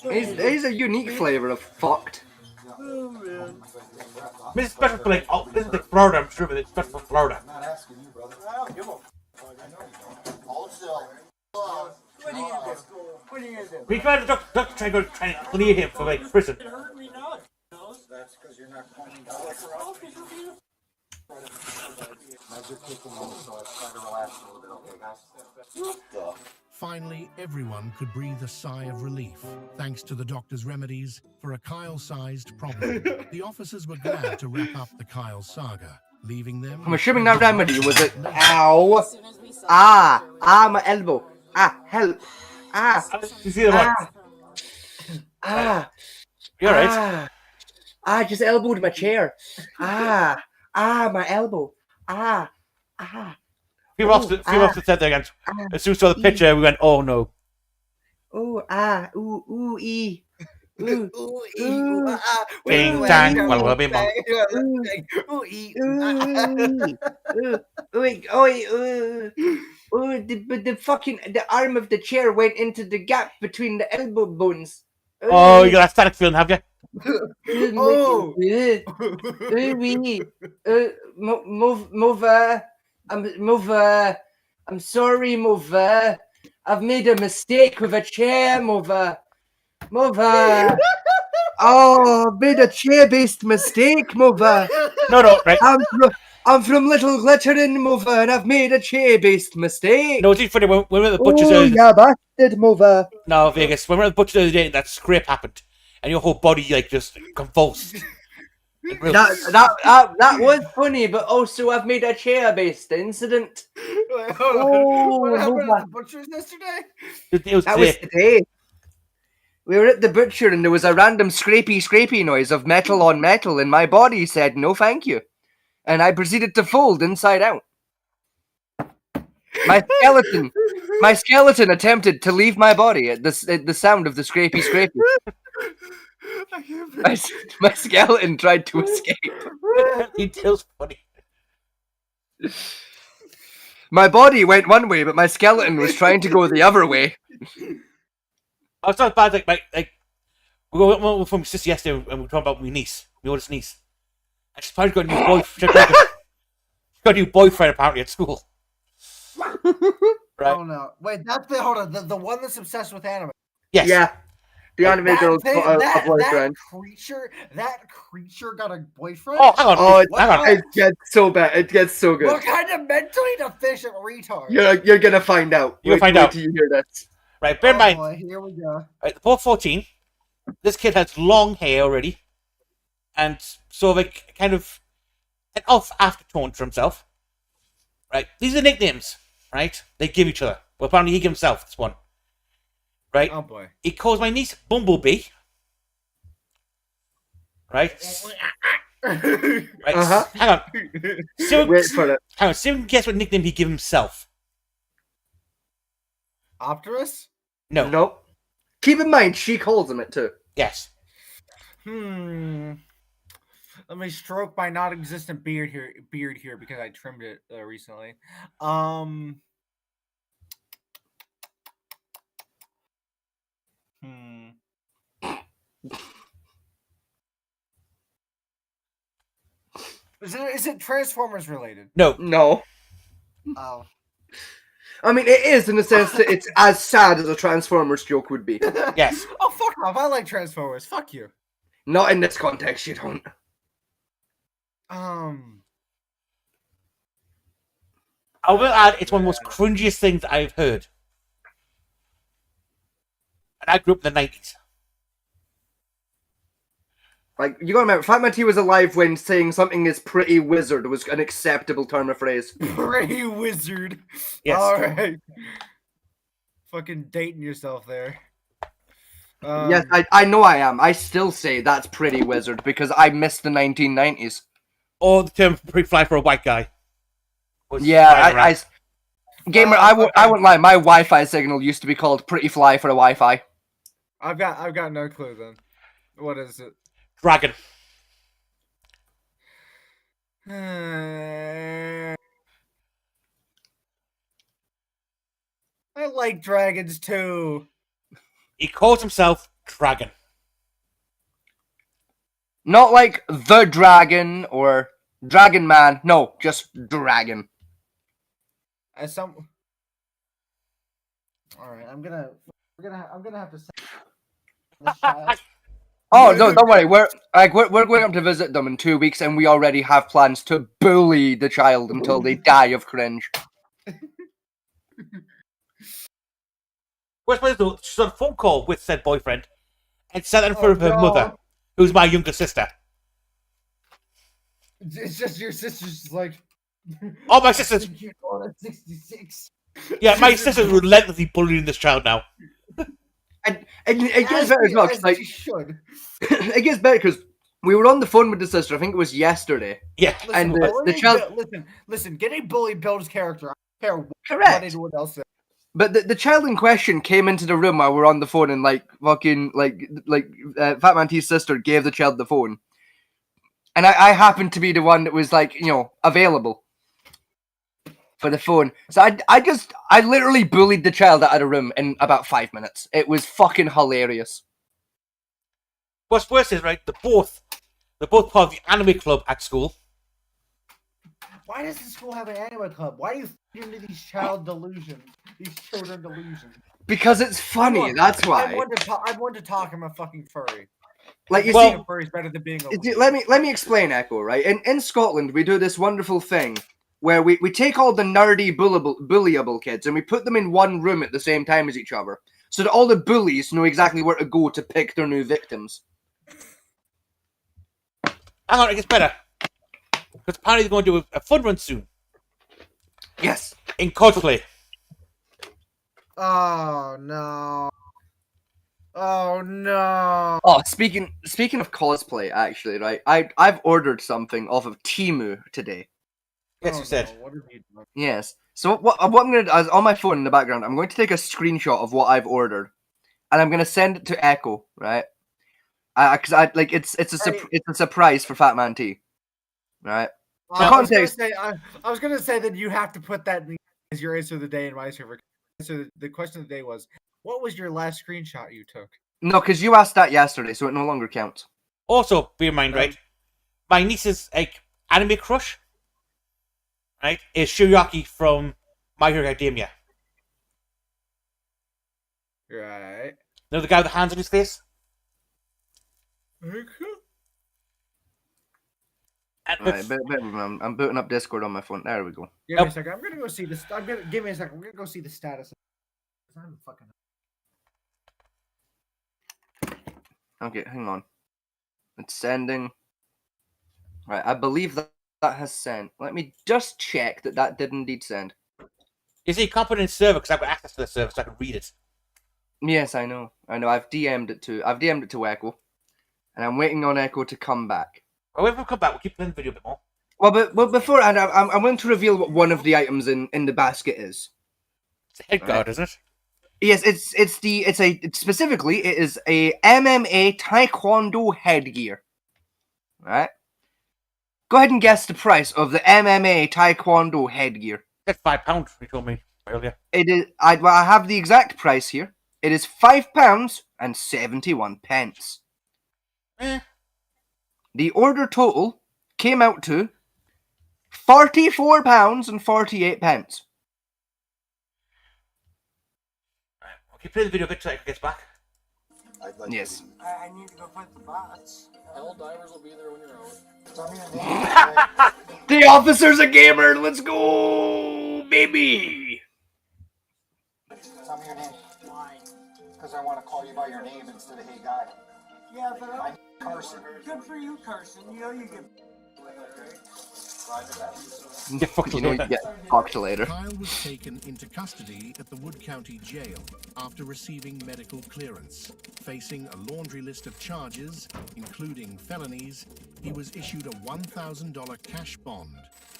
He's a unique flavor of fucked. This is special for like, this is like Florida, I'm sure, but it's special for Florida. We tried the doctor trying to clear him for like prison. That's because you're not pointing Finally, everyone could breathe a sigh of relief, thanks to the doctor's remedies for a Kyle-sized problem. The officers were glad to wrap up the Kyle saga, leaving them... I'm assuming that remedy was it. Ow! My elbow. Help. You see the one? You're right. I just elbowed my chair. My elbow. Few officers said there again. As soon as we saw the picture, we went, oh no. Ding dang, well, we'll be more. The fucking arm of the chair went into the gap between the elbow bones. Oh, you got a static feeling, have you? Move. I'm sorry, move. I've made a mistake with a chair, move. Oh, made a chair-based mistake, move. No, right. I'm from Little Glittering, move, and I've made a chair-based mistake. No, it's funny when we were at the butcher's Oh, yeah, bastard, move. No, Vegas, when we were at the butcher's the other day, that scrape happened, and your whole body like just convulsed. That was funny, but also I've made a chair-based incident. Wait, hold on. What happened at the butcher's yesterday? That was today. We were at the butcher and there was a random scrapey noise of metal on metal, and my body said no thank you. And I proceeded to fold inside out. My skeleton attempted to leave my body at the sound of the scrapey. My skeleton tried to escape. Details funny. My body went one way, but my skeleton was trying to go the other way. Oh, it's not bad. Like we went from sister yesterday, and we were talking about my niece, my oldest niece. And she's probably got a new boyfriend. She's got a new boyfriend apparently at school. Right. Oh no! Wait, that's hold on. The one that's obsessed with anime. Yes. Yeah. The anime That girl's thing- got a that boyfriend. creature got a boyfriend. Oh, hang on. Oh, hang on. it gets so bad. It gets so good. What kind of mentally deficient retard? You're gonna find out. You'll find wait out. till you hear this. Right, bear in mind. Boy, here we go. Right, the both 14. This kid has long hair already, and so like kind of an off aftertone for himself. Right, these are nicknames. Right, they give each other. Well, apparently he gave himself this one. Right. Oh boy. He calls my niece Bumblebee. Right. Right. Uh-huh. Hang on. Wait for it. Hang on. See if we can guess what nickname he gave himself. Optimus? No. Nope. Keep in mind, she calls him it too. Yes. Let me stroke my non-existent beard here because I trimmed it recently. Is it Transformers related? No. Oh. I mean, it is in the sense that it's as sad as a Transformers joke would be. Yes. Oh, fuck off. I like Transformers. Fuck you. Not in this context, you don't. I will add, it's one of the most cringiest things I've heard. And I grew up in the 90s. Like, you gotta remember, Fat Man T was alive when saying something is pretty wizard was an acceptable term of phrase. Pretty wizard. Yes. Alright. Fucking dating yourself there. Yes, I know I am. I still say that's pretty wizard because I missed the 1990s. Or the term pretty fly for a white guy. Yeah, Gamer, I won't lie, my Wi-Fi signal used to be called pretty fly for a Wi-Fi. I've got no clue then. What is it? Dragon. I like dragons too. He calls himself Dragon. Not like the dragon or Dragon Man. No, just Dragon. All right, I'm gonna have to say. This child. Oh no, don't worry. We're going up to visit them in 2 weeks, and we already have plans to bully the child until they die of cringe. Where's though? She's on a phone call with said boyfriend, and sat in front of her mother, who's my younger sister. It's just your sister's just like. Oh, my sister's. 66. Yeah, my sister's relentlessly bullying this child now. And it gets better as well. 'Cause, like, it gets better because we were on the phone with the sister. I think it was yesterday. Yeah, and the child. Listen. Getting bullied builds character. I don't care Correct. what anyone else says. But the child in question came into the room while we were on the phone, and Fat Man T's sister gave the child the phone, and I happened to be the one that was available for the phone. So I literally bullied the child out of the room in about 5 minutes. It was fucking hilarious. What's worse is, right, they're both part of the anime club at school. Why does the school have an anime club? Why do you feed into these children delusions? Because it's funny, that's why. I'm one to talk. I'm a fucking furry. Like you Being see, a furry is better than being a. let me explain, Echo. Right, in Scotland we do this wonderful thing where we take all the nerdy bullyable kids and we put them in one room at the same time as each other, so that all the bullies know exactly where to go to pick their new victims. Hang on, it gets better. Because apparently they're going to do a fun run soon. Yes. In cosplay. Oh no. Oh no. Oh, speaking of cosplay, actually, right? I've ordered something off of Temu today. Yes, you said. What have you done? Yes. So what I'm gonna do is on my phone in the background, I'm going to take a screenshot of what I've ordered, and I'm gonna send it to Echo, right? Because it's a surprise for Fat Man T, right? I was gonna say that you have to put that as your answer of the day in my server. So the question of the day was, what was your last screenshot you took? No, because you asked that yesterday, so it no longer counts. Also, bear in mind, right? My niece's anime crush, right, is Shirayuki from My Hero Academia. Right. Know the guy with the hands on his face? Right, I'm booting up Discord on my phone. There we go. Give me a second. I'm gonna go see this. Give me a second. I'm gonna go see the status. I'm fucking. Okay, hang on. It's sending. Right, I believe that has sent. Let me just check that did indeed send. Is it a competent server? Because I've got access to the server, so I can read it. Yes, I know. I've DM'd it to Echo, and I'm waiting on Echo to come back. Well, when we come back, we'll keep playing the video a bit more. Well, but before, and I'm going to reveal what one of the items in the basket is. It's a head guard, isn't it? Yes, specifically it is a MMA Taekwondo headgear. Right? Go ahead and guess the price of the MMA Taekwondo headgear. That's £5. You told me earlier. It is. I have the exact price here. It is £5.71. The order total came out to £44.48. I'll keep playing the video a bit till it gets back. Yes. I need to go put the bots. Hell divers will be there when you're out. Tell me your name. The officer's a gamer. Let's go, baby. Tell me your name. Why? Because I want to call you by your name instead of hey guy. Yeah, but I'm Carson. Good for you, Carson. You know you get. Get fucked later. Kyle was taken into custody at the Wood County Jail after receiving medical clearance. Facing a laundry list of charges, including felonies, he was issued a $1,000 cash bond.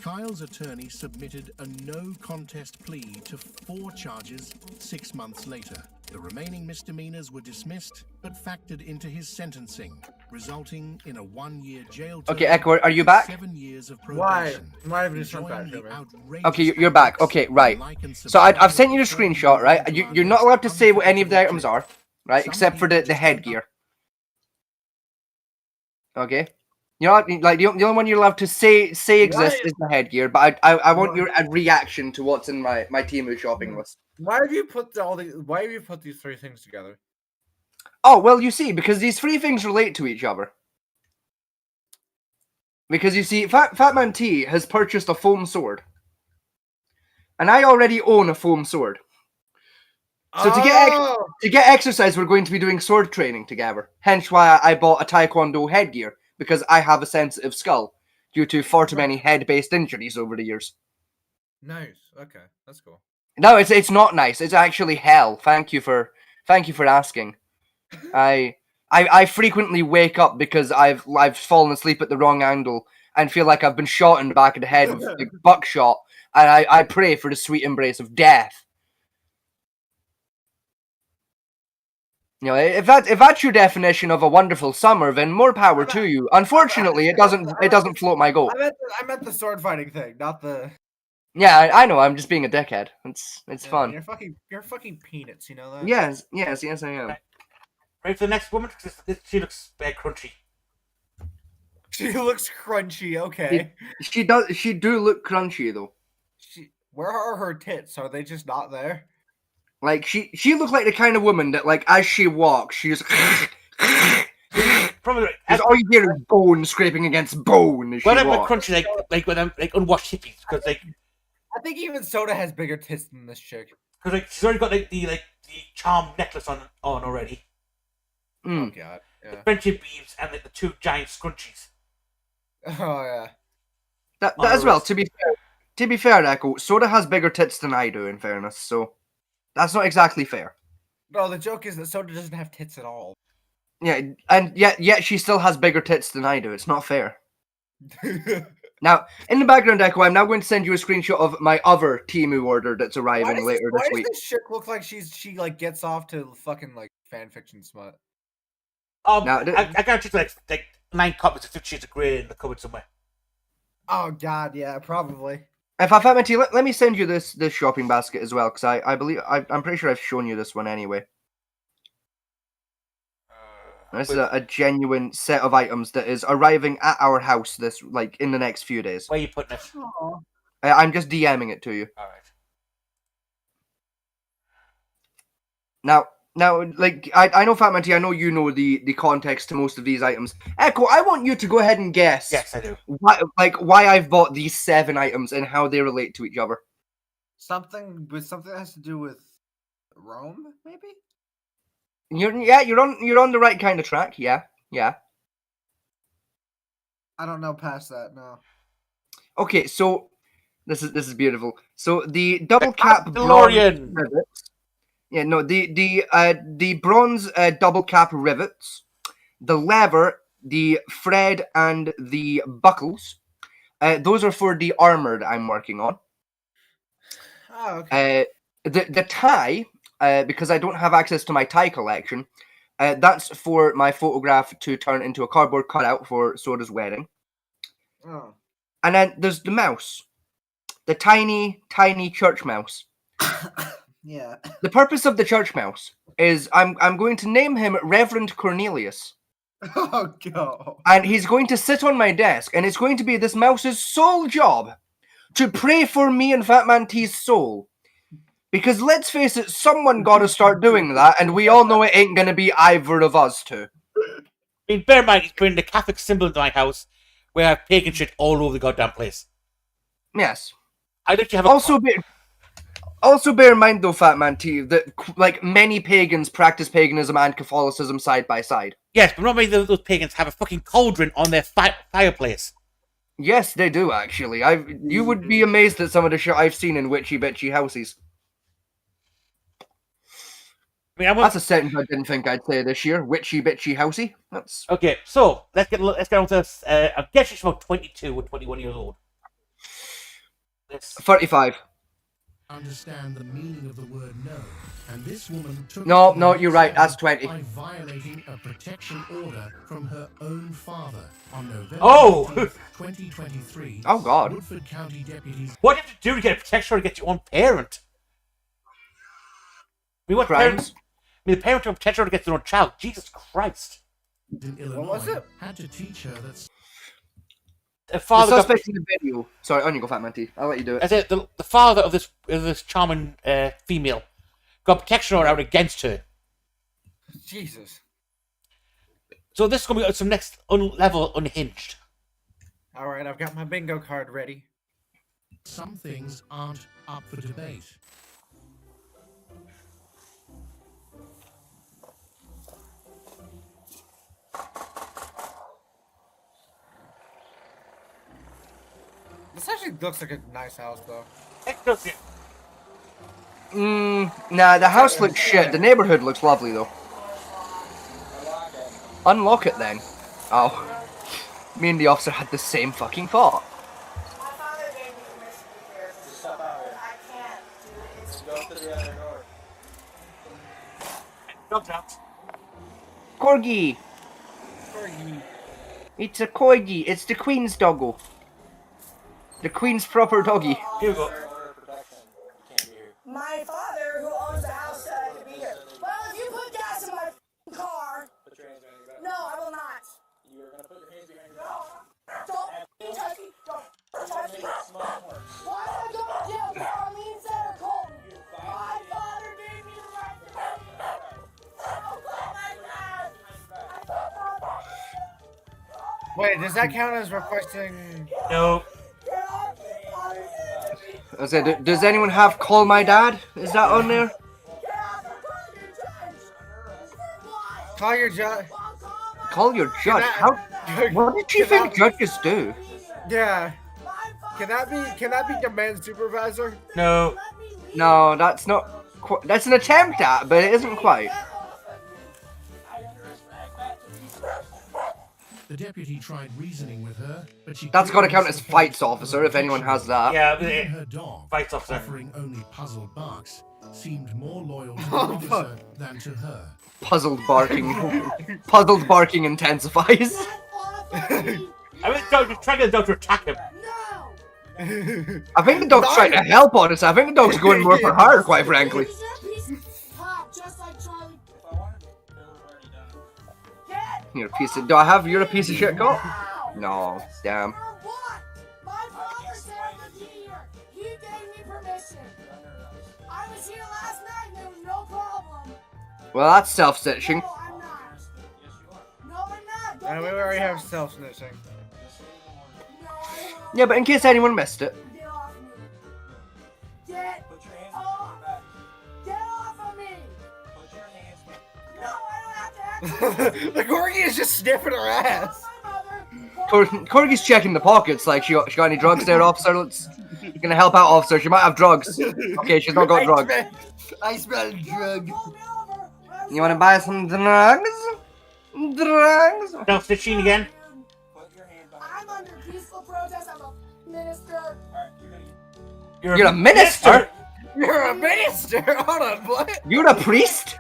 Kyle's attorney submitted a no-contest plea to 4 charges 6 months later. The remaining misdemeanors were dismissed, but factored into his sentencing, resulting in a 1-year jail term. Okay, Echo, are you back? 7 years of Why? probation. Why have you just back? Okay, you're back. Okay, right. So I've sent you the screenshot, right? You're not allowed to say what any of the items are, right? Except for the headgear. Okay? You're not, like, the only one you're allowed to say exists is the headgear, but I want your reaction to what's in my Temu shopping list. Why have you put Why have you put these 3 things together? Oh, well, you see, because these 3 things relate to each other. Because you see, Fatman T has purchased a foam sword. And I already own a foam sword. So to get exercise, we're going to be doing sword training together. Hence why I bought a Taekwondo headgear. Because I have a sensitive skull. Due to far too many head-based injuries over the years. Nice. Okay, that's cool. No, it's not nice. It's actually hell. Thank you for asking. I frequently wake up because I've fallen asleep at the wrong angle and feel like I've been shot in the back of the head with like buckshot, and I pray for the sweet embrace of death. You know, if that's your definition of a wonderful summer, then more power to you. Unfortunately, it doesn't float my goat. I meant the sword fighting thing, not the. Yeah, I know. I'm just being a dickhead. It's fun. You're fucking peanuts. You know that. Yes, I am. Ready for the next woman? She looks crunchy. She looks crunchy. Okay. She does. She do look crunchy though. Where are her tits? Are they just not there? Like she looks like the kind of woman that, like, as she walks, she just. Probably. Because all you hear is bone scraping against bone as she Well, I'm walks. crunchy, like when I'm like unwashed hippies, because like. I think even Soda has bigger tits than this chick. Because like she's already got the charm necklace on already. Oh god. Yeah. The friendship beads and like the 2 giant scrunchies. Oh yeah. That as well. To be fair, Echo, Soda has bigger tits than I do. In fairness, so that's not exactly fair. No, the joke is that Soda doesn't have tits at all. Yeah, and yet she still has bigger tits than I do. It's not fair. Now, in the background, Echo, I'm now going to send you a screenshot of my other Temu order that's arriving later this week. Why does this chick look like she like gets off to fucking like fanfiction smut? Now, I got you like 9 copies of 50 Shades of Grey in the cupboard somewhere. Oh god, yeah, probably. If I found it, let me send you this shopping basket as well, because I believe I'm pretty sure I've shown you this one anyway. This is a genuine set of items that is arriving at our house in the next few days. Where are you putting it? I'm just DMing it to you. Alright. Now, like, I know, Fat Man T, I know you know the context to most of these items. Echo, I want you to go ahead and guess. Yes, I do. Why I've bought these 7 items and how they relate to each other. Something that has to do with Rome, maybe? You're on the right kind of track. Yeah. I don't know past that, no. Okay, so this is beautiful. So the double cap DeLorean. bronze rivets. Yeah, no, the bronze double cap rivets, the lever, the thread, and the buckles. Those are for the armored I'm working on. Oh, okay. The tie, because I don't have access to my tie collection, that's for my photograph to turn into a cardboard cutout for Soda's wedding. Oh. And then there's the mouse, the tiny church mouse. Yeah. The purpose of the church mouse is I'm going to name him Reverend Cornelius. Oh, God. And he's going to sit on my desk, and it's going to be this mouse's sole job to pray for me and Fat Man T's soul. Because let's face it, someone got to start doing that, and we all know it ain't going to be either of us two. I mean, bear in mind, he's bringing the Catholic symbol into my house, where I have pagan shit all over the goddamn place. Yes. I literally have Also bear in mind, though, Fat Man T, that like many pagans practice paganism and Catholicism side by side. Yes, but not many of those pagans have a fucking cauldron on their fireplace. Yes, they do, actually. You would be amazed at some of the shit I've seen in witchy bitchy houses. I mean, that's a sentence I didn't think I'd say this year. Witchy bitchy housey. That's okay. So let's get on to this. I guess she's about 22 or 21 years old. 35. Understand the meaning of the word no, and this woman took No, you're right. That's 20. by violating a protection order from her own father on November 19th, 2023. Oh, God. Woodford County deputies. What do you have to do to get a protection order to get your own parent? I mean, what parents? I mean, the parent of a protection order gets their own child. Jesus Christ! In Illinois, had to teach her that. The father the suspect in the video. Sorry, on you go, Fat Man T. I'll let you do it. I said the father of this charming female got protection order out against her. Jesus. So this is going to be some next level unhinged. All right, I've got my bingo card ready. Some things aren't up for debate. This actually looks like a nice house, though. Nah, the house looks shit. The neighborhood looks lovely, though. Unlock it, then. Oh. Me and the officer had the same fucking thought. Corgi! It's a corgi. It's the Queen's doggo. The Queen's proper doggy. Here we go. My father, who owns the house, said I could be here. Well, if you put gas in my car, no, I will not. You're gonna put your hands behind your back. Don't touch me. Don't touch me. Why am I going to jail for Arlene Center, Colton? My father gave me the right to be here. Don't call my dad. Wait, does that count as requesting? No. I said, does anyone have Call My Dad? Is that on there? Call your judge. Call your judge? What did you think judges do? Yeah. Can that be demand supervisor? No. No, that's not. That's an attempt at, but it isn't quite. The deputy tried reasoning with her, but she. That's got to count as fights officer if anyone has that. Yeah, her dog, fights officer, offering only puzzled barks, seemed more loyal to the officer than to her. Puzzled barking. Puzzled barking intensifies. I mean, the dog was trying to get the dog to attack him. I think the dog's trying to help, honestly. I think the dog's going more for her, quite frankly. You're a piece of. Do I have you're a piece of shit, cop? No, damn. My father said I could be here. He gave me permission. I was here last night and there was no problem. Well, that's self-stitching. And we already have self-snitching. Yeah, but in case anyone missed it. Get off! Get off of me! No, I don't have to The corgi is just sniffing her ass. Corgi's checking the pockets, like, she got any drugs there, officer? You're gonna help out, officer. She might have drugs. Okay, she's not got drugs. I smell drug. You wanna buy some drugs? Drugs? No, stitching again. I'm under peaceful protest. I'm a minister. You're a minister? You're a minister? Hold on, what? You're a priest?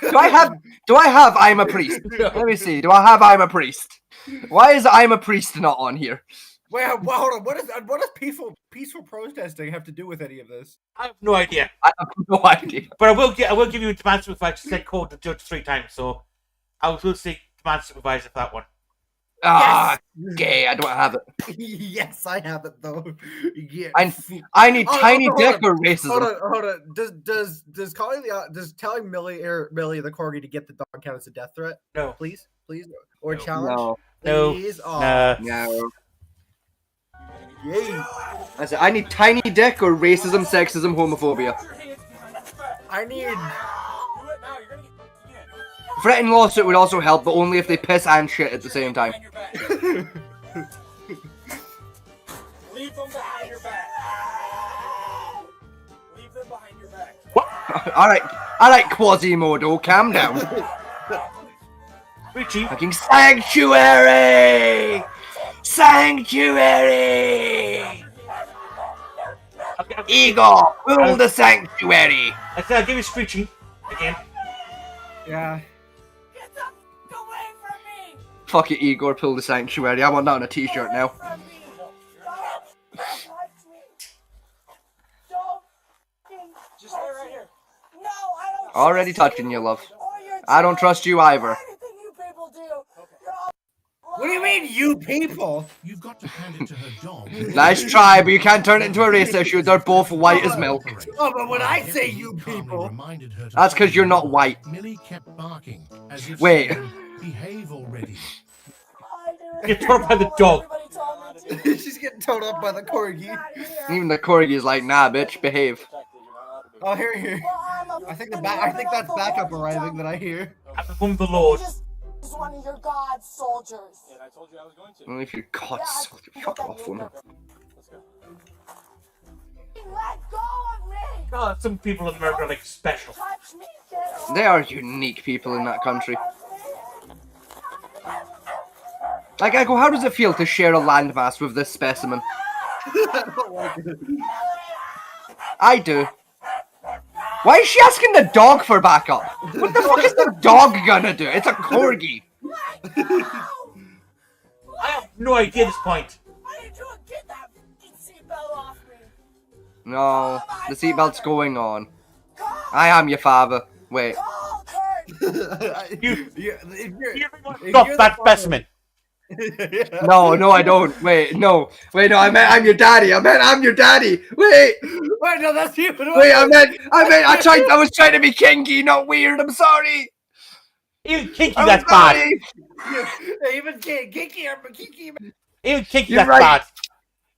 Do I have I'm a priest? Let me see. Do I have I'm a priest? Why is I'm a priest not on here? Wait, hold on. What does peaceful protesting have to do with any of this? I have no idea. I have no idea. But I will give you a demand supervisor. Said code the judge 3 times, so I will say demand supervisor for that one. Ah, gay. I don't have it. Yes, I have it though. Yeah. I need tiny hold dick on. or racism. Hold on. Does telling Millie the corgi to get the dog count as a death threat? No. Please, or challenge? No. Please. No. Yay. I said I need tiny dick or racism, sexism, homophobia. I need. Threatening lawsuit would also help, but only if they piss and shit at the same time. Leave them behind your back. Leave them behind your back. Alright, Quasimodo, calm down. Richie. Fucking sanctuary! Sanctuary! Igor, rule the sanctuary! I'll give you Screechy again. Yeah. Fuck it, Igor, pull the sanctuary. I want that on a t-shirt now. Just stay right here. No, I don't. Already touching you, love. I don't trust you either. What do you mean, you people? You've got to hand it to her dog. Nice try, but you can't turn it into a race issue. They're both white as milk. Oh, but when I say you people, that's because you're not white. Millie kept barking as if Wait. Behave already. Get torn by the dog. She's getting towed up by the corgi. Even the corgi's like, nah, bitch, behave. Oh, here. I think that's backup arriving that I hear. From the Lord. He's one of your god soldiers. And I told you I was going to. Only if you're God soldier. Fuck off, woman. Let's go. Let go of me. Oh, some people in America are like special. Touch me, get off. They are unique people in that country. Like, I go, how does it feel to share a landmass with this specimen? I do. Why is she asking the dog for backup? What the fuck is the dog gonna do? It's a corgi. I have no idea at this point. Get that seatbelt off me. No, the seatbelt's going on. I am your father. Wait. Stop that specimen. No, I don't. Wait, no, I meant I'm your daddy. I'm your daddy. Wait, no, that's you. Wait, I was trying to be kinky, not weird. I'm sorry. Even kinky, that's bad. Even kinky. Even kinky, You're that's right. bad.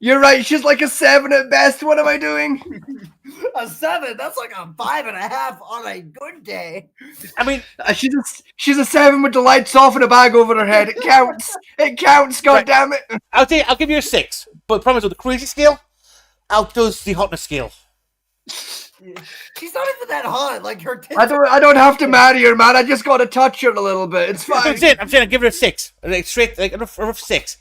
You're right. She's like a 7 at best. What am I doing? A 7? That's like a 5.5 on a good day. I mean, she's a 7 with the lights off and a bag over her head. It counts. It counts. God damn it. I'll give you a 6. But the problem is with the crazy scale, outdoes the hotness scale. She's not even that hot. Like her tits. I don't have to marry her, man. I just gotta touch her a little bit. It's fine. I'm saying I'll give her a 6. Like straight, like a rough 6.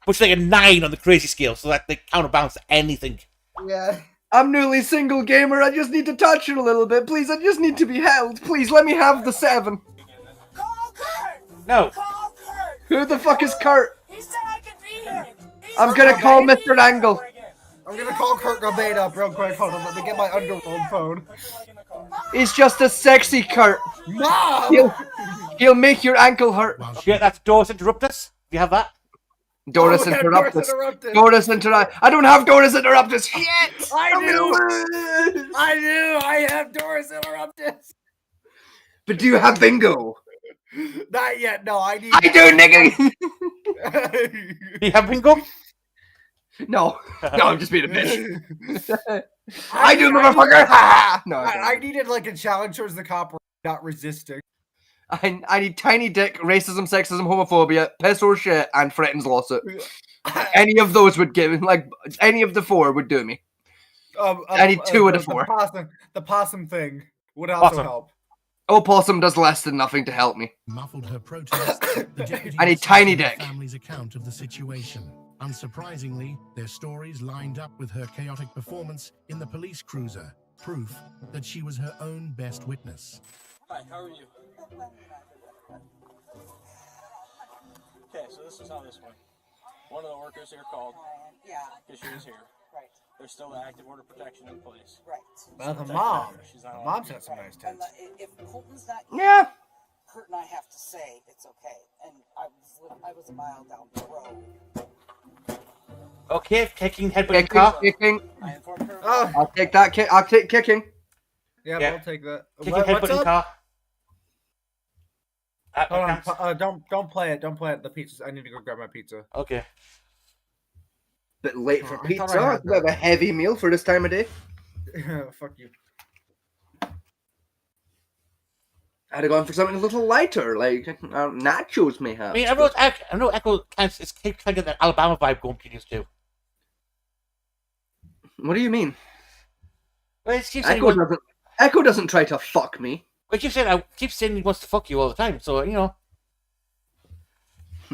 Which is like a 9 on the crazy scale, so that they counterbalance anything. Yeah. I'm newly single gamer. I just need to touch her a little bit. Please, I just need to be held. Please, let me have the 7. No. Who the fuck is Kurt? He said I could be here. I'm gonna call Mr. Angle. I'm gonna call Kurt Cobain up real quick. Hold on, let me get my underworld phone. He's just a sexy Kurt. Mom! He'll make your ankle hurt. Yeah, that's Doris Interruptus. Do you have that? Doris Interruptus. Doris Interruptus. I don't have Doris Interruptus. Shit! I knew. I have Doris Interruptus. But do you have bingo? Not yet. No, I need. I do, nigga. Do you have bingo? No, I'm just being a bitch. I do, motherfucker. No, I needed like a challenge towards the cop, not resisting. I need tiny dick, racism, sexism, homophobia, piss or shit, and Fretton's lawsuit. Any of those would give like any of the 4 would do me. I need 2 of the 4. The possum thing would also help. Oh, possum does less than nothing to help me. Muffled her protest. The deputy I need listened tiny to her dick. family's account of the situation. Unsurprisingly, their stories lined up with her chaotic performance in the police cruiser, proof that she was her own best witness. Hi, how are you? Okay, so this is how this went. One of the workers here called. Yeah. Because she was here. Right. There's still active order protection in place. Right. Well, the Protect mom. her. She's not The allowed mom's to got be some there. nice tits. If Colton's not here, Yeah. Kurt and I have to say it's okay. And I was a mile down the road. Okay, kicking headbutt in car. Kicking. I informed her. Oh, I'll take that. I'll take kicking. yeah, Yeah. I'll take that. Kicking What's headbutt in up? car. Hold on, Counts. don't play it. Don't play it. The pizzas. I need to go grab my pizza. Okay. Bit late for I thought pizza. I had It's a bit of a heavy meal for this time of day. Fuck you. I'd have gone for something a little lighter, like nachos, mayhap. I mean, I know Echo counts. It's trying to get that Alabama vibe going between these two. What do you mean? Well, it keeps saying he wants- Echo doesn't try to fuck me. well, I keep saying he wants to fuck you all the time. So you know.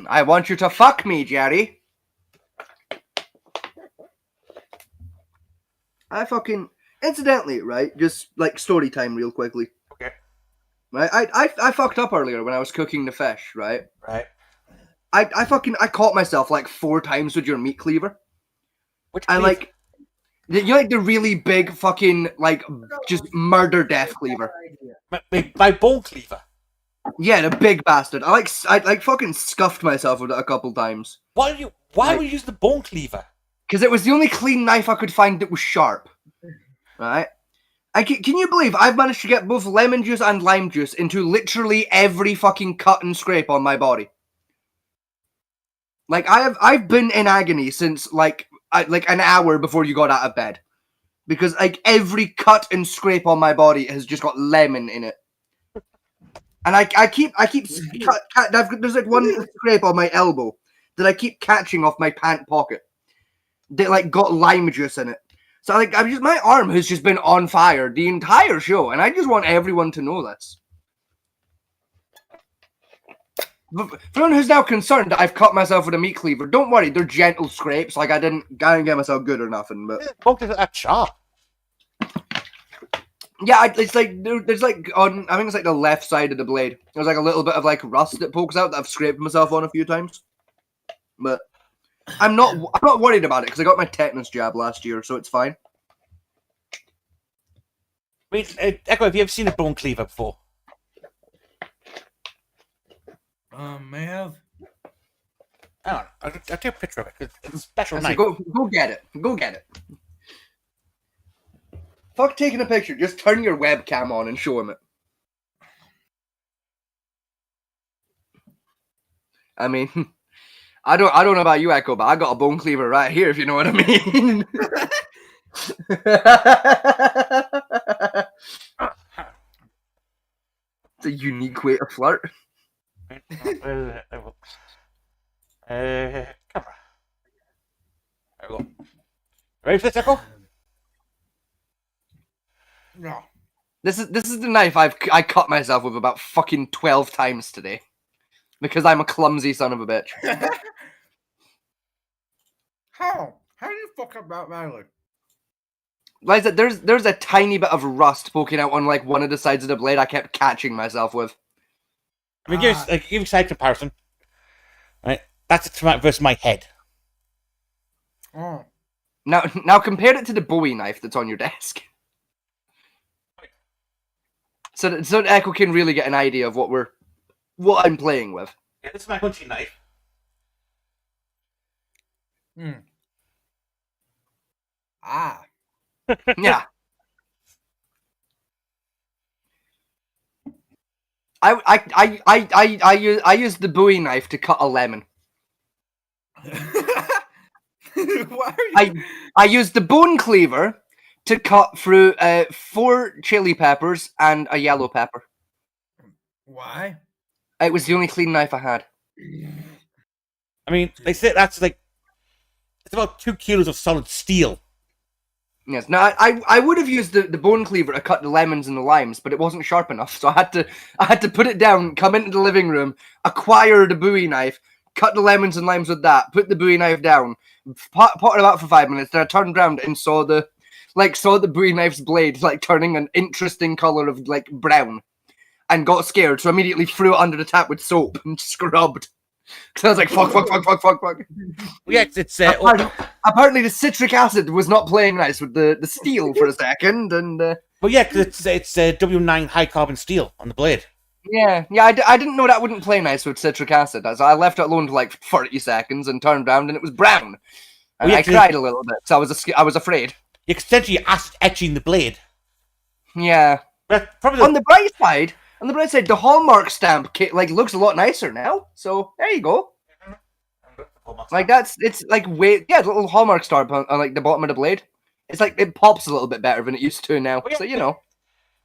I want you to fuck me, Jerry. I fucking incidentally, right? Just like story time, real quickly. Okay. Right, I fucked up earlier when I was cooking the fish, right? Right. I caught myself like 4 times with your meat cleaver. Which I like, you know, like the really big fucking like just murder death cleaver. My bone cleaver. Yeah, the big bastard. I like fucking scuffed myself with it a couple times. Why would you use the bone cleaver? Because it was the only clean knife I could find that was sharp. Right? Can you believe I've managed to get both lemon juice and lime juice into literally every fucking cut and scrape on my body? Like I've been in agony since like an hour before you got out of bed, because like every cut and scrape on my body has just got lemon in it, and there's like one scrape on my elbow that I keep catching off my pant pocket that like got lime juice in it. So like my arm has just been on fire the entire show, and I just want everyone to know this. But for anyone who's now concerned that I've cut myself with a meat cleaver, don't worry, they're gentle scrapes. Like I didn't get myself good or nothing. But Poked it at sharp. yeah, it's like there's like on I think it's like the left side of the blade. There's like a little bit of like rust that pokes out that I've scraped myself on a few times. But I'm not worried about it because I got my tetanus jab last year, so it's fine. Wait, Echo, have you ever seen a bone cleaver before? May have. Hang on, I'll take a picture of it. It's a special I said, knife. go get it. Go get it. Fuck taking a picture. Just turn your webcam on and show him it. I mean, I don't know about you, Echo, but I got a bone cleaver right here, if you know what I mean. It's a unique way to flirt. Camera. There we go. Ready for this, Echo? No. This is the knife I cut myself with about fucking 12 times today. Because I'm a clumsy son of a bitch. How? How do you fuck up that badly? Like I said, there's a tiny bit of rust poking out on like one of the sides of the blade I kept catching myself with. I mean, give you a side comparison. Right? That's it versus my head. Oh. Now compare it to the Bowie knife that's on your desk. So that Echo can really get an idea of what I'm playing with. Yeah, this is my hunting knife. Ah. Yeah. I used the Bowie knife to cut a lemon. I used the bone cleaver to cut through 4 chili peppers and a yellow pepper. Why? It was the only clean knife I had. I mean, they say that's like it's about 2 kilos of solid steel. Yes. Now I would have used the bone cleaver to cut the lemons and the limes, but it wasn't sharp enough, so I had to put it down, come into the living room, acquire the Bowie knife, cut the lemons and limes with that, put the Bowie knife down, pot it about for 5 minutes, then I turned around and saw the Bowie knife's blade like turning an interesting color of like brown, and got scared, so immediately threw it under the tap with soap and scrubbed. Because I was like, fuck. Yeah, it's apparently the citric acid was not playing nice with the steel for a second, and Well, yeah, because it's W9 high carbon steel on the blade. yeah, I didn't know that wouldn't play nice with citric acid. So I left it alone for like 30 seconds and turned around and it was brown. And I cried a little bit, so I was afraid. Essentially acid etching the blade. Yeah. Probably On the bright side, the Hallmark stamp kit like looks a lot nicer now. So there you go. Like it's like the little Hallmark stamp on like the bottom of the blade. It's like it pops a little bit better than it used to now. So you know.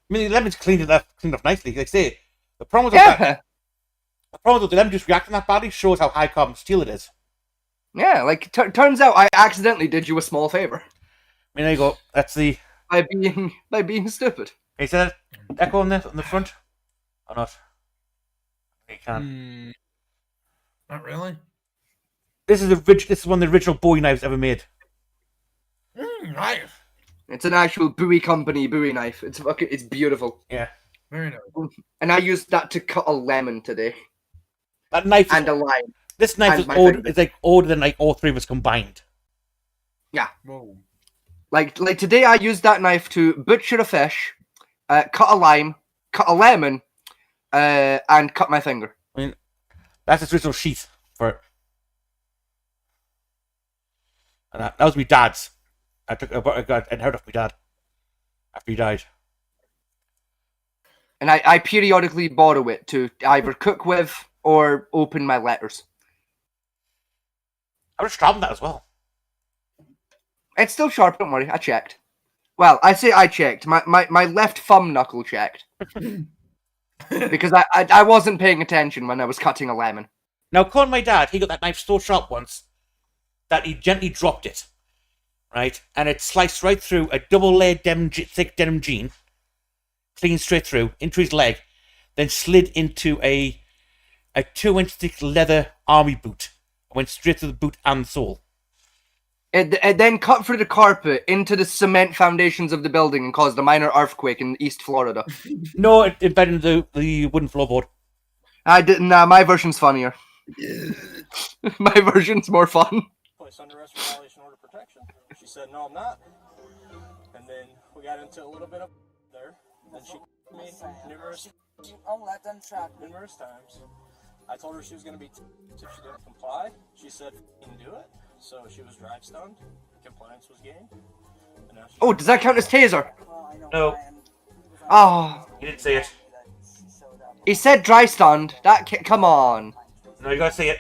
I mean, the lemon's cleaned up nicely. Like I say, the problem with the lemon juice reacting that badly shows how high carbon steel it is. Yeah, like turns out I accidentally did you a small favor. I mean, there you go. That's the by being stupid. Is that echo on the front? Or not? You can. Not really. This is one of the original Bowie knives ever made. Nice. It's an actual Bowie company Bowie knife. It's beautiful. Yeah. Very nice. And I used that to cut a lemon today. That knife and a lime. This knife is it's like older than like all 3 of us combined. Yeah. Whoa. Like today I used that knife to butcher a fish, cut a lime, cut a lemon, and cut my finger. I mean, that's its original sheath for it. And that was my dad's. I got inherited off my dad after he died. And I periodically borrow it to either cook with or open my letters. I was strapping that as well. It's still sharp, don't worry. I checked. Well, I say I checked. My left thumb knuckle checked. Because I wasn't paying attention when I was cutting a lemon. Now, according to my dad, he got that knife so sharp once that he gently dropped it. Right? And it sliced right through a double-layered thick denim jean, clean straight through, into his leg, then slid into a 2-inch thick leather army boot. Went straight to the boot and the sole. It then cut through the carpet into the cement foundations of the building and caused a minor earthquake in East Florida. No, it embedded in the wooden floorboard. I didn't. Nah, my version's funnier. My version's more fun. Place under arrest for violation order protection. She said, no, I'm not. And then we got into a little bit of there. Then she me numerous times. I told her she was going to be if she didn't comply. She said, you can do it. So she was drive stunned. Compliance was gained. Oh, does that count as taser? No. Oh. You didn't say it. He said dry stunned. Come on. No, you gotta say it.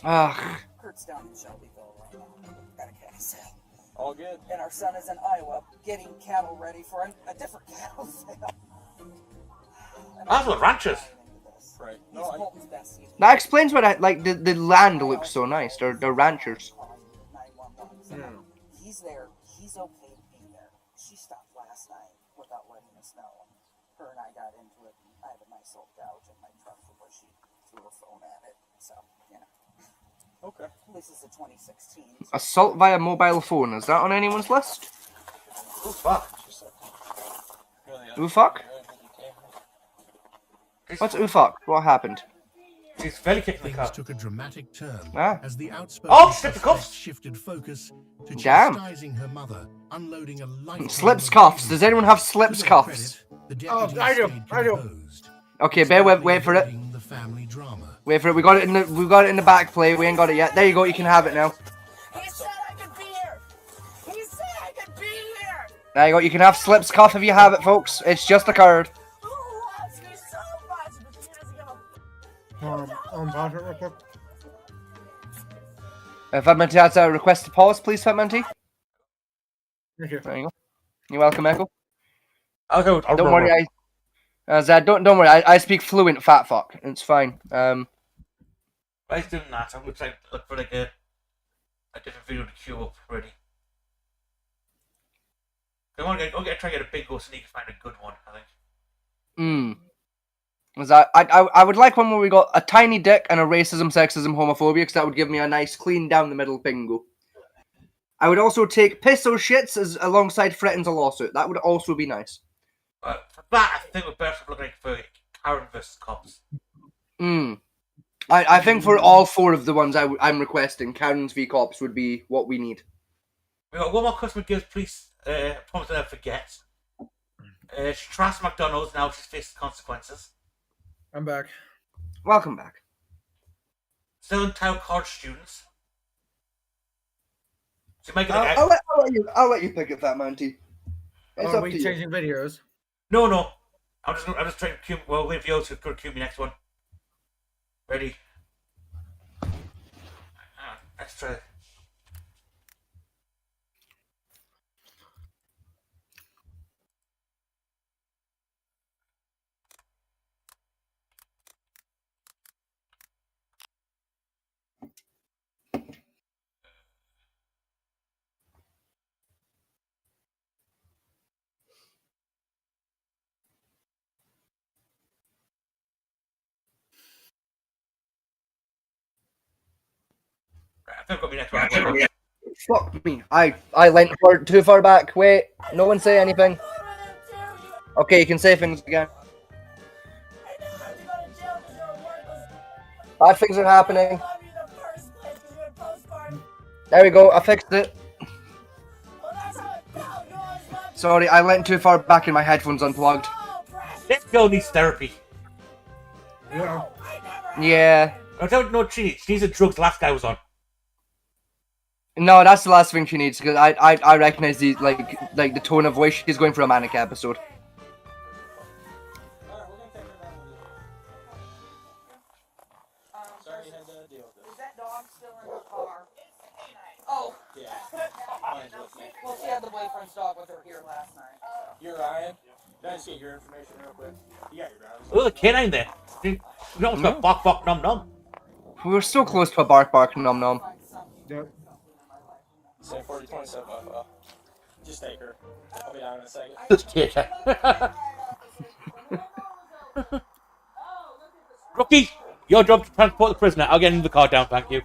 Ugh. Kurt's down in Shelbyville right now at a cattle sale. All good. And our son is in Iowa getting cattle ready for a different cattle sale. That's what ranchers. Right. He's Bolton's best. That explains why the land looks so nice. They're ranchers. He's there. He's okay to be there. She stopped last night without letting us know. Her and I got into it. And I had a nice old gouge in my truck where she threw her phone at it. So, you know. Okay. This is a 2016. Assault via mobile phone. Is that on anyone's list? Oh fuck. Ooh fuck? What's ooh fuck? What happened? He's fairly kicking the car. Took a dramatic turn as the outspoken Oh, slip the cuffs! shifted focus to Damn. chastising her mother, unloading a life. Slips cuffs. Does anyone have slips cuffs? Oh, I do. Okay, wait for it. The family drama. Wait for it. We got it in the back plate. We ain't got it yet. There you go. You can have it now. He said I could be here. He said I could be here. There you go. You can have slips cuff if you have it, folks. It's just a card. Who loves me so much Pause it real quick. Fedmenti has a request to pause, please, Fedmenti. Thank you. There you go. You're welcome, Echo. I'll go. Don't worry, don't worry. I speak fluent fat fuck. It's fine. While he's doing that, I'm going to look for like a different video to queue up ready. I'm going to try and get a big go sneak and find a good one, I think. I would like one where we got a tiny dick and a racism, sexism, homophobia, because that would give me a nice clean down the middle bingo. I would also take piss or shits as alongside threatens a lawsuit. That would also be nice. For that, I think we're better looking for Karen versus cops. I think for all four of the ones I'm requesting, Karen's v Cops would be what we need. We got one more customer gives police promise to never forget. She trashed McDonald's, now she's faced consequences. I'm back. Welcome back. Still Town College students. So make it I'll let you pick it, Fedmenti. It's Are up we to you. changing videos? No. I'm just trying to cue. Well, wait for you to cue me next one. Ready? Let's try. I think I've got my next one. Fuck me. I leant too far back. Wait, no one say anything. Okay, you can say things again. Bad things are happening. There we go, I fixed it. Sorry, I leant too far back and my headphones unplugged. This girl needs therapy. Yeah. I don't know what she needs. She needs the drugs the last guy was on. No, that's the last thing she needs, because I recognize the like the tone of voice. She's going for a manic episode. Is that dog still in the car? Oh. Yeah. Well, she had the boyfriend's dog with her here last night. You're Ryan. Can I just get your information real quick? You got your driver's Oh, the canine there. You almost got bark, bark, num, num. We were so close to a bark, bark, num, num. Yep. Say 4027 just take her. I'll be down in a second. Just take her. Rookie, your job to transport the prisoner. I'll get into the car down, thank you.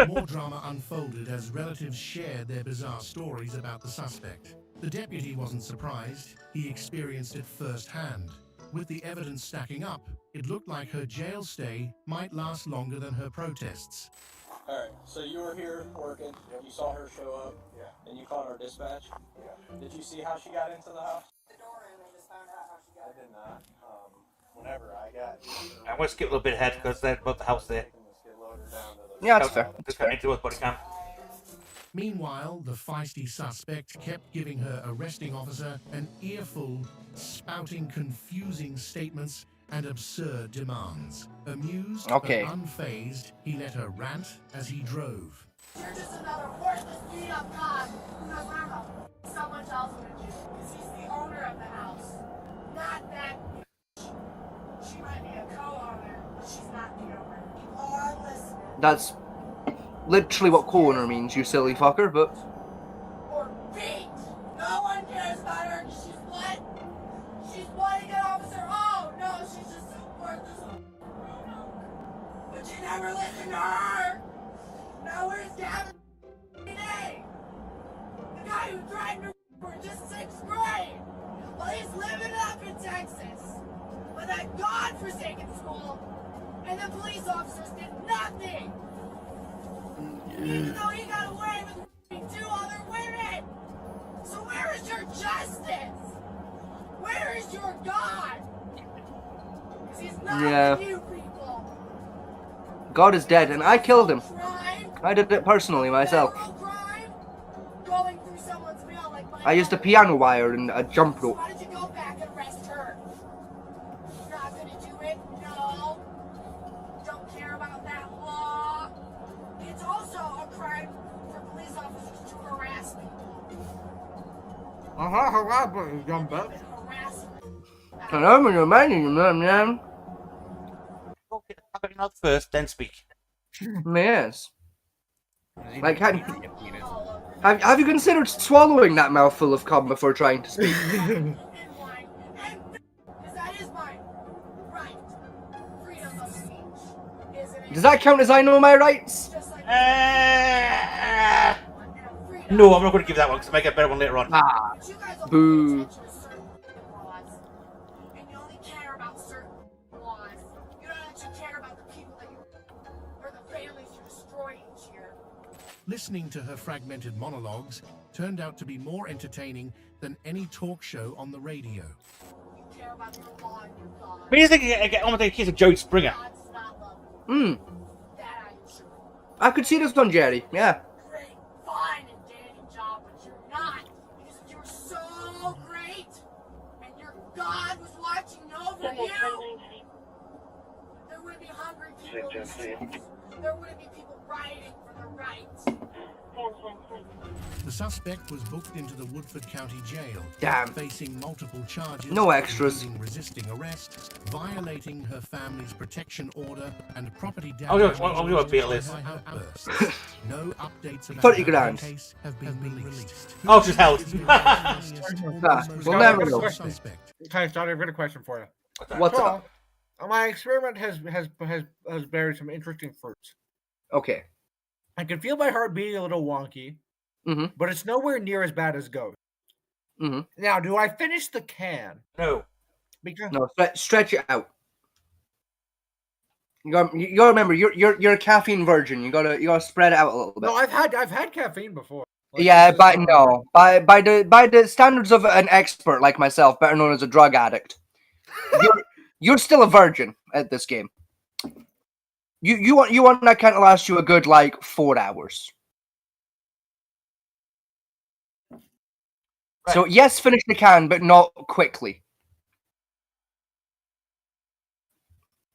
More drama unfolded as relatives shared their bizarre stories about the suspect. The deputy wasn't surprised. He experienced it firsthand. With the evidence stacking up, it looked like her jail stay might last longer than her protests. Alright, so you were here working, you saw her show up, and you called our dispatch? Did you see how she got into the house? I did not. Whenever I got... I'm going to skip a little bit ahead because they're above the house there. Yeah, that's fair. Just got into it, body cam. Meanwhile, the feisty suspect kept giving her arresting officer an earful, spouting confusing statements and absurd demands. Amused but unfazed, he let her rant as he drove. You're just another worthless beat-up cop who knows where someone else with you, because he's the owner of the house, not that bitch. She might be a co-owner, but she's not the owner. You are listening. That's literally what co-owner means, you silly fucker, but... Or beat! No one cares about her, she's what? She's what? Get officer? Oh, no, she's just so worthless. But you never listen to her! Now where's Gavin today? The guy who threatened her for just 6th grade! Well, he's living up in Texas with that godforsaken school, and the police officers did nothing! Even though he got away with 2 other women! So where is your justice? Where is your God? Because he's not with you people! God is dead, and I killed him. I did it personally myself. Going through someone's mail like my I used a piano wire and a jump rope. Why did you go back and arrest her? You're not gonna do it? No. Don't Young buck. And I'm reminding you, man. Okay, have your mouth first, then speak. Yes. Like, have you considered swallowing that mouthful of cum before trying to speak? Because that is my right. Freedom of speech. Does that count as I know my rights? No, I'm not going to give that one because I might get a better one later on. Ah, boo. And you only care about certain laws. You don't actually care about the people that you or the families you destroy each year. Listening to her fragmented monologues turned out to be more entertaining than any talk show on the radio. You care about your law and your God. But you think I get almost like a case of Joey Springer? I could see this on Jerry, yeah. Great, fine, and dandy job, but you're not. Because if you were so great, and your God was watching over you, there wouldn't be hungry people in the streets. There wouldn't be people rioting for their rights. The suspect was booked into the Woodford County Jail, Damn. facing multiple charges. No extras. Including resisting arrest, violating her family's protection order, and property I'll do damage. it. I'll do a bail list. No updates about 30 her grand. case have been released. Oh, she's held. We'll never know. Tyler, I've got a question for you. What's So, up? My experiment has buried some interesting fruits. Okay. I can feel my heart beating a little wonky, but it's nowhere near as bad as Ghost. Now, do I finish the can? No. Because No, stretch it out. You gotta remember, you're a caffeine virgin. You gotta spread it out a little bit. no, I've had caffeine before. Like, Yeah, this is- by the standards of an expert like myself, better known as a drug addict, you're still a virgin at this game. You want that kind of last you a good like 4 hours. So yes, finish the can, but not quickly.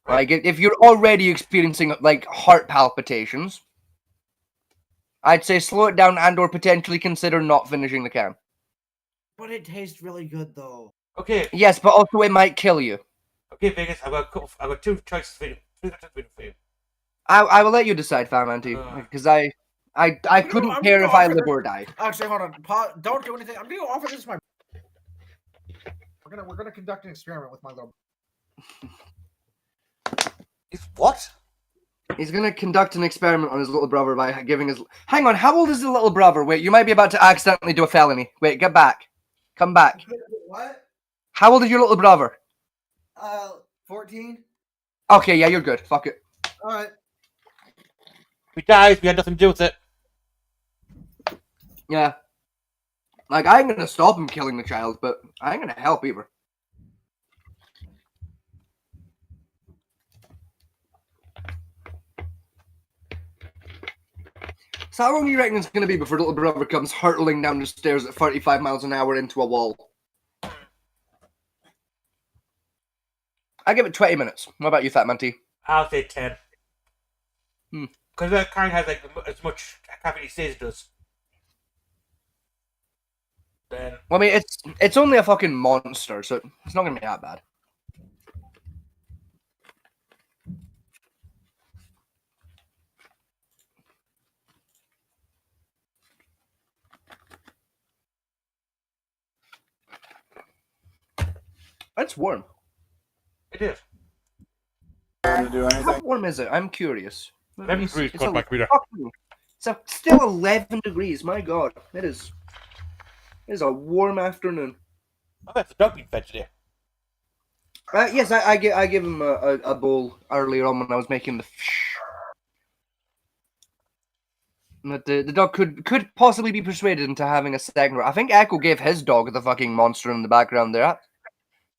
Like if you're already experiencing like heart palpitations, I'd say slow it down and or potentially consider not finishing the can. But it tastes really good though. Okay. Yes, but also it might kill you. Okay, Vegas. I've got two choices for you. I will let you decide, Famanti, because I couldn't care if I live or die. Actually, hold on. Don't do anything. I'm going to offer this my. We're gonna conduct an experiment with my little. What? He's gonna conduct an experiment on his little brother by giving his. Hang on, how old is the little brother? Wait, you might be about to accidentally do a felony. Wait, get back. Come back. What? How old is your little brother? 14. Okay, yeah, you're good. Fuck it. All right. We died. We had nothing to do with it. Yeah. Like, I ain't gonna stop him killing the child, but I ain't gonna help either. So how long do you reckon it's gonna be before little brother comes hurtling down the stairs at 35 miles an hour into a wall? I give it 20 minutes. What about you, Fat Manty? I'll say 10. Because that kind has like as much caffeine as it does. Then. Well, I mean, it's only a fucking monster, so it's not gonna be that bad. It's warm. It is. How warm is it? I'm curious. 11 degrees, It's close my computer. It's still 11 degrees. My God, it is a warm afternoon. I bet the dog being fed today. Yes, I give him a bowl earlier on when I was making the fish. But the dog could possibly be persuaded into having a second. I think Echo gave his dog the fucking monster in the background there.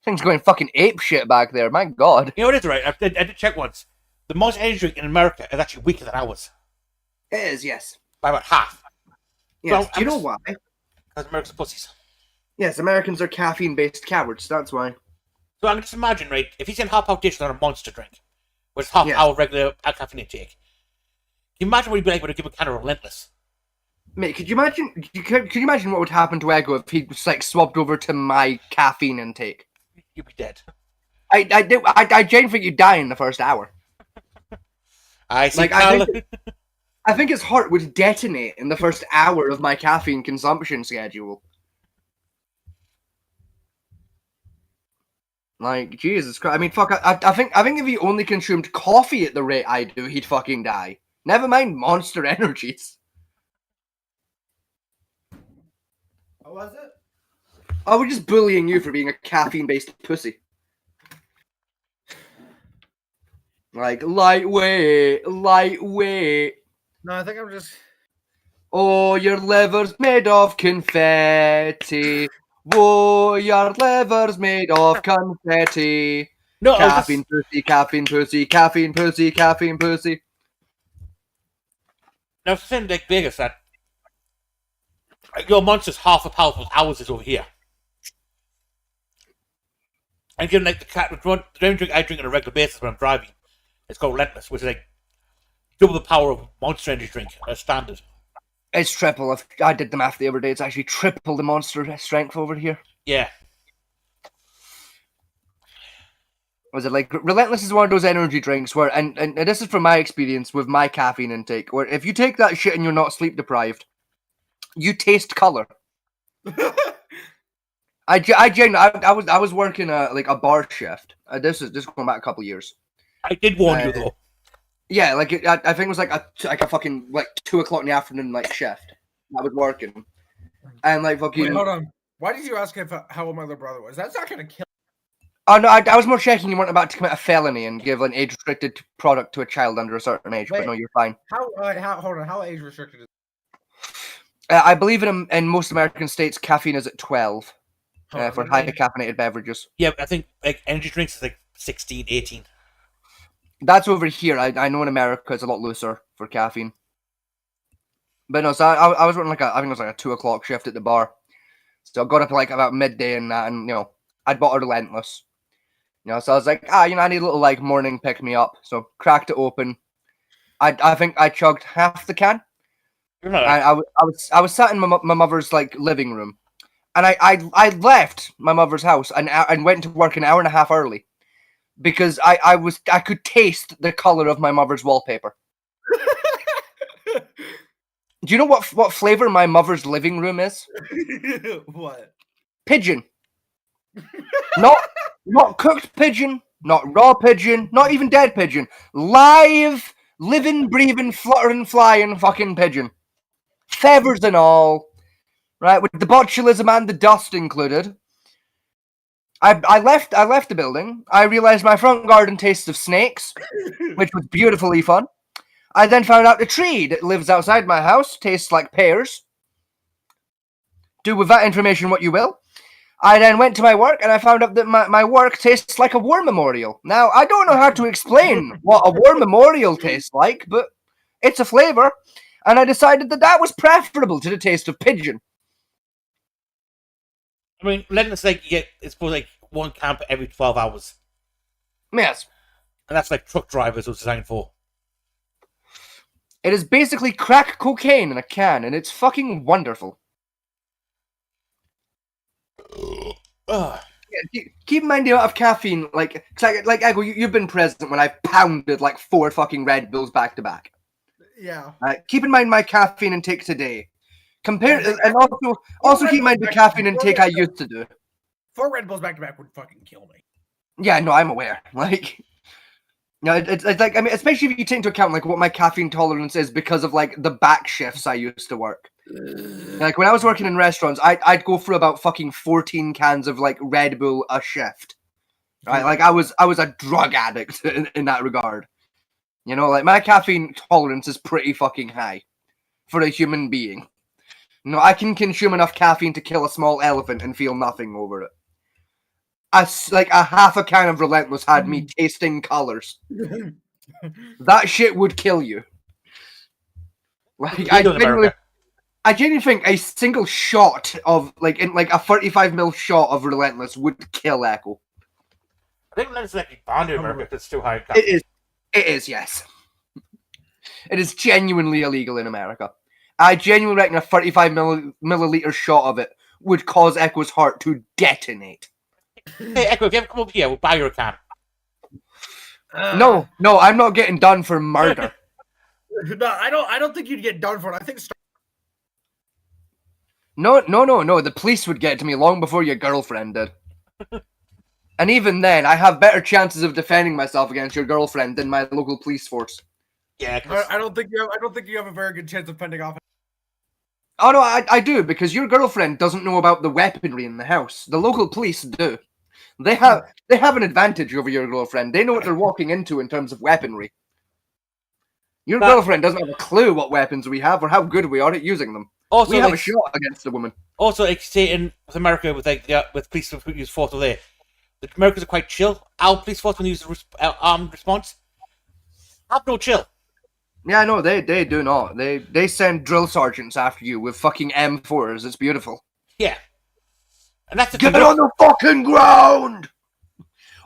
Thing's going fucking ape shit back there. My God. You know what it is, right? I did check once. The Monster Energy drink in America is actually weaker than ours. It is, yes. By about half. Yes. So, Do you know why? Because Americans are pussies. Yes, Americans are caffeine-based cowards. That's why. So I'm just imagine, right? If he's in half palpitations on a monster drink, which is half our regular caffeine intake, can you imagine what he'd be like when he give a can of Relentless? Mate, could you imagine? Could you imagine what would happen to Ego if he was like swapped over to my caffeine intake? You'd be dead. I genuinely think you'd die in the first hour. I see. Like, I think his heart would detonate in the first hour of my caffeine consumption schedule. Like, Jesus Christ. I mean, fuck, I think if he only consumed coffee at the rate I do, he'd fucking die. Never mind Monster Energies. What was it? I was just bullying you for being a caffeine-based pussy. Like, lightweight. No, I think I'm just... Oh, your liver's made of confetti. Whoa, your liver's made of confetti. No, caffeine pussy, caffeine pussy, caffeine pussy, caffeine pussy. Now, it's the same like Vegas that your monster's half the power of ours is over here. And given like the drink I drink on a regular basis when I'm driving, it's called Relentless, which is like double the power of Monster Energy drink as standard. It's triple. I did the math the other day. It's actually triple the Monster strength over here. Yeah. Was it like Relentless is one of those energy drinks where, and this is from my experience with my caffeine intake, where if you take that shit and you're not sleep deprived, you taste color. I was working a bar shift. This is going back a couple of years. I did warn you though. Yeah, like I think it was like a fucking like 2 o'clock in the afternoon like shift. I was working, and like fucking. Wait, hold on. Why did you ask how old my little brother was? That's not gonna kill. Oh no, I was more checking you weren't about to commit a felony and give an age-restricted product to a child under a certain age. Wait, but no, you're fine. How hold on? How age restricted is? I believe in most American states, caffeine is at 12 for highly caffeinated beverages. Yeah, I think like energy drinks is like 16, 18. That's over here. I know in America it's a lot looser for caffeine. But no, so I was running I think it was like a 2 o'clock shift at the bar. So I got up like about midday and that, and I'd bought a Relentless. So I was like, I need a little like morning pick me up. So cracked it open. I think I chugged half the can. And I was sat in my mother's like living room, and I left my mother's house and went to work an hour and a half early because I could taste the color of my mother's wallpaper. Do you know what flavor my mother's living room is? What? Pigeon. Not cooked pigeon, not raw pigeon, not even dead pigeon. Live, living, breathing, fluttering, flying fucking pigeon. Feathers and all. Right, with the botulism and the dust included. I left the building. I realized my front garden tastes of snakes, which was beautifully fun. I then found out the tree that lives outside my house tastes like pears. Do with that information what you will. I then went to my work and I found out that my work tastes like a war memorial. Now, I don't know how to explain what a war memorial tastes like, but it's a flavor. And I decided that was preferable to the taste of pigeon. I mean, Relentless, like, you get, it's supposed like one camp every 12 hours. Yes. And that's like truck drivers it was designed for. It is basically crack cocaine in a can, and it's fucking wonderful. Keep in mind the amount of caffeine, like Ego, you've been present when I've pounded like 4 fucking Red Bulls back to back. Yeah. Keep in mind my caffeine intake today. And also keep in mind the caffeine intake I used to do. 4 Red Bulls back to back would fucking kill me. Yeah, no, I'm aware. Like, it's like, I mean, especially if you take into account like what my caffeine tolerance is because of like the back shifts I used to work. Like when I was working in restaurants, I'd go through about fucking 14 cans of like Red Bull a shift. Right, like I was a drug addict in that regard. Like my caffeine tolerance is pretty fucking high for a human being. I can consume enough caffeine to kill a small elephant and feel nothing over it. Like a half a can of Relentless had me tasting colors. That shit would kill you. Like I genuinely think a single shot of like a 35ml shot of Relentless would kill Echo. I think Relentless is actually banned in America if it's too high. It is, yes. It is genuinely illegal in America. I genuinely reckon a 35 milliliter shot of it would cause Echo's heart to detonate. Hey, Echo, if you ever come over here, we'll buy you a can. No, I'm not getting done for murder. No, I don't think you'd get done for it. I think. No. The police would get to me long before your girlfriend did. And even then, I have better chances of defending myself against your girlfriend than my local police force. Yeah, I don't think you have a very good chance of fending off. Oh no, I do, because your girlfriend doesn't know about the weaponry in the house. The local police do. They have an advantage over your girlfriend. They know what they're walking into in terms of weaponry. Your girlfriend doesn't have a clue what weapons we have or how good we are at using them. Also, we have a shot against a woman. Also, like say in with America with with police who use force over there, the Americans are quite chill. Our police force when they use armed response have no chill. Yeah, no, they do not. They send drill sergeants after you with fucking M4s. It's beautiful. Yeah. And that's Get on the fucking ground!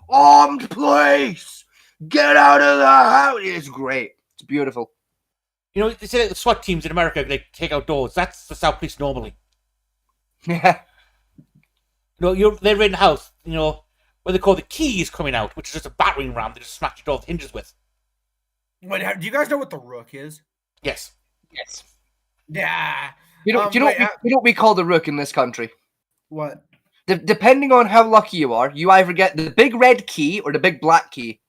Armed police! Get out of the house! It's great. It's beautiful. You know, they say that the SWAT teams in America, they take outdoors. That's the South Police normally. Yeah. You know, they're in the house, you know, what they call the key is coming out, which is just a battering ram they just smash your door hinges with. Wait, do you guys know what the Rook is? Yes. Yes. Yeah. You know what we call the Rook in this country? What? Depending on how lucky you are, you either get the big red key or the big black key.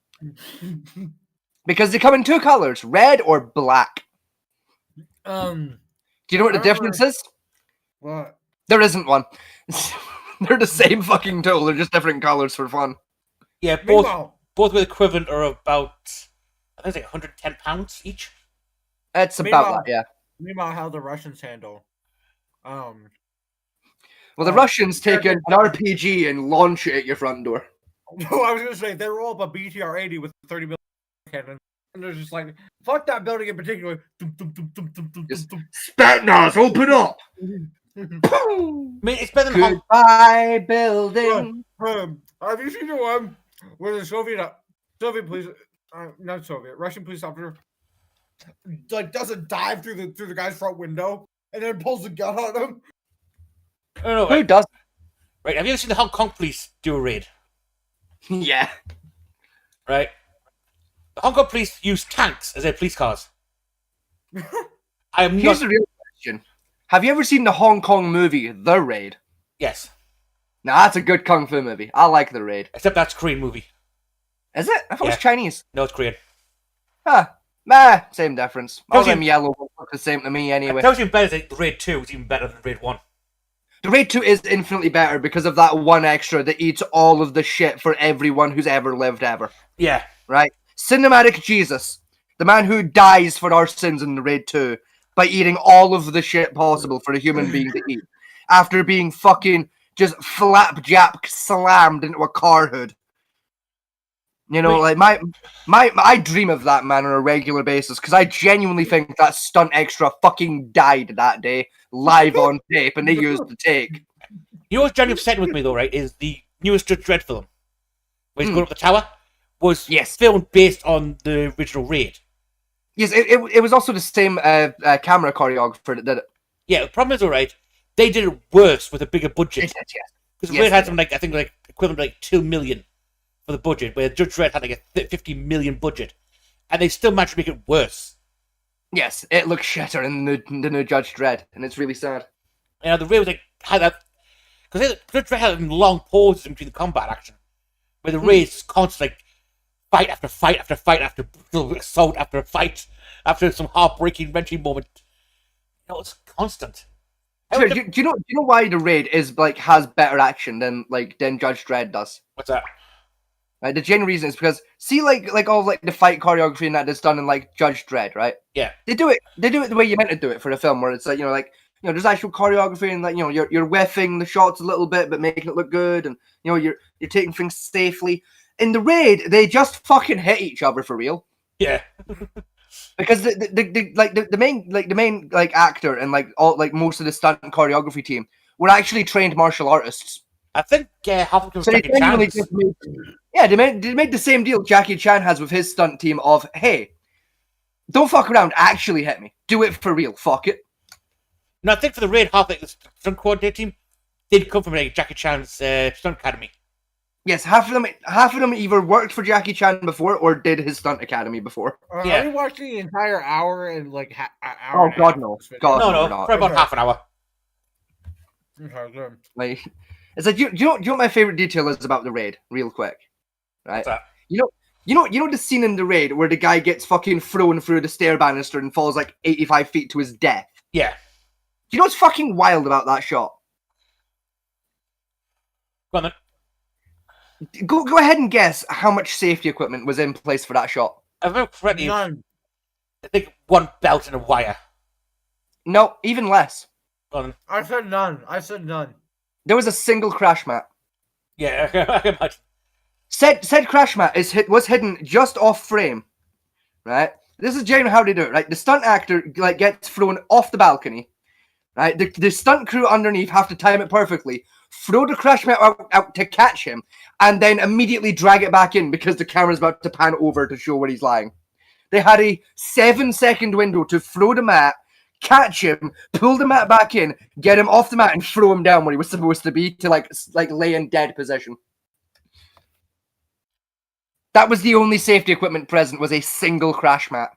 Because they come in two colors, red or black. Do you know what the difference is? What? There isn't one. They're the same fucking tool. They're just different colors for fun. Yeah, both with equivalent are about, I think it's like 110 pounds each. It's about that, yeah. Meanwhile, how the Russians handle. Well, the Russians take an RPG and launch it at your front door. No, I was gonna say they roll up a BTR-80 with 30 millimeter cannon, and they're just like, "Fuck that building in particular." Spetsnaz, open up! I mean, it's better than Goodbye, building. Have you seen the one where the Soviet police, not Soviet, Russian police officer, like doesn't dive through the guy's front window and then pulls the gun on him? No, who does? Right, have you ever seen the Hong Kong police do a raid? Yeah. Right. The Hong Kong police use tanks as their police cars. Here's the real question. Have you ever seen the Hong Kong movie, The Raid? Yes. Now, that's a good kung fu movie. I like The Raid. Except that's a Korean movie. Is it? I thought it was Chinese. No, it's Korean. Huh. Nah, same difference. All them yellow look the same to me anyway. It tells you better that The Raid 2 is even better than Raid 1. The Raid 2 is infinitely better because of that one extra that eats all of the shit for everyone who's ever lived ever. Yeah. Right? Cinematic Jesus. The man who dies for our sins in The Raid 2 by eating all of the shit possible for a human being to eat. After being fucking just flapjack slammed into a car hood. You know, like I dream of that man on a regular basis because I genuinely think that stunt extra fucking died that day, live on tape, and they used the take. You know what's genuinely upsetting with me though, right? Is the newest Judge Dredd film, where he's going up the tower, was filmed based on the original Raid. Yes, it was also the same camera choreographer that did it. Yeah, the problem is, alright, they did it worse with a bigger budget. Because Raid had something like, I think, like equivalent to like 2 million for the budget, where Judge Dredd had like a 50 million budget, and they still managed to make it worse. Yes, it looks shitter in the new Judge Dredd, and it's really sad. You know, the Raid was like had that because Judge Dredd had long pauses in between the combat action, where the Raid's constantly like fight after fight after fight after assault after fight after some heartbreaking, wrenching moment. You know, it's constant. Sure, do you know why the Raid is like has better action than Judge Dredd does? What's that? Right, the genuine reason is because see like all like the fight choreography and that's done in like Judge Dredd, right? Yeah. They do it the way you meant to do it for a film, where it's like there's actual choreography and you're whiffing the shots a little bit but making it look good, and you're taking things safely. In the Raid, they just fucking hit each other for real. Yeah. Because the main actor and most of the stunt and choreography team were actually trained martial artists. I think half of them so Jackie they made the same deal Jackie Chan has with his stunt team of, hey, don't fuck around, actually hit me. Do it for real, fuck it. No, I think for the raid, half like the stunt coordinator team did come from like Jackie Chan's stunt academy. Yes, half of them either worked for Jackie Chan before or did his stunt academy before. Are we watching the entire hour and like hour? Oh and a God, half no! of this video? God, No, we're not. for about half an hour. Okay, good. Like, it's like, do you know what my favorite detail is about the raid? Real quick, right? What's that? You know the scene in the raid where the guy gets fucking thrown through the stair banister and falls like 85 feet to his death. Yeah. You know what's fucking wild about that shot? Go on then. Go ahead and guess how much safety equipment was in place for that shot. I remember correctly. None. I think one belt and a wire. No, even less. Go on then. I said none. I said none. There was a single crash mat. Yeah, I can imagine. Said crash mat was hidden just off frame, right? This is generally how they do it, right? The stunt actor like gets thrown off the balcony, right? The stunt crew underneath have to time it perfectly, throw the crash mat out to catch him, and then immediately drag it back in because the camera's about to pan over to show where he's lying. They had a 7-second window to throw the mat, catch him, pull the mat back in, get him off the mat, and throw him down where he was supposed to be to like lay in dead position. That was the only safety equipment present, was a single crash mat.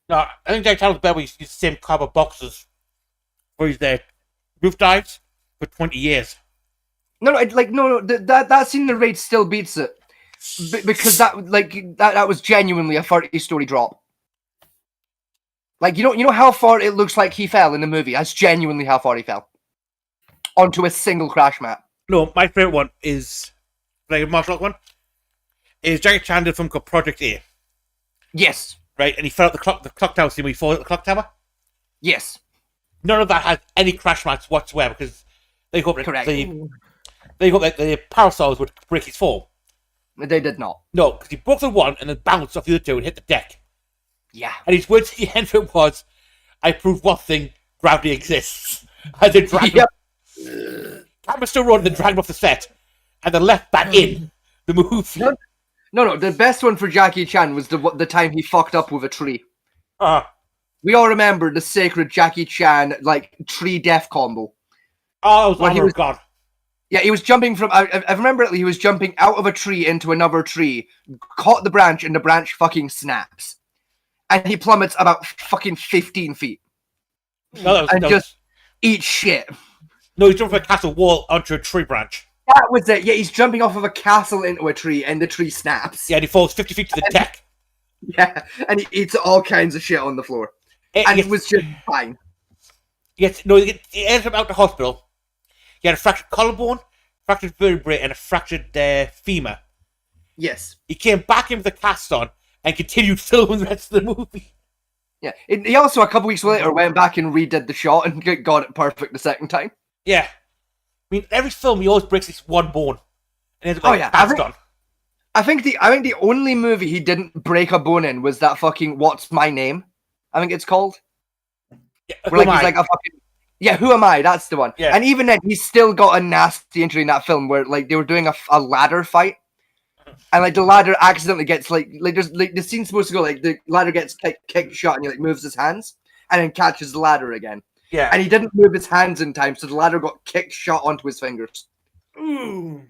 No, I think Jake Charles Bell used the same caliber boxes for his roof dives for 20 years. No, that scene in the raid still beats it. Because that was genuinely a 30-story drop. Like, you know how far it looks like he fell in the movie? That's genuinely how far he fell. Onto a single crash mat. No, my favorite one is, like a martial art one, is Jackie Chan did a film called Project A. Yes. Right, and he fell at the clock tower scene where he falls at the clock tower. Yes. None of that has any crash mats whatsoever because they hope Correct. that the parasols would break his fall. They did not. No, because he broke the one and then bounced off the other two and hit the deck. Yeah. And his words at the end of it was, "I proved one thing: gravity exists." As they dragged him. Camera still rolling, then dragged him off the set, and then left back in the movie. No. The best one for Jackie Chan was the time he fucked up with a tree. Uh, We all remember the sacred Jackie Chan like tree death combo. Oh, God. Yeah, he was jumping from. I remember he was jumping out of a tree into another tree, caught the branch, and the branch fucking snaps, and he plummets about fucking 15 feet, just eats shit. No, he's jumping from a castle wall onto a tree branch. That was it. Yeah, he's jumping off of a castle into a tree, and the tree snaps. Yeah, and he falls 50 feet to the deck. Yeah, and he eats all kinds of shit on the floor, and it was just fine. Yes, no, he ended up out to hospital. He had a fractured collarbone, fractured vertebrae, and a fractured femur. Yes. He came back in with a cast on and continued filming the rest of the movie. Yeah. He also, a couple weeks later, went back and redid the shot and got it perfect the second time. Yeah. I mean, every film, he always breaks this one bone. And then yeah. cast on. I think the only movie he didn't break a bone in was that fucking What's My Name? I think it's called. Yeah, where, like, he's like a fucking... Yeah, Who Am I? That's the one. Yeah. And even then, he's still got a nasty injury in that film where, like, they were doing a ladder fight. And, like, the ladder accidentally gets, there's, like, the scene's supposed to go, like, the ladder gets, like, kicked shot and he, like, moves his hands and then catches the ladder again. Yeah. And he didn't move his hands in time, so the ladder got kicked shot onto his fingers. Ooh.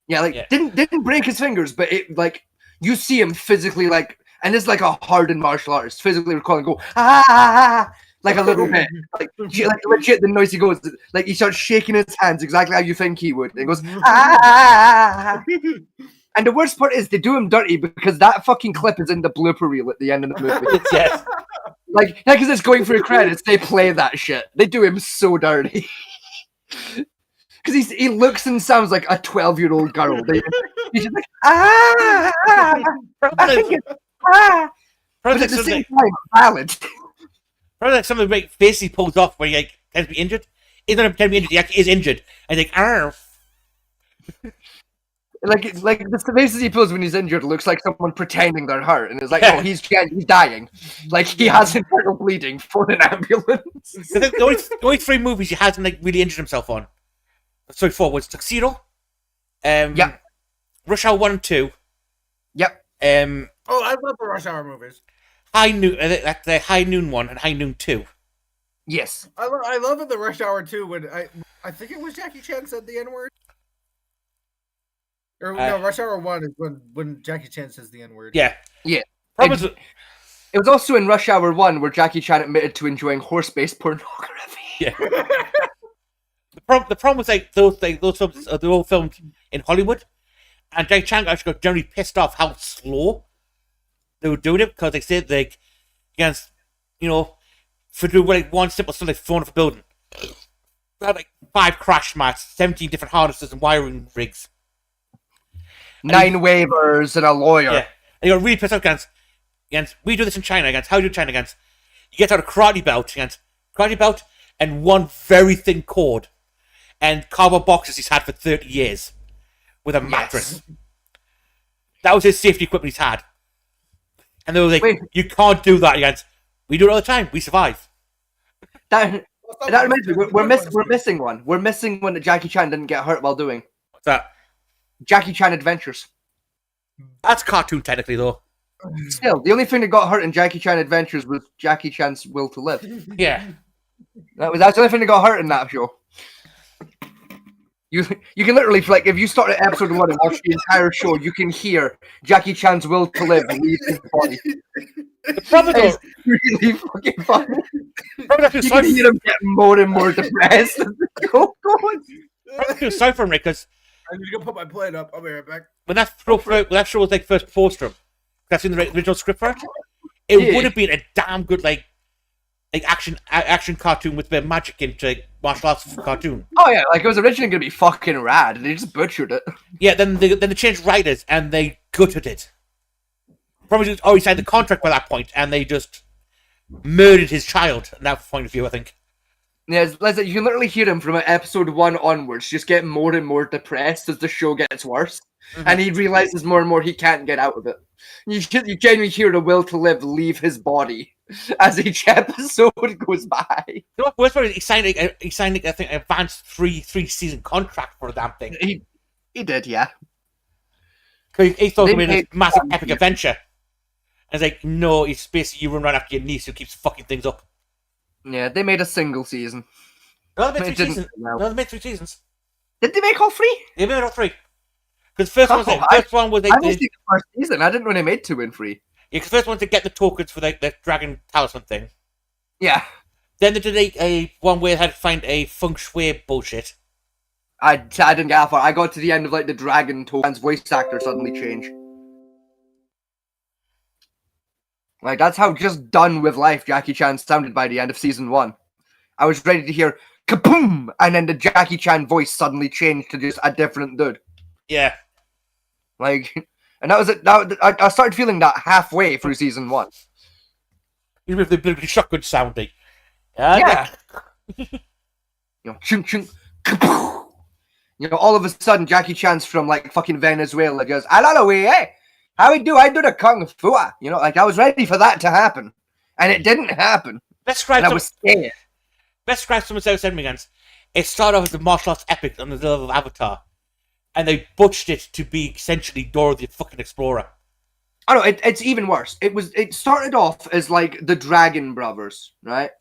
Yeah, like, didn't break his fingers, but it, like, you see him physically, like, and it's like a hardened martial artist, physically recalling, go, like a little bit. Like legit, the noise he goes, like, he starts shaking his hands exactly how you think he would. And he goes, And the worst part is they do him dirty because that fucking clip is in the blooper reel at the end of the movie. Yes. Like, because it's going through credits, they play that shit. They do him so dirty. Because he looks and sounds like a 12-year-old girl. He's just like, I think it's, but at the same time, valid. Probably like some of the like, face he pulls off where he like, tends to be injured. He's not pretending to be injured, he actually is injured. And he's like, arf. Like the faces he pulls when he's injured looks like someone pretending they're hurt, and it's like, no, he's dying. Like, he has internal bleeding for an ambulance. The only 3 movies he hasn't like really injured himself on. Sorry, 4 was Tuxedo. Yeah. Rush Hour 1 and 2. Yep. I love the Rush Hour movies. High Noon, the High Noon 1 and High Noon 2. Yes. I love in the Rush Hour 2 when I think it was Jackie Chan said the N-word. Or no, Rush Hour 1 is when Jackie Chan says the N-word. Yeah. Yeah. It was also in Rush Hour 1 where Jackie Chan admitted to enjoying horse-based pornography. Yeah. The problem was those films they're all filmed in Hollywood, and Jackie Chan actually got generally pissed off how slow they were doing it because they said for doing one simple stuff like throwing off a building, they had 5 crash mats, 17 different harnesses and wiring rigs, 9 waivers and a lawyer. Yeah, and you got really pissed off against. We do this in China against. How do you do China against? You get out a karate belt and one very thin cord and cardboard boxes he's had for 30 years with a mattress. That was his safety equipment he's had. And they were like, you can't do that against. We do it all the time. We survive. That reminds me, we're missing one. We're missing one that Jackie Chan didn't get hurt while doing. What's that? Jackie Chan Adventures. That's cartoon technically, though. Still, the only thing that got hurt in Jackie Chan Adventures was Jackie Chan's will to live. Yeah. That's the only thing that got hurt in that show. You can literally, like, if you start at episode 1 and watch the entire show, you can hear Jackie Chan's will to live leave his body. The problem is really fucking funny. You can hear him getting more and more depressed as the show goes. Sorry for him, because I need to go put my plate up. I'll be right back. when that show was like first posted, that's in the original script for it. It would have been a damn good like action cartoon with a bit of magic into martial arts cartoon. Oh yeah, like it was originally gonna be fucking rad, and they just butchered it. Yeah, then they changed writers and they gutted it. Probably already signed the contract by that point, and they just murdered his child. From that point of view, I think. Yeah, you can literally hear him from episode 1 onwards, just getting more and more depressed as the show gets worse, and he realizes more and more he can't get out of it. You genuinely hear the will to live leave his body as each episode goes by. You know what? Worst part is he signed I think an advanced three season contract for the damn thing. He did, yeah. He thought it would be a massive epic adventure. And it's like, no, it's basically you run right after your niece who keeps fucking things up. Yeah, they made a single season. No, they made 3 seasons. No, they made 3 seasons. Did they make all 3? They made all 3. Because the first one was I only the first season. I didn't know they made 2 and 3. Yeah, because the first one to get the tokens for the dragon talisman thing. Yeah. Then they did a one where they had to find a feng shui bullshit. I didn't get that far. I got to the end of like the dragon token's voice actor suddenly changed. Like, that's how just done with life Jackie Chan sounded by the end of season 1. I was ready to hear kaboom, and then the Jackie Chan voice suddenly changed to just a different dude. Yeah. Like, and that was it. I started feeling that halfway through season 1. Even with the bit of shotgun sounding. Yeah. Chung chung, kaboom. All of a sudden Jackie Chan's from like fucking Venezuela goes, "Alalawi, eh? How we do? I do the kung fu." Like I was ready for that to happen, and it didn't happen. I was scared. Best describe someone else said me against. It started off as a martial arts epic on the level of Avatar, and they butchered it to be essentially Dora the fucking Explorer. Oh no, it's even worse. It started off as like the Dragon Brothers, right?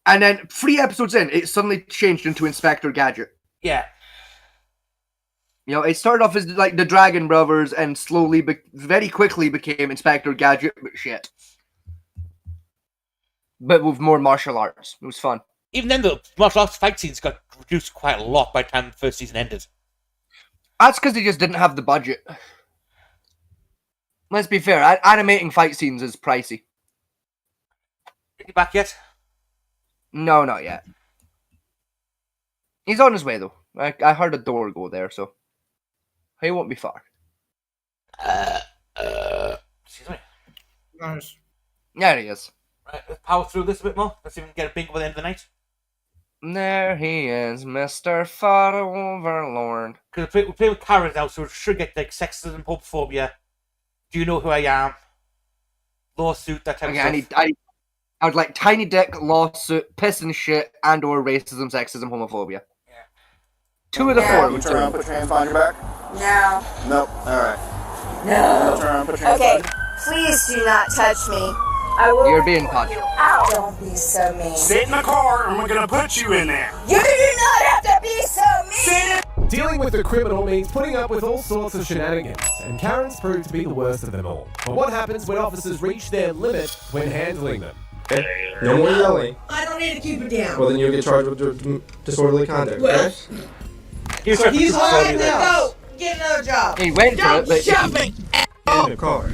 And then 3 episodes in, it suddenly changed into Inspector Gadget. Yeah. It started off as like the Dragon Brothers and slowly, very quickly became Inspector Gadget, but shit. But with more martial arts. It was fun. Even then, the martial arts fight scenes got reduced quite a lot by the time the first season ended. That's because they just didn't have the budget. Let's be fair, animating fight scenes is pricey. Is he back yet? No, not yet. He's on his way, though. I heard a door go there, so he won't be far. Excuse me. Nice. There he is. Right, let's power through this a bit more. Let's see if we can get a bingo by the end of the night. There he is, Mr. Fat Overlord. Because we play with Karen now, so we should get like sexism, homophobia. Do you know who I am? Lawsuit, that type of stuff. I would like tiny dick, lawsuit, piss and shit, and or racism, sexism, homophobia. Yeah. 2 of the 4. Can you turn around, put your hands behind your back? No. Nope. Alright. No. Turn around, put your hands Okay, behind please do not touch me. I will You're being report touched. you out. Don't be so mean. Sit in the car and we're gonna put you in there. You do not have to be so mean. Dealing with a criminal means putting up with all sorts of shenanigans, and Karen's proved to be the worst of them all. But what happens when officers reach their limit when handling them? No more yelling. I don't need to keep it down. Well, then you'll get charged with disorderly conduct. Well, He's alright, go. Get another job. He went for it, but shove me. in the car.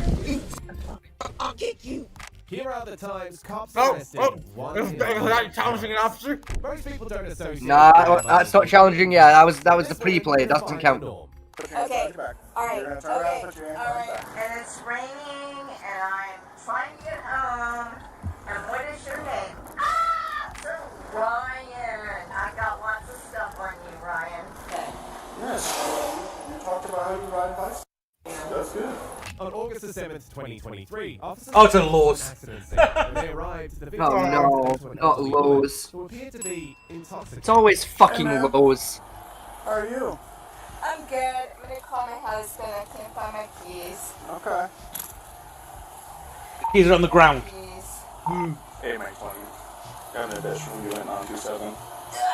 I'll kick you. Here are the times cops Oh, arrested. is that challenging an officer? Most people don't associate. Nah, that's not challenging. Yeah, that was the pre-play. It doesn't count. Okay. Alright. Okay. Alright. And it's raining, and I'm trying to get home. And what is your name? Ryan. I got lots of stuff on you, Ryan. Okay. Yes. You talked about how you ride bikes. That's good. On August 7th, 2023, officers Oh, it's a Lowe's. accident scene. When they arrived, the victim Oh no, to an not elderly Lowe's. woman who appeared to be intoxicated. It's always fucking Lowe's. How are you? I'm good. I'm gonna call my husband. I can't find my keys. Okay. Keys are on the ground. Hey, Mike 20. Got an additional unit on 27.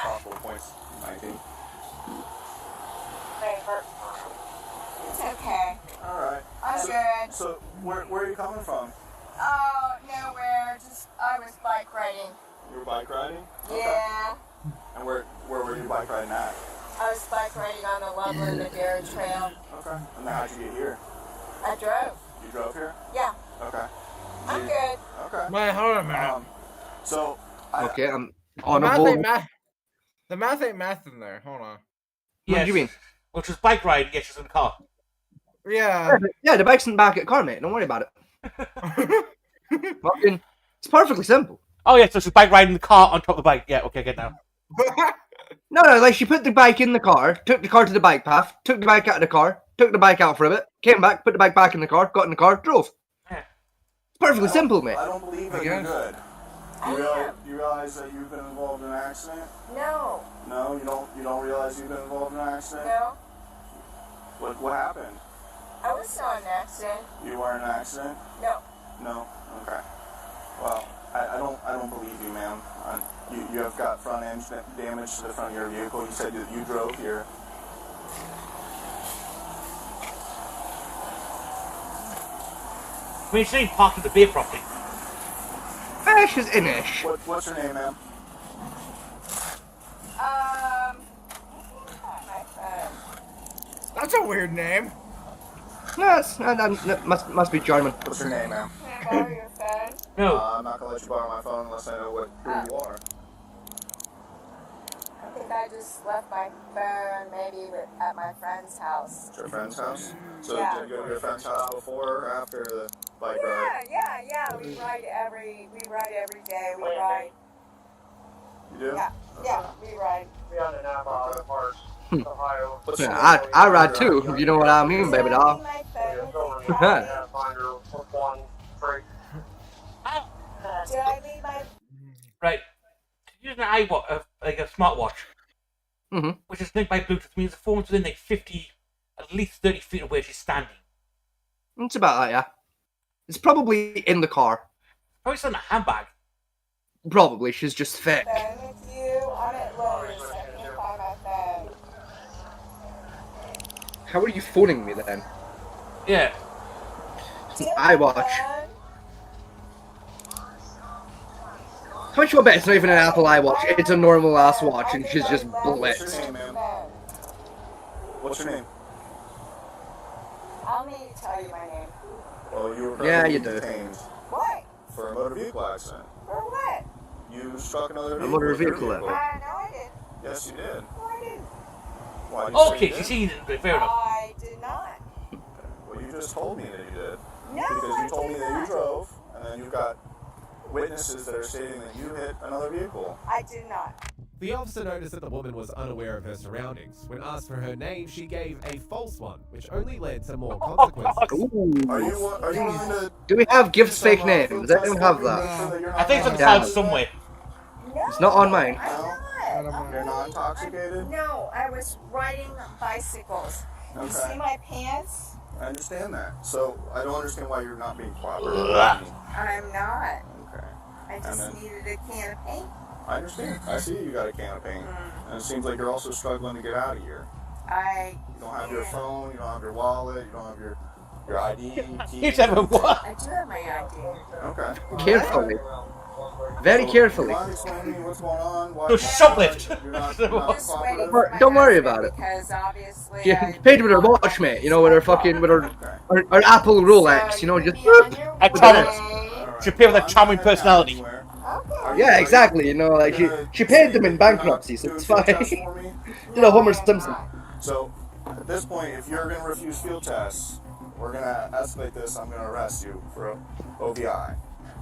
Possible points 19. It's okay. Alright. I'm good. So, where are you coming from? Oh, nowhere. Just I was bike riding. You were bike riding? Yeah. And where were you bike riding at? I was bike riding on the Loveland Madera Trail. Okay. And then how'd you get here? I drove. You drove here? Yeah. Okay. I'm good. Okay. Man, hold on a minute. So, Okay, I'm The on a math board. ain't math. The math ain't math in there. Hold on. What do you mean? Which was bike riding, yes, she's in the car. Yeah. Yeah, the bike's in the back at the car, mate. Don't worry about it. Fucking, it's perfectly simple. Oh, yeah, so she's bike riding the car on top of the bike. Yeah, okay, I get now. No, like she put the bike in the car, took the car to the bike path, took the bike out of the car, took the bike out for a bit, came back, put the bike back in the car, got in the car, drove. It's perfectly simple, mate. I don't believe that you're good. You realize that you've been involved in an accident? No. No, you don't realize you've been involved in an accident? No. What happened? I was not in an accident. You were in an accident? No. No? Okay. Well, I don't believe you, ma'am. You have got front end damage to the front of your vehicle. You said that you drove here. I mean, she ain't parked at the beer property. Ish is inish. What's your name, ma'am? My phone. That's a weird name. Yes, must be German. What's your name, ma'am? Can I borrow your phone? No. I'm not gonna let you borrow my phone unless I know who you are. I think I just left my phone maybe at my friend's house. It's your friend's house? So Yeah. did you go to your friend's house before or after the bike ride? Yeah. We ride every day. We ride. You do? Yeah, we ride. I ride too, if you know what I mean, baby doll. Did I leave my... Right. Using an iWatch, like a smartwatch, which is linked by Bluetooth, means the phone's within like 50, at least 30 feet of where she's standing. It's about that, yeah. It's probably in the car. Probably still in a handbag. Probably, she's just thick. phone with you? I'm at Lowe's. I can't find my phone. How are you phoning me then? Yeah. It's an iWatch. How much you bet it's not even an Apple iWatch? It's a normal ass watch and she's just blitzed. What's your name? I'll need to tell you my name. Well, you were Yeah, you probably do. detained What? for a motor vehicle accident. For what? You struck another A vehicle. motor with your vehicle vehicle. No, I didn't. Yes, you did. No, I didn't. Why did you say Okay, you she's did? seen it, fair enough. I did not. Well, you just told me that you did. No, Because you told me did that you not. drove, and then you've got witnesses that are stating that you hit another vehicle. I did not. The officer noticed that the woman was unaware of her surroundings. When asked for her name, she gave a false one, which only led to more consequences. Are you willing to... Do we have Gift's fake name? Does anyone have that? I think it's on the Yeah. side somewhere. It's not on mine. You're not intoxicated? No, I was riding bicycles. You Okay. see my pants? I understand that. So I don't understand why you're not being cooperative. I'm not. Okay. I just needed a can of paint. I understand. I see you got a can of paint. And it seems like you're also struggling to get out of here. You don't have your phone, you don't have your wallet, you don't have your ID. You have a what? I do have my ID. Okay. Carefully. Very carefully. Do you mind explaining to me what's going on? Why To shoplift. You're not cooperative? Don't worry about it. Because obviously She paid with her watch, mate. You know, with her fucking, with her Apple Rolex. You know, just. A charming. She paid with a charming personality. Yeah, exactly. You know, like she paid them in bankruptcy, so it's fine. Did a Homer Simpson. So, at this point, if you're going to refuse field tests, we're going to escalate this. I'm going to arrest you for OVI.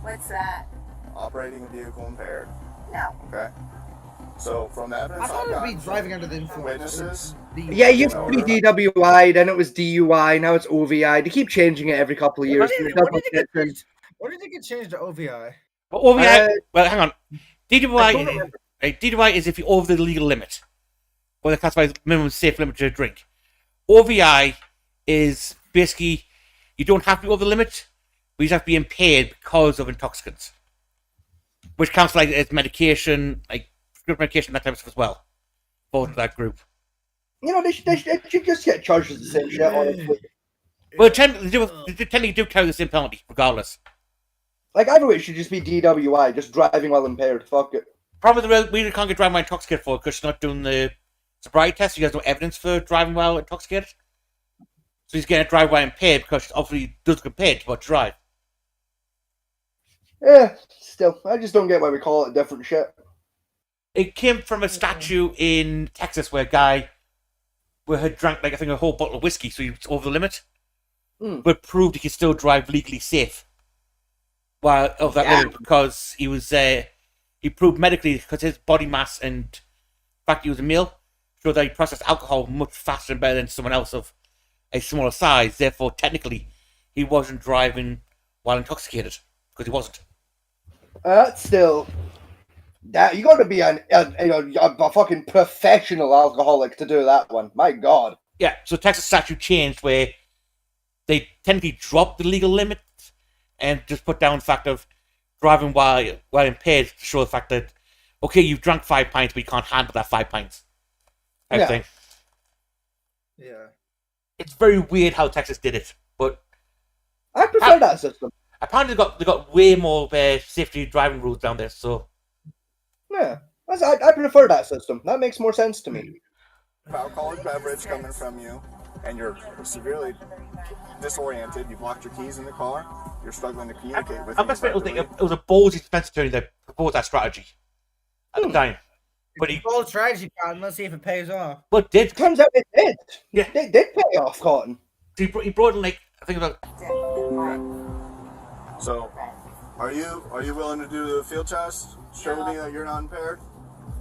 What's that? Operating a vehicle impaired. No. Okay. So, from the evidence I thought I've it would be got, driving under the influence. witnesses. Yeah, it used to be DWI, then it was DUI, now it's OVI. They keep changing it every couple of years. When did it get changed to OVI? But OVI, well, hang on. DWI is if you're over the legal limit, or the classified minimum safe limit to drink. OVI is basically you don't have to be over the limit, but you just have to be impaired because of intoxicants, which counts like as medication, like prescription medication, that type of stuff as well, for that group. You know, they should just get charged with the same shit, honestly. Well, they technically do carry the same penalty, regardless. Like, either way, it should just be DWI, just driving while impaired. Fuck it. Problem with we can't get driving while intoxicated for because she's not doing the sobriety test. She has no evidence for driving while intoxicated. So he's getting a drive while impaired because she obviously does get paid to drive. Yeah, still, I just don't get why we call it different shit. It came from a statue in Texas where a guy had drank, like, I think a whole bottle of whiskey, so he was over the limit, but proved he could still drive legally safe while of that limit because he was he proved medically because his body mass and the fact he was a male showed that he processed alcohol much faster and better than someone else of a smaller size. Therefore, technically, he wasn't driving while intoxicated because he wasn't. Still, that you got to be a fucking professional alcoholic to do that one. My God. Yeah, so Texas statute changed where they technically dropped the legal limit and just put down the fact of driving while impaired to show the fact that, okay, you've drunk 5 pints, but you can't handle that 5 pints. Type thing. Yeah. It's very weird how Texas did it, but I prefer that system. Apparently, they got way more safety driving rules down there. So yeah, I prefer that system. That makes more sense to me. Alcoholic beverage coming from you, and you're severely disoriented. You've locked your keys in the car. You're struggling to communicate with. I must admit, it was a ballsy defense attorney that proposed that strategy at the time. But he bold strategy, Cotton. Let's see if it pays off. But did turns out it did. Yeah, they did pay off, Cotton. He brought in, like, I think about. So, are you willing to do the field test? Show me that you're not impaired.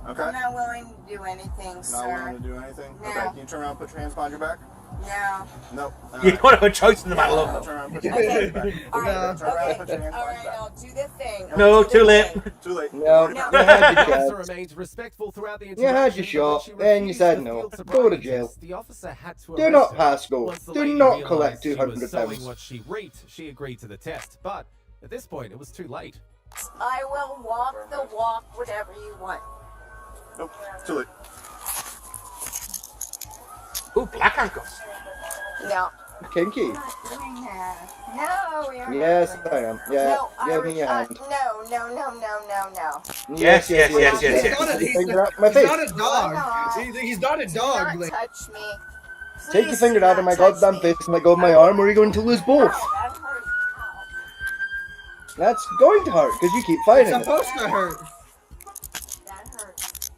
Okay. I'm not willing to do anything, sir. Not willing to do anything. No. Okay. Can you turn around, and put your hands behind your back? No. No. You don't have a choice in the matter of. Turn around, put your hands behind your back. All right. Turn around, put your hands All behind right. your back. I'll do the thing. No, too late. Too late. No. The officer remained respectful throughout the You had your interaction, but shot, she then you refused said the no. field Go to sobriety jail. test. The officer had to Do arrest not her. pass go. Once the Do lady not realized collect she was 200 selling pounds. what she reaped, she agreed to the test. But at this point, it was too late. I will walk the walk, whatever you want. Nope. Too late. Ooh, black handcuffs. No. Kinky. I'm not doing that. No, you're Yes, not. I am. Yeah, No, give me your hand. No. Yes. Take finger out my He's face. not a dog. He's not a dog. Do not touch me. Take your Please finger do out of not my touch goddamn me. face and let go of my arm, or you're going to lose both. That hurts. That's going to hurt because you keep It's fighting it. supposed to hurt. That hurts.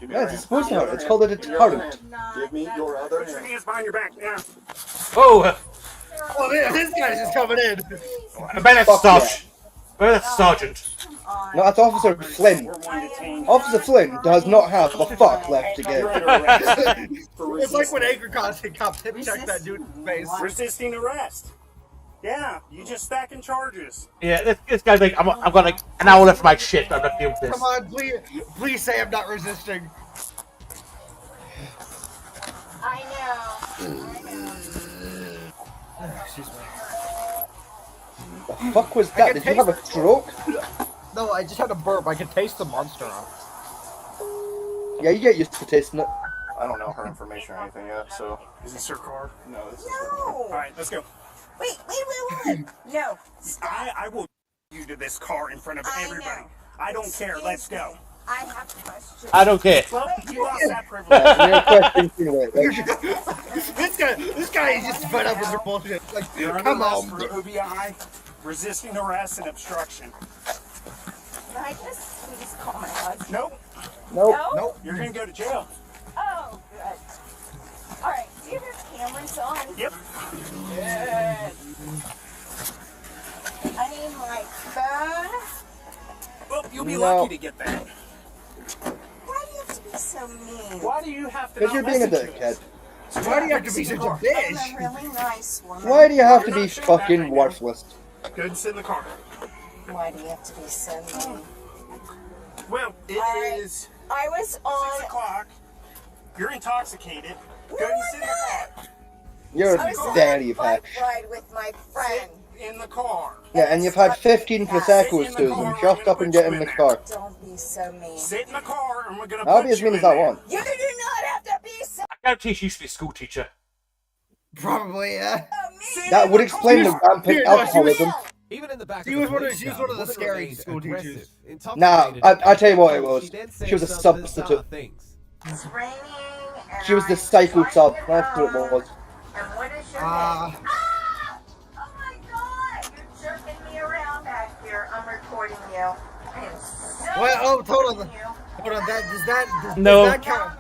Yeah, it's supposed to hurt. It's called a deterrent. Give me your other Put your hand. hands behind your back now. Oh, Oh, this guy's just coming in. I bet that's Sergeant. I bet that's Sergeant. No, that's Officer Flynn. Officer Flynn does not have a fuck left to give. It's like when Apricot cops hip check that dude in the face. Resisting arrest. Yeah, you just stacking charges. Yeah, this guy's like, I've got like an hour left for my shit. I'm not dealing with this. Come on, please say I'm not resisting. I know. fuck was that? Did you have a stroke? No, I just had a burp. I could taste the monster. Yeah, you get used to tasting it. I don't know her information or anything yet, so. Is this her car? No, this is All right, let's go. Wait. No. I will you to this car in front of everybody. I don't care. Let's go. I have questions. I don't care. Well, you lost that privilege. This guy is just fed up with their bullshit. Like, You're under come arrest on. for OBI, resisting arrest and obstruction. Can I just please call my husband? Nope. Nope. You're gonna go to jail. Oh, good. All right. Do you have cameras on? Yep. Good. I need my phone. Well, you'll be No. lucky to get that. Why do you have to be so mean? Why do you have to? Because you're being a message dickhead. us? Why do you have to be such a I'm bitch? a really nice woman. Why do you have to You're be not saying that fucking right now. worthless? Go and sit in the car. Why do you have to be so mean? Well, it I- is I was 6 on. o'clock. You're intoxicated. Go and sit in the car. You're I was on daddy a bike patch. ride with my friend. In the car. Yeah, and you've had 15 Prosecco's, Susan. Shut up and get in the car. Don't be so mean. Sit in the car, and we're gonna I'll put be as you mean in as I there. want. You do not have to be so I guarantee she used to be a school teacher. Probably, yeah. mean. That would explain the rampant alcoholism. Even in the back She of was the one of- police she was car, one of the woman scary remained school teachers. aggressive, Nah, intoxicated, I tell you what it was. She then She was a said some bizarre substitute. things. It's raining. And She was the I'm psycho trying sub. to get That's what home. it was. And what is your Ah. name? Oh my God! You're jerking me around back here. I'm recording you. I am so Well, hold on. recording you. Hold on. No. Does that count?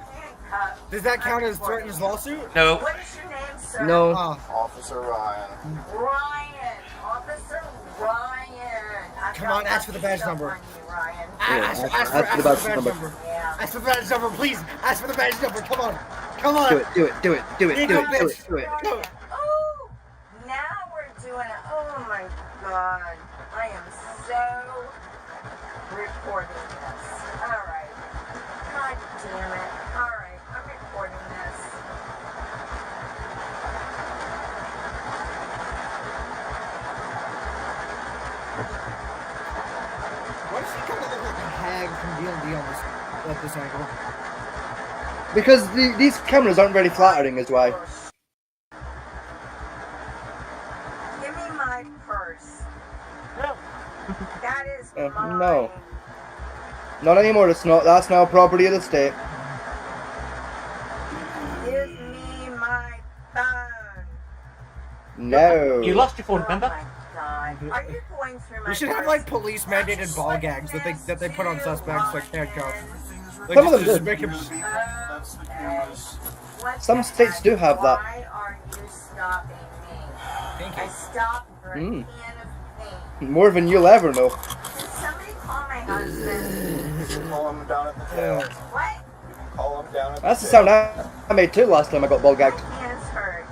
Does that count as threatened lawsuit? No. What is your name, sir? No. Officer Ryan. Ryan. Officer Ryan. I Come got on, ask for the badge stuff number. on you, Ryan. Ask for the badge number. Yeah. Ask for the badge number, please. Ask for the badge number. Come on. Come on. Do it, do it, do it, do it, do it, do it, do it. Go. Oh, now we're doing it. Oh my God. I am so recording this. All right. God damn it. All right. I'm recording this. Why does she kind of look like a hag from D&D on this angle? Because these cameras aren't very flattering, is why. Give me my purse. That is mine. No. Not anymore. It's not. That's now property of the state. Give me my phone. No. You lost your phone, Oh remember? my God. Are you going through my We should have purse? like police mandated ball gags that they put on suspects like handcuffs. Like, Some of them just do. make him. What Some the states heck? do have that. Why are you stopping me? Thank I you. stopped for a Mm. can of paint. More than you'll ever know. Can somebody call my husband? Call him down at the tail. What? Call him down at That's the the sound I made too last time I got ball gagged. Hands hurt.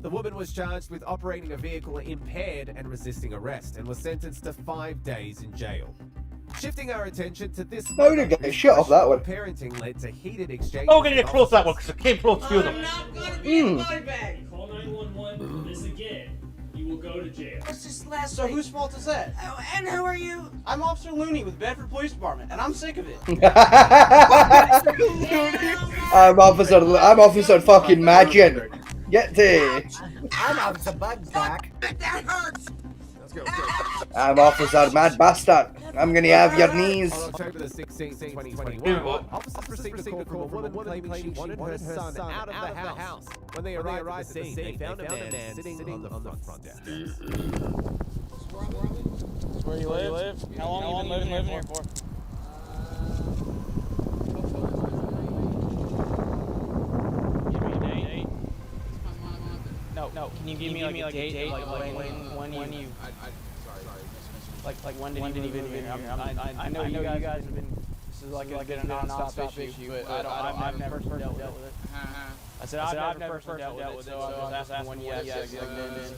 The woman was charged with operating a vehicle impaired and resisting arrest and was sentenced to 5 days in jail. Shifting our attention to this. No, we didn't get shit off that one. Parenting led to heated exchanges. Oh, we're gonna get close to that one because it came close to few of them. Call 911 this again, you will go to jail. That's just last So whose fault is that? Oh, and who are you? I'm Officer Looney with Bedford Police Department, and I'm sick of it. I'm Officer fucking Magin. Get there. I'm Officer Bugback. That hurts! I'm Officer Mad Bastard. I'm gonna have your knees. On October the 16th, 2021, officers received a call from a woman claiming she wanted her son out of the house. When they arrived at the scene, they found a man sitting on the front desk. Where you live? How long you been living here for? Give me a date. No. Can you give me like a date? Like when you? Like when did you move in here? I know you guys have been. This is like a non-stop issue, but I've never personally dealt with it. I said I've never personally dealt with it, so I was asking when you guys moved in.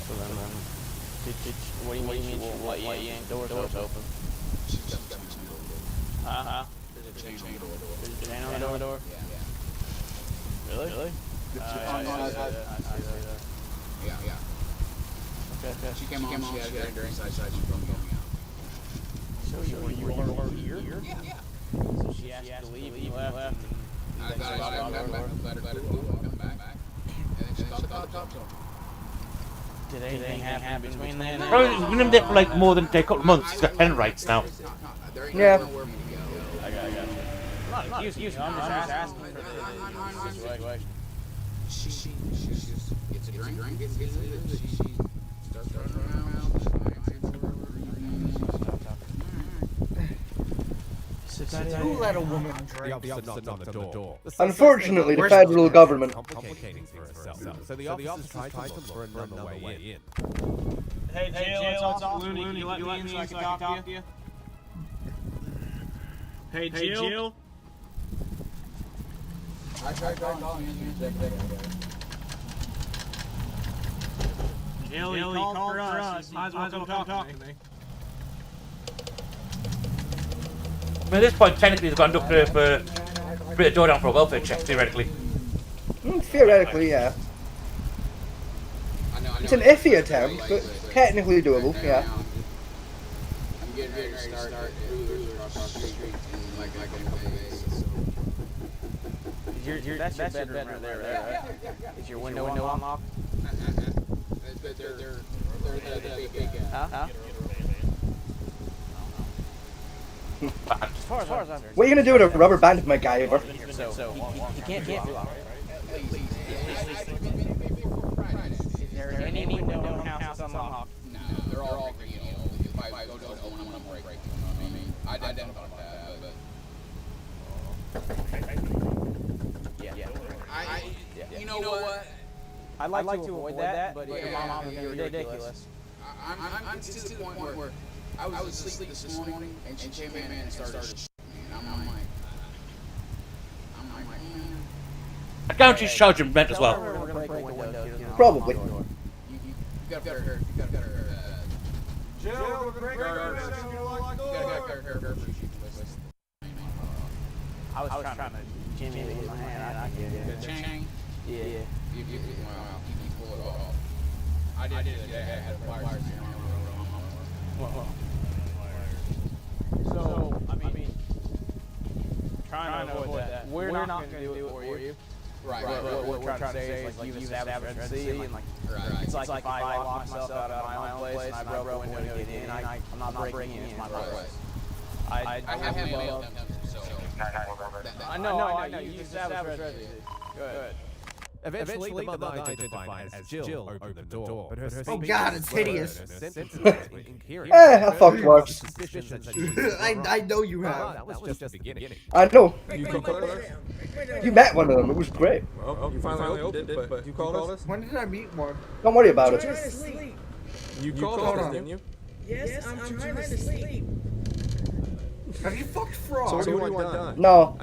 So then, what do you mean? What you ain't doors open? chain on the door? Really? Really? Yeah. Okay. She came on, she had her during side, she from going out. So you were here? Yeah. So she asked you to leave, and you left. I thought I let her go, come back. And then she called the cops. Did anything happen between then? Bro, he's been in there for like more than a couple of months. He's got pen rights now. Yeah. I got you. I'm not accusing you, I'm just asking for the situation. She gets a drink, she starts running around. Who let a woman drink? The officer knocked on the door. Unfortunately, the federal government. Complicating for herself. So the officer tried to look for another way in. Hey, Jill, it's off Looney. Can you let me in so I can talk to you? Hey, Jill. I tried calling you. Jill, he called for us. Might as well come talk to me. I mean, at this point, technically, they've got enough to break the door down for a welfare check, theoretically. Theoretically, yeah. It's an iffy attempt, but technically doable, yeah. I'm getting ready to start across the street in like a That's your bedroom right there, right? Is your window unlocked? They're big Huh? As far as I'm concerned. What are you gonna do with a rubber band, MacGyver? So he can't do it. Is there any window in the house that's unlocked? No, they're all green. If I go to one, I'm gonna break. You know what I mean? I identified that, Yeah. You know what? I'd like to avoid that, but your mom would be ridiculous. I'm to the point where I was asleep this morning, and she came in and started me, and I'm like, man. I guarantee she's charging rent as well. Probably. You got her. Jill, I was trying to jimmy it with my hand. I can get it. Chang? Yeah. You pull it off. I did it. I had a fire. So, I mean, trying to avoid that. We're not going to do it for you. Right. What we're trying to say is, like, you've established residency, and, like, it's like if I lock myself out of my own place and I broke a window to get in, I'm not breaking in, it's my place. I have mail them, so... I know, you've established residency. Good. Eventually, the mother identified as Jill opened the door, but her Oh God, it's hideous. I fucked once. I know you have. That was just the beginning. I know. You called us? You met one of them. It was great. Well, you finally opened it, but you called us? When did I meet one? Don't worry about it. You called us, didn't you? Yes, I'm trying to sleep. Have you fucked Frog? So what do you want done? No.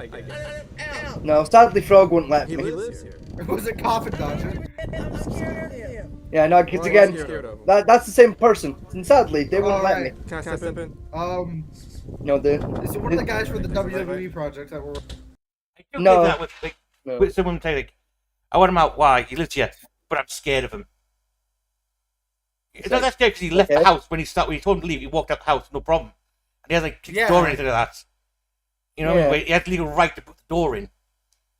No, sadly Frog wouldn't let He me. lives here. Was it Coffin Dodger? I'm scared of him. Yeah, no, because again, that's the same person. And sadly, they wouldn't let me. Can I step in? No, Is it one of the guys from the WWE project that were? I do that with someone say, like, I want him out. Why? He lives here, but I'm scared of him. It's not that scared because he left the house when he told him to leave. He walked out the house, no problem. And he hasn't kicked the door or anything like that. You know, he has legal right to put the door in.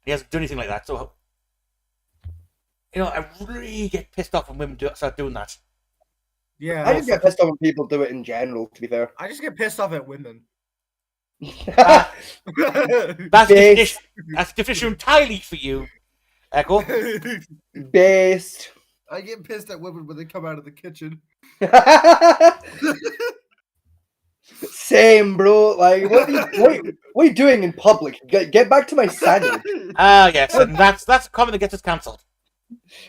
He hasn't done anything like that. So, you know, I really get pissed off when women start doing that. Yeah. I just get pissed off when people do it in general, to be fair. I just get pissed off at women. That's a definition entirely for you, Echo. Based. I get pissed at women when they come out of the kitchen. Same, bro. Like, what are you doing in public? Get back to my sandwich. Yes, and that's a comment that gets us cancelled.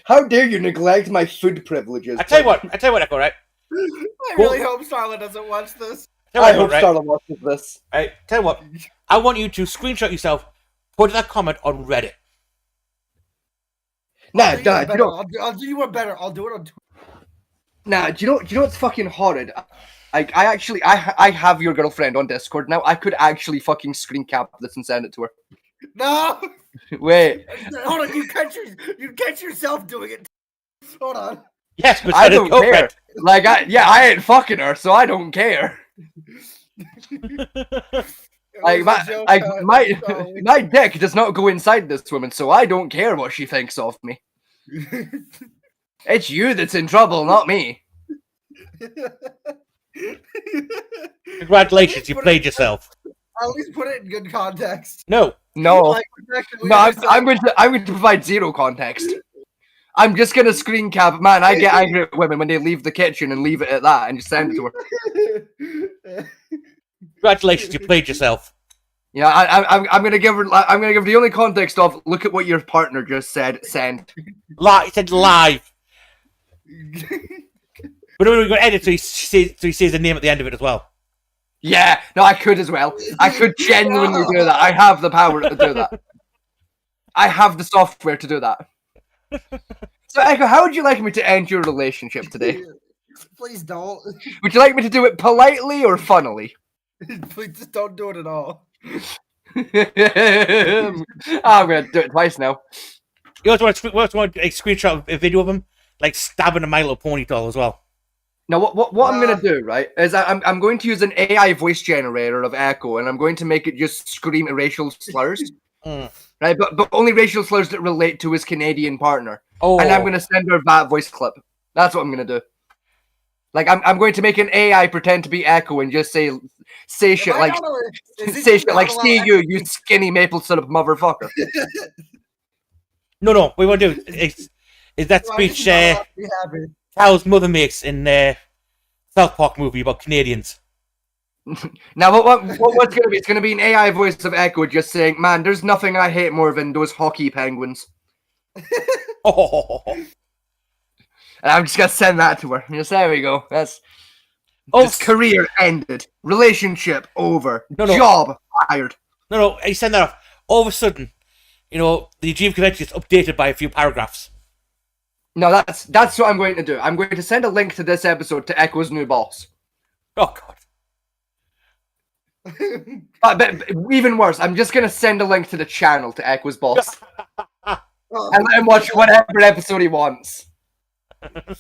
How dare you neglect my food privileges? I tell you what, Echo, right? I really hope Starla doesn't watch this. I hope Starla watches this. Right, tell you what, I want you to screenshot yourself, put that comment on Reddit. I'll do you one better. I'll do it on Twitter. Nah, do you know what's fucking horrid? I have your girlfriend on Discord now. I could actually fucking screen cap this and send it to her. No. Wait. Hold on, you catch yourself doing it. Hold on. Yes, but I don't care. Like, I ain't fucking her, so I don't care. Like, my dick does not go inside this woman, so I don't care what she thinks of me. It's you that's in trouble, not me. Congratulations, you played yourself. At least put it in good context. No. No, I'm going to provide zero context. I'm just gonna screen cap. Man, I get angry at women when they leave the kitchen and leave it at that, and just send it to her. Congratulations, you played yourself. Yeah, I'm gonna give her. I'm gonna give the only context of look at what your partner just said. Send. He said live. But we're gonna edit so he says the name at the end of it as well. Yeah, no, I could as well. I could genuinely do that. I have the power to do that. I have the software to do that. So, Echo, how would you like me to end your relationship today? Please don't. Would you like me to do it politely or funnily? Please just don't do it at all. I'm gonna do it twice now. You also want a screenshot of a video of him like stabbing a My Little Pony doll as well. Now, what I'm gonna do, right, is I'm going to use an AI voice generator of Echo, and I'm going to make it just scream racial slurs. Right, but only racial slurs that relate to his Canadian partner. Oh. And I'm gonna send her that voice clip. That's what I'm gonna do. Like I'm going to make an AI pretend to be Echo and just say shit like see you skinny maple syrup motherfucker. No, we won't do it. Is that speech Cal's mother makes in South Park movie about Canadians. Now, what's going to be? It's going to be an AI voice of Echo just saying, man, there's nothing I hate more than those hockey penguins. And I'm just going to send that to her. Just there we go. That's his career ended. Relationship over. Job fired. No, he sent that off. All of a sudden, the Achieve Convention is updated by a few paragraphs. No, that's what I'm going to do. I'm going to send a link to this episode to Echo's new boss. Oh, God. But even worse, I'm just gonna send a link to the channel to Echo's boss, and let him watch whatever episode he wants. That's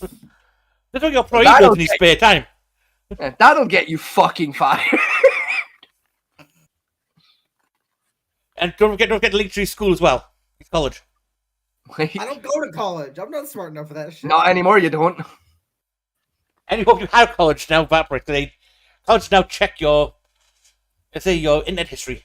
what your pro does in his spare time. That'll get you fucking fired. And don't forget the link to his school as well. His college. I don't go to college. I'm not smart enough for that shit. Not anymore. You don't. And you hope you have college now, Vapor. College now check your internet history.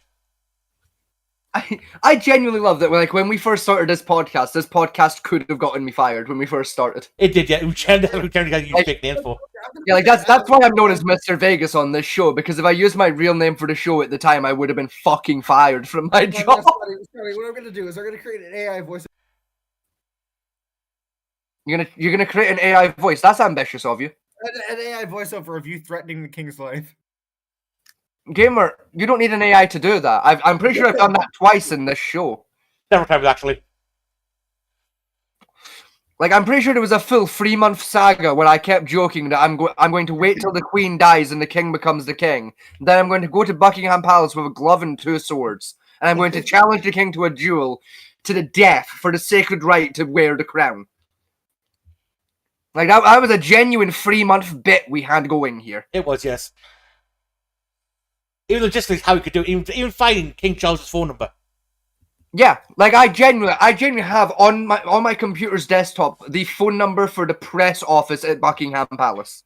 I genuinely love that. Like when we first started this podcast could have gotten me fired when we first started. It did, yeah. We generally got used fake names for. Yeah, like that's why I'm known as Mr. Vegas on this show, because if I used my real name for the show at the time, I would have been fucking fired from my job. Sorry, what I'm gonna do is I'm gonna create an AI voice. You're gonna create an AI voice. That's ambitious of you. An AI voiceover of you threatening the king's life. Gamer, you don't need an AI to do that. I'm pretty sure I've done that twice in this show. Several times, actually. Like, I'm pretty sure there was a full 3-month saga where I kept joking that I'm going to wait till the queen dies and the king becomes the king. Then I'm going to go to Buckingham Palace with a glove and 2 swords. And I'm going to challenge the king to a duel to the death for the sacred right to wear the crown. Like, that was a genuine 3-month bit we had going here. It was, yes. Even logistically, how we could do it, even finding King Charles's phone number. Yeah, like I genuinely have on my computer's desktop the phone number for the press office at Buckingham Palace.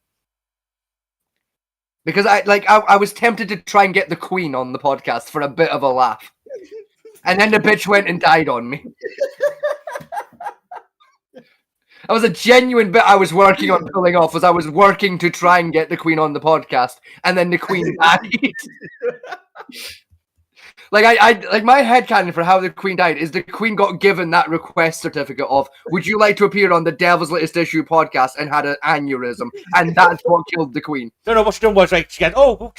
Because I was tempted to try and get the Queen on the podcast for a bit of a laugh. And then the bitch went and died on me. That was a genuine bit I was working on pulling off, was I was working to try and get the Queen on the podcast, and then the Queen died. Like my headcanon for how the Queen died is the Queen got given that request certificate of, would you like to appear on the Devil's Latest Issue podcast, and had an aneurysm, and that's what killed the Queen. No, what she done was, like, she went, we'll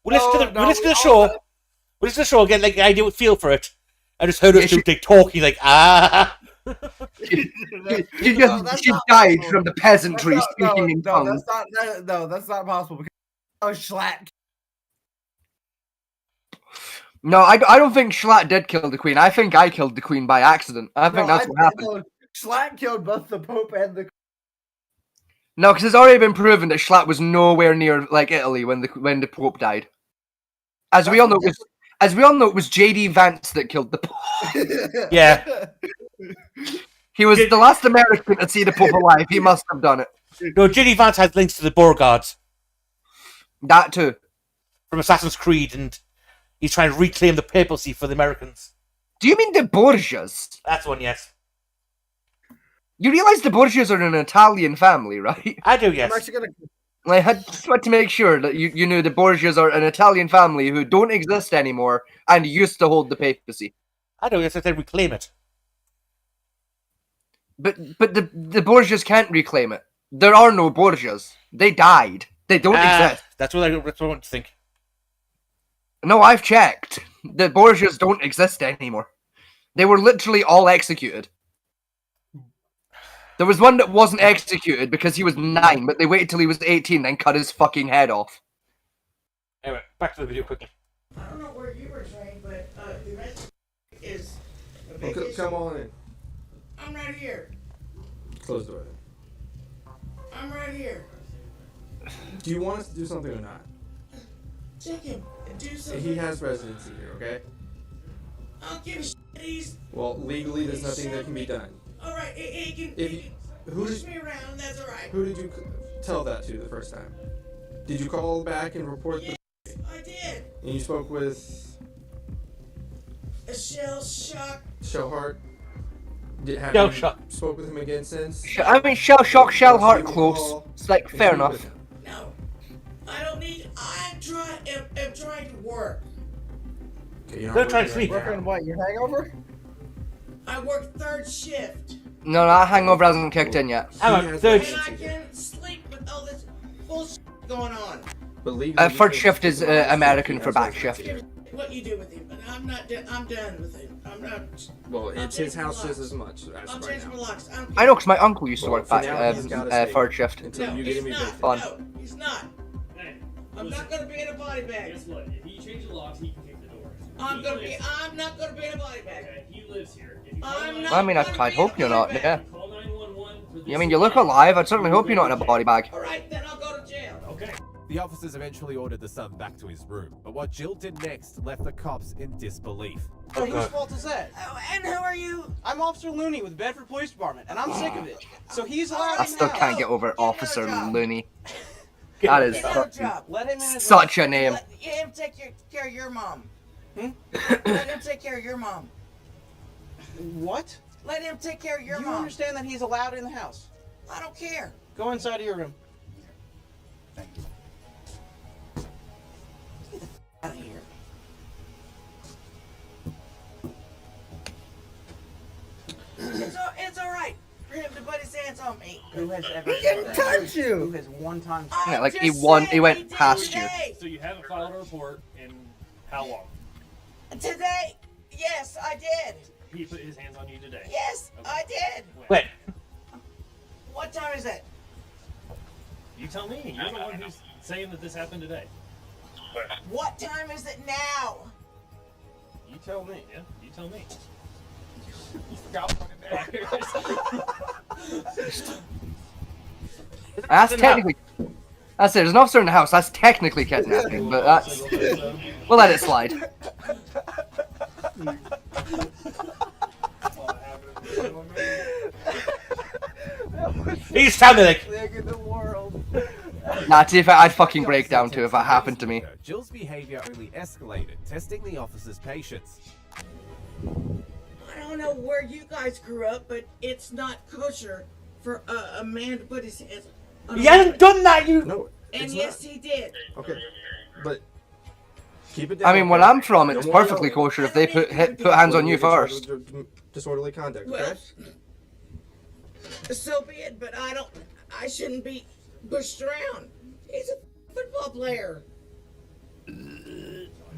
listen to the show. We'll listen to the show, get like the idea would feel for it. I just heard us two talking like, She died from the peasantry speaking in tongues. That's not possible. Because Schlatt. No, I don't think Schlatt did kill the queen. I think I killed the queen by accident. I think that's what happened. Schlatt killed both the Pope and the. No, because it's already been proven that Schlatt was nowhere near like Italy when the Pope died. As we all know, it was J.D. Vance that killed the Pope. Yeah. He was the last American to see the Pope alive. He must have done it. No, J.D. Vance has links to the Beauregards. That too. From Assassin's Creed, and he's trying to reclaim the papacy for the Americans. Do you mean the Borgias? That's one, yes. You realize the Borgias are an Italian family, right? I do, yes. I just had to make sure that you knew the Borgias are an Italian family who don't exist anymore and used to hold the papacy. I do, yes, I said reclaim it. But the Borgias can't reclaim it. There are no Borgias. They died. They don't exist. That's what I want to think. No, I've checked. The Borgias don't exist anymore. They were literally all executed. There was one that wasn't executed because he was 9, but they waited till he was 18, then cut his fucking head off. Anyway, back to the video quickly. I don't know where you were trained, but the rest is a Okay, big issue. come on in. I'm right here. Close the door. I'm right here. Do you want us to do something or not? Check him and do something. He has residency here, okay? I don't give a shit. He's Well, legally, there's nothing that can be done. all right. He can, If he you- can who push did- me around. That's all right. Who did you tell that to the first time? Did you call back and report the... I did. And you spoke with A shell shock. Shellheart? Have Shell you shock. spoke with him again since? I mean, shell shock, shell heart, close. It's like, fair enough. No, I don't need. I'm trying to work. Okay, you're They're trying to sleep. Working on what? Your hangover? I work third shift. No, that hangover hasn't kicked in yet. Hang on, third And I can't sleep with all this bullshit going on. But legally, First shift is American for back shift. What you do with him? But I'm not. I'm done with it. I'm not. Well, I'm it's his changing house the just locks. as much as I'm right changing now. the locks. I don't I know, because my uncle used to Well, work for back now, he's gotta stay third shift. until No, you he's get him not. evicted. Fun. No, he's not. Hey, I'm listen, not gonna be in a body bag. Guess what? If you change the locks, he can kick the doors. I'm not gonna be in a body bag. Okay, he lives here. If you call I'm 911 not. I mean, gonna I'd be in a hope you're not, body yeah. bag. Call 911 for this. I mean, you look alive. I'd certainly hope you're not in a body bag. All right, then I'll go to jail. Okay. The officers eventually ordered the son back to his room, but what Jill did next left the cops in disbelief. So whose fault is that? Oh, and who are you? I'm Officer Looney with Bedford Police Department, and I'm sick of it. So he's allowed I in still now. can't get over Officer Looney. That is Let him in his such a name. Let him take care of your mom. Hmm? Let him take care of your mom. What? Let him take care of your You mom. understand that he's allowed in the house? I don't care. Go inside of your room. Out of here. It's all right for him to put his hands on me. Who has ever He didn't touch you. Who has one time? Yeah, like he went past you. So you haven't filed a report in how long? Today, yes, I did. He put his hands on you today. Yes, I did. Wait. What time is it? You tell me. You're the one who's saying that this happened today. What time is it now? You tell me. Yeah, you tell me. That's technically. That's it. There's an officer in the house. That's technically kidnapping, but that's. We'll let it slide. He's sounding like. In the world. Nah, to be fair, I'd fucking break down too if that happened to me. Jill's behavior only escalated, testing the officer's patience. I don't know where you guys grew up, but it's not kosher for a man to put his hands on He hasn't done that, you. No, And it's yes, not. he did. Okay, but keep it down. I mean, where I'm from, it's No more perfectly yelling. kosher if they put hands on you first. Disorderly conduct, Well, okay? so be it, but I shouldn't be pushed around. He's a football player.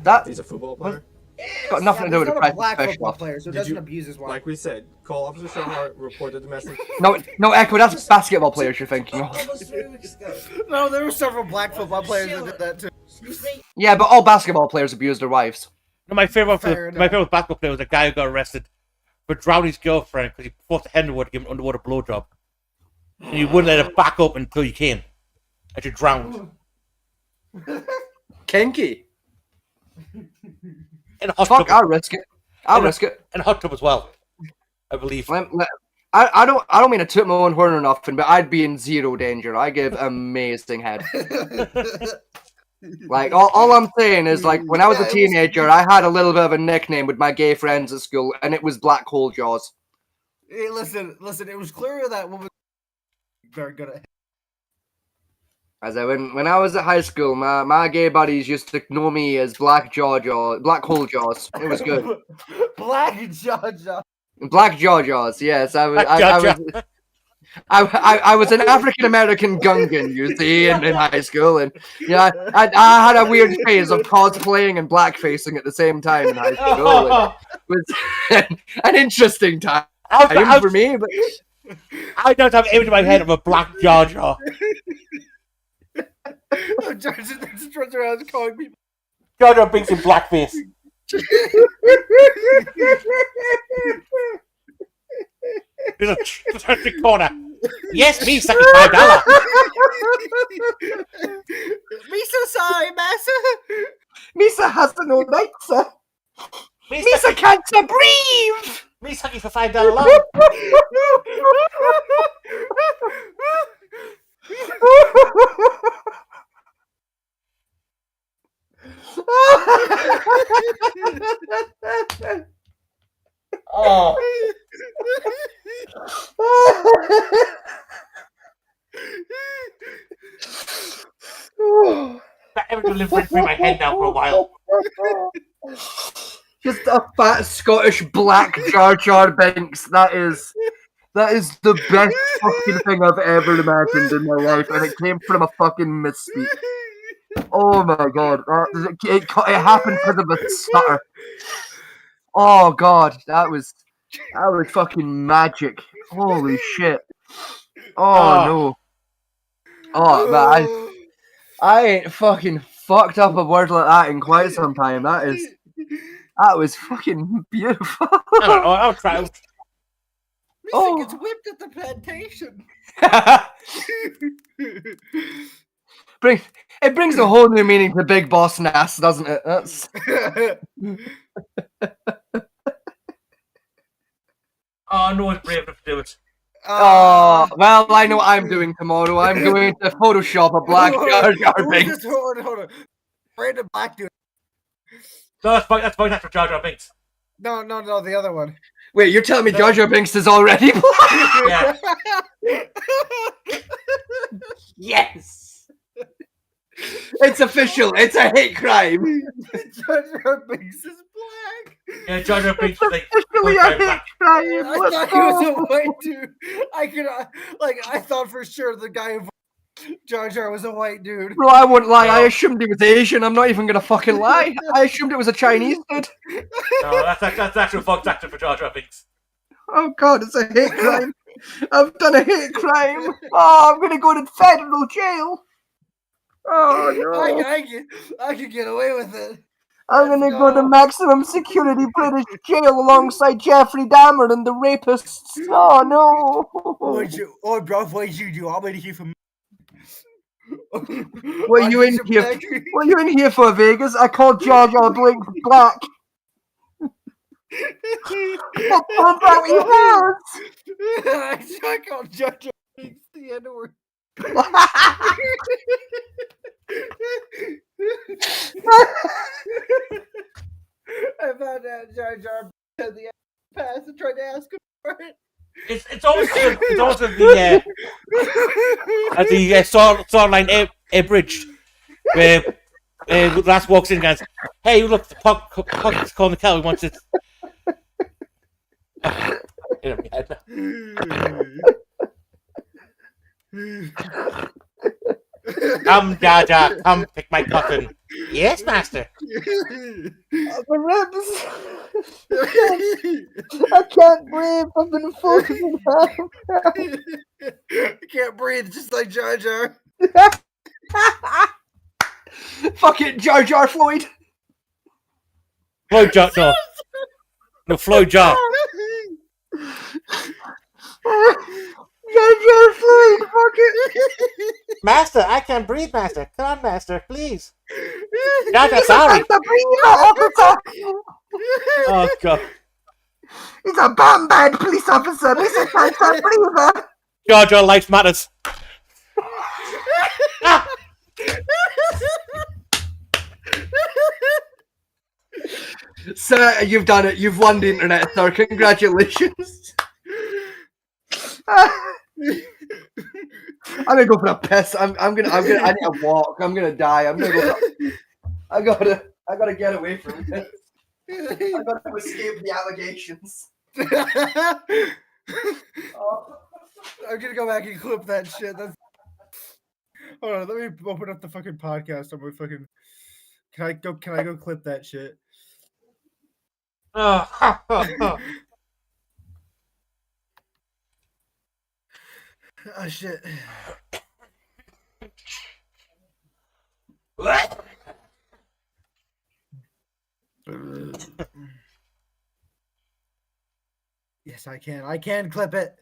That He's a football player? Yeah, It's got nothing to do with the He's not price a of black fish football off. player, so Did doesn't you- abuse his wife. Like we said, call Officer Shawhart, report the domestic. No, Echo, that's basketball players you're thinking of. Almost 3 weeks ago. No, there were several black football players that did that too. You think Yeah, but all basketball players abuse their wives. No, my favorite Fair basketball player was a guy who got arrested for drowning his girlfriend because he forced a underwater to give him an underwater blowjob. And you wouldn't let her back up until you came. And she drowned. Kinky. In a hot Fuck, tub. I'll risk it. I'll risk it. In a hot tub as well, I believe. I don't mean to toot my own horn or nothing, but I'd be in zero danger. I give amazing head. Like all I'm saying is, like, when I was a teenager, I had a little bit of a nickname with my gay friends at school, and it was Black Hole Jaws. Hey, listen. It was clear that woman was very good at. As when I was at high school, my gay buddies used to know me as Black Hole Jaws. It was good. Black Jaw. Black Jaws. Yes, I was an African American Gungan, you see, in high school, and yeah, I had a weird phase of cosplaying and blackfacing at the same time in high school. It was an interesting time for me, but I don't have image in my head of a black Jar Jar. George just runs around calling people. Jar Jar Binks in blackface. There's a terrific corner. Yes, me, suck $5. Misa, sorry, massa. Misa has no right, sir. Misa can't breathe. Me sucking for $5 alone. Oh. That ever lived right through my head now for a while. Just a fat Scottish black Jar Jar Binks. That is the best fucking thing I've ever imagined in my life, and it came from a fucking misspeak. Oh my god, it happened because of a stutter. Oh god, that was fucking magic. Holy shit. Oh no. Oh man, I ain't fucking fucked up a word like that in quite some time. That was fucking beautiful. I'll try. Misa gets whipped at the plantation. It brings a whole new meaning to Big Boss Nass, doesn't it? That's... Oh, no one's brave enough to do it. Oh, well, I know what I'm doing tomorrow. I'm going to Photoshop a black Jar Jar Binks. Hold on. Brandon Black dude. No, that's for Jar Jar Binks. No, the other one. Wait, you're telling me Jar Jar Binks is already black? Yeah. Yes. It's official. It's a hate crime. Jar Jar Binks is black. Yeah, Jar Jar Binks is like Officially a hate crime. I thought he was a white dude. I thought for sure the guy who Jar Jar was a white dude. Bro, I wouldn't lie. I assumed he was Asian. I'm not even gonna fucking lie. I assumed it was a Chinese dude. No, that's actual voice actor for Jar Jar Binks. Oh god, it's a hate crime. I've done a hate crime. Oh, I'm gonna go to federal jail. Oh no. I can get away with it. I'm gonna go to maximum security British jail alongside Jeffrey Dahmer and the rapists. Oh no. What'd you do? I'm gonna hear from. Were you in here? Were you in here for Vegas? I called Jar Jar Binks black. That's what he was. I called Jar Jar Binks the N-word. I found out Jar Jar had the pass and tried to ask him for it. It's almost at the Starline Air Bridge where Last walks in and goes, "Hey, look, the Puck's calling the cow. He wants it." Come, Jar Jar, come pick my coffin. Yes, master. My ribs. I can't breathe. I've been focusing. I can't breathe, just like Jar Jar. Fuck it, Jar Jar Floyd. Floyd Jar, no. No, Floyd Jar. Jar Jar Floyd, fuck it. Master, I can't breathe, master. Come on, master, please. Jar Jar, sorry. Oh, God. He's a bomb bad police officer. This is my son, breather. Jar Jar, life matters. Sir, you've done it. You've won the internet, sir. Congratulations. I'm gonna go for a piss. I need a walk. I'm gonna die. I'm gonna go. I gotta get away from this. I gotta escape the allegations. I'm gonna go back and clip that shit. That's... Hold on, let me open up the fucking podcast. I'm gonna fucking. Can I go clip that shit? Oh shit. Yes, I can. I can clip it.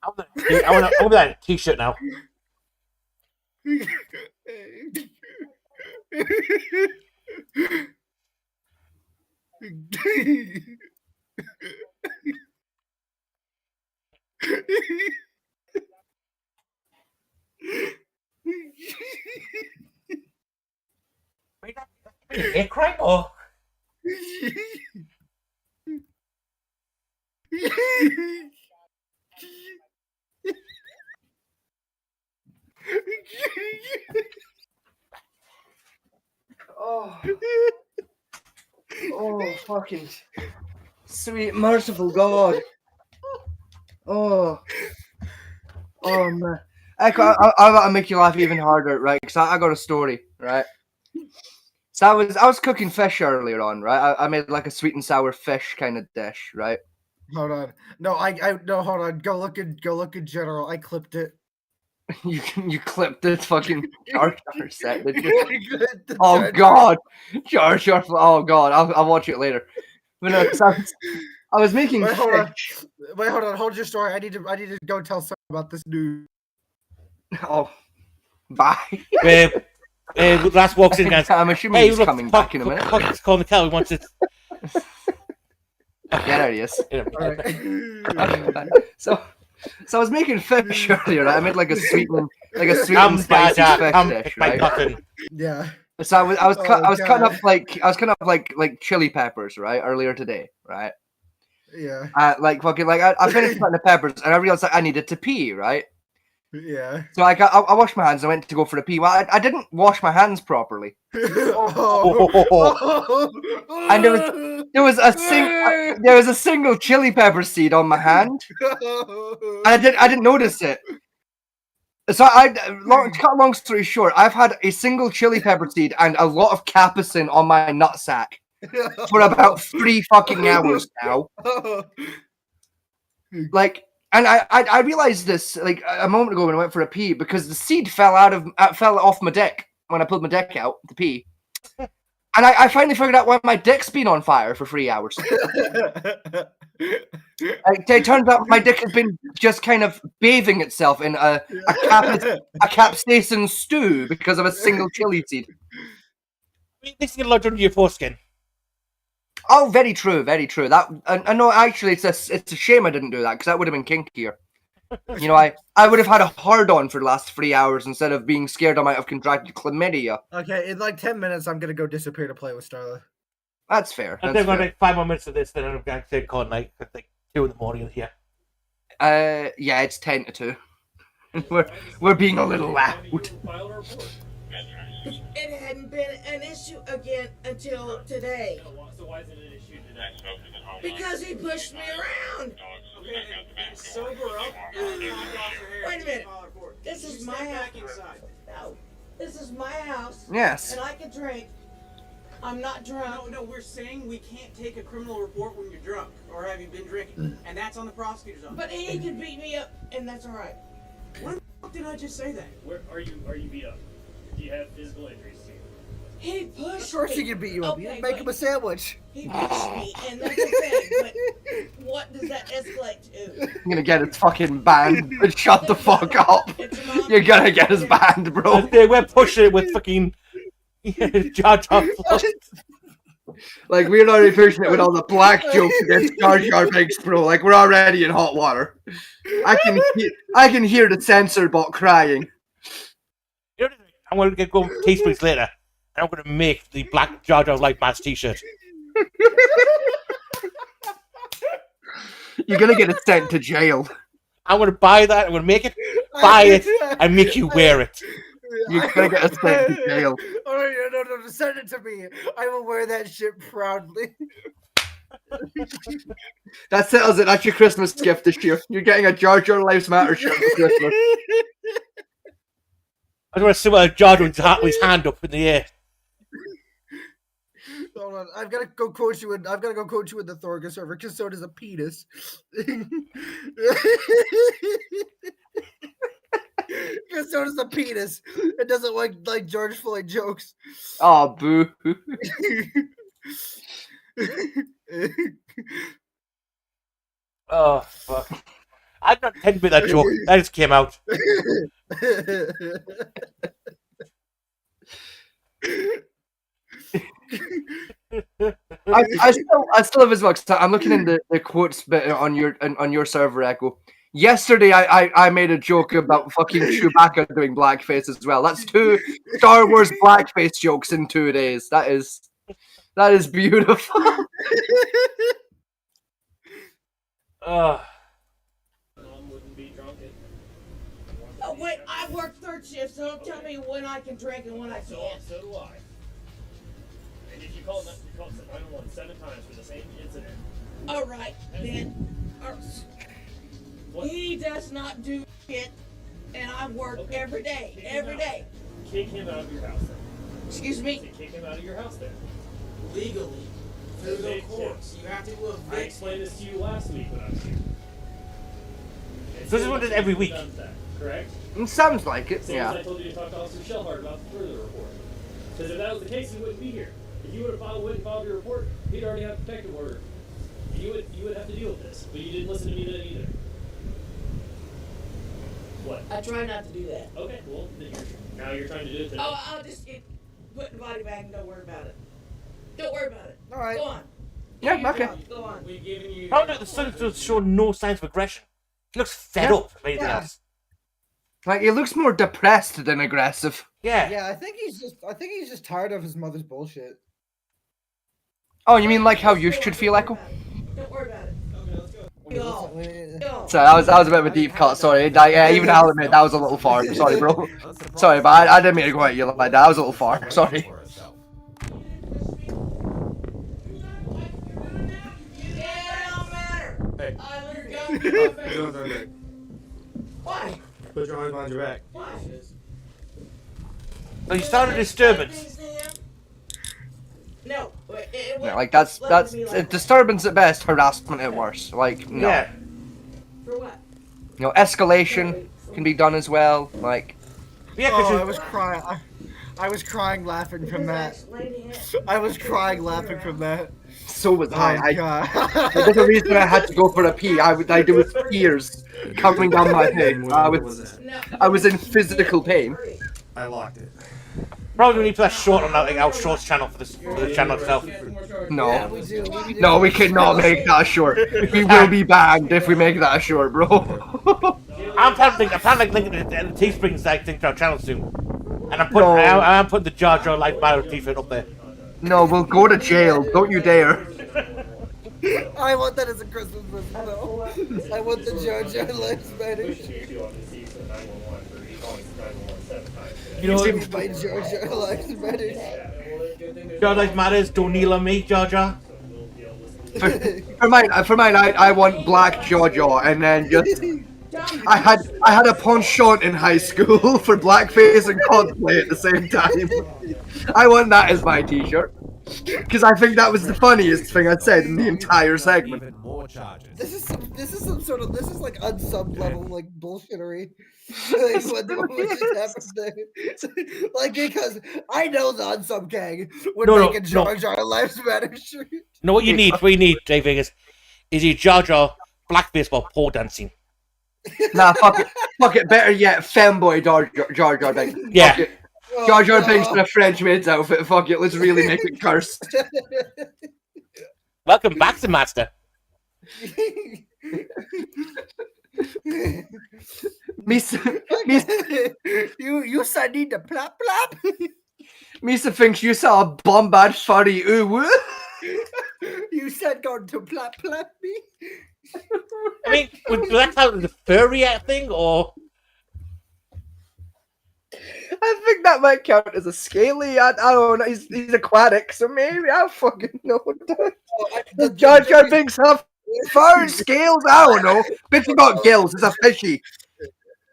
I want that t-shirt now. Hey, cry more. Oh, fucking sweet, merciful God. Oh man. I gotta make you laugh even harder, right? Because I got a story, right? So I was cooking fish earlier on, right? I made like a sweet and sour fish kind of dish, right? Hold on. No, no, hold on. Go look at General. I clipped it. You clipped this fucking Jar Jar set, did you? Oh God, Jar Jar. Oh God, I'll watch it later. But no, I was making. Wait, hold on. Hold your story. I need to go tell someone about this news. Oh, bye. Last walks in, guys. I'm assuming he's coming back in a minute. It's calling the cow. He wants it. Yeah, there he is. So I was making fish earlier. Right? I made like a sweet and spicy fish dish, right? Yeah. So I was cutting up like chili peppers, right, earlier today, right? Yeah. I finished cutting the peppers and I realized that I needed to pee, right? Yeah. So I washed my hands and I went to go for a pee. Well, I didn't wash my hands properly. And there was a single chili pepper seed on my hand. I didn't notice it. So to cut a long story short, I've had a single chili pepper seed and a lot of capsaicin on my nutsack for about 3 fucking hours now. Like, and I realized this like a moment ago when I went for a pee because the seed fell off my dick when I pulled my dick out to pee. And I finally figured out why my dick's been on fire for 3 hours. It turns out my dick has been just kind of bathing itself in a capsaicin stew because of a single chili seed. This is lodged under your foreskin. Oh, very true, very true. That I know. Actually, it's a shame I didn't do that because that would have been kinkier. You know, I would have had a hard on for the last 3 hours instead of being scared I might have contracted chlamydia. Okay, in like 10 minutes, I'm gonna go disappear to play with Starla. That's fair. I think I'm gonna make 5 more minutes of this, then I'm going to call night at like 2 in the morning here. Yeah, it's 10 to 2. We're being a little loud. it hadn't been an issue again until today. So why is it an issue today? Because he pushed me around. Sober up. Wait a minute. This is my house. No. This is my house. Yes. And I can drink. I'm not drunk. No, we're saying we can't take a criminal report when you're drunk or have you been drinking, and that's on the prosecutor's office. But he can beat me up, and that's all right. When the fuck did I just say that? Where are you beat up? Do you have physical injuries to you? He pushed Of course me. he can beat you up. Okay, You make but him a sandwich. He pushed me, and that's okay. But what does that escalate to? You're gonna get his fucking banned. Shut the fuck up. You're gonna get his banned, bro. We're pushing it with fucking Jar Jar. Like, we're already pushing it with all the black jokes against Jar Jar Binks, bro. Like, we're already in hot water. I can hear the censor bot crying. I'm going to go Teesprings later, and I'm going to make the black Jar Jar Light Mask t-shirt. You're gonna get it sent to jail. I'm going to buy that, I'm going to make it, buy it, and make you wear it. You're gonna get it sent to jail. Oh, no, send it to me. I will wear that shit proudly. That settles it. That's your Christmas gift this year. You're getting a Jar Jar Lives Matter shirt for Christmas. I just want to see what Jar Jar with his hand up in the air. Hold on, I've got to go coach you in the Thorga server because so does a penis. Because so does a penis. It doesn't like George Floyd jokes. Oh, boo. Oh, fuck. I don't intend to make that joke. That just came out. I still have his box. I'm looking in the quotes bit on your server, Echo. Yesterday, I made a joke about fucking Chewbacca doing blackface as well. That's 2 Star Wars blackface jokes in 2 days. That is beautiful. Oh, wait, I work third shift, so don't tell me when I can drink and when I can't. So do I. And if you call 911 7 times for the same incident. All right, then. He does not do shit, and I work every day. Every day. Kick him out of your house then. Excuse me? Kick him out of your house then. Legally, through the courts, you have to evict. I explained this to you last week when I was here. So this is what it is every week. Correct? It sounds like it, Same yeah. as I told you to talk to Officer Shellhart about the further report. Because if that was the case, he wouldn't be here. If you would have filed your report, he'd already have a protective order. You would have to deal with this, but you didn't listen to me then either. What? I try not to do that. Okay, well, then now you're trying to do it today. Oh, I'll just put in the body bag and don't worry about it. Don't worry about it. All right. Go on. Yeah, okay. Go on. We've given you. How did the son does show no signs of aggression? He looks fed up. If anything else. Like, he looks more depressed than aggressive. Yeah. Yeah, I think he's just tired of his mother's bullshit. Oh, you mean like how you should feel, Echo? Don't worry about it. Sorry, that was a bit of a deep cut. Sorry, even I'll admit that was a little far. Sorry, bro. Sorry, but I didn't mean to go at you like that. That was a little far. Sorry. Hey. Why? Put your arms behind your back. Why? So you started a disturbance. No. Yeah, like that's disturbance at best, harassment at worst. Like no. Yeah. For what? You know, escalation can be done as well. Like. Yeah, I was crying. I was crying laughing from that. I was crying laughing from that. So was I. God. There's a reason I had to go for a pee. I do with tears coming down my face. I was in physical pain. I locked it. Probably we need to put a short on that, like our shorts channel for the channel itself. No. Yeah, we do. No, we cannot make that short. We will be banned if we make that short, bro. I'm planning to link the Teesprings thing to our channel soon. And I'm putting the Jar Jar Light Matter t-shirt up there. No, we'll go to jail. Don't you dare. I want that as a Christmas present, though. I want the Jar Jar Lives Matter. You know, Saved by Jar Jar Lives Matter. Jar Lives Matters, don't kneel on me, Jar Jar. For mine, I want Black Jar Jar, and then just I had a penchant in high school for blackface and cosplay at the same time. I want that as my T-shirt because I think that was the funniest thing I'd said in the entire segment. This is some sort of like unsub level like bullshittery. Like what just happened there? Like because I know the unsub gang would make a Jar Jar Lives Matter shirt. No, what you need, Jay Vegas, is a Jar Jar blackface while pole dancing. Nah, fuck it. Better yet, femboy Jar Jar Binks. Yeah. Fuck it. Jar Jar Binks in a French maid's outfit. Fuck it. Let's really make it cursed. Welcome back to Master. You said need to plop plop. Misa thinks you saw a bombard furry ooh. You said going to plop plop me. I mean, would that count as a furry thing, or? I think that might count as a scaly. I don't know. He's aquatic, so maybe I fucking know. Does Jar Jar Binks have fur scales? I don't know. Bitch, he got gills. It's a fishy.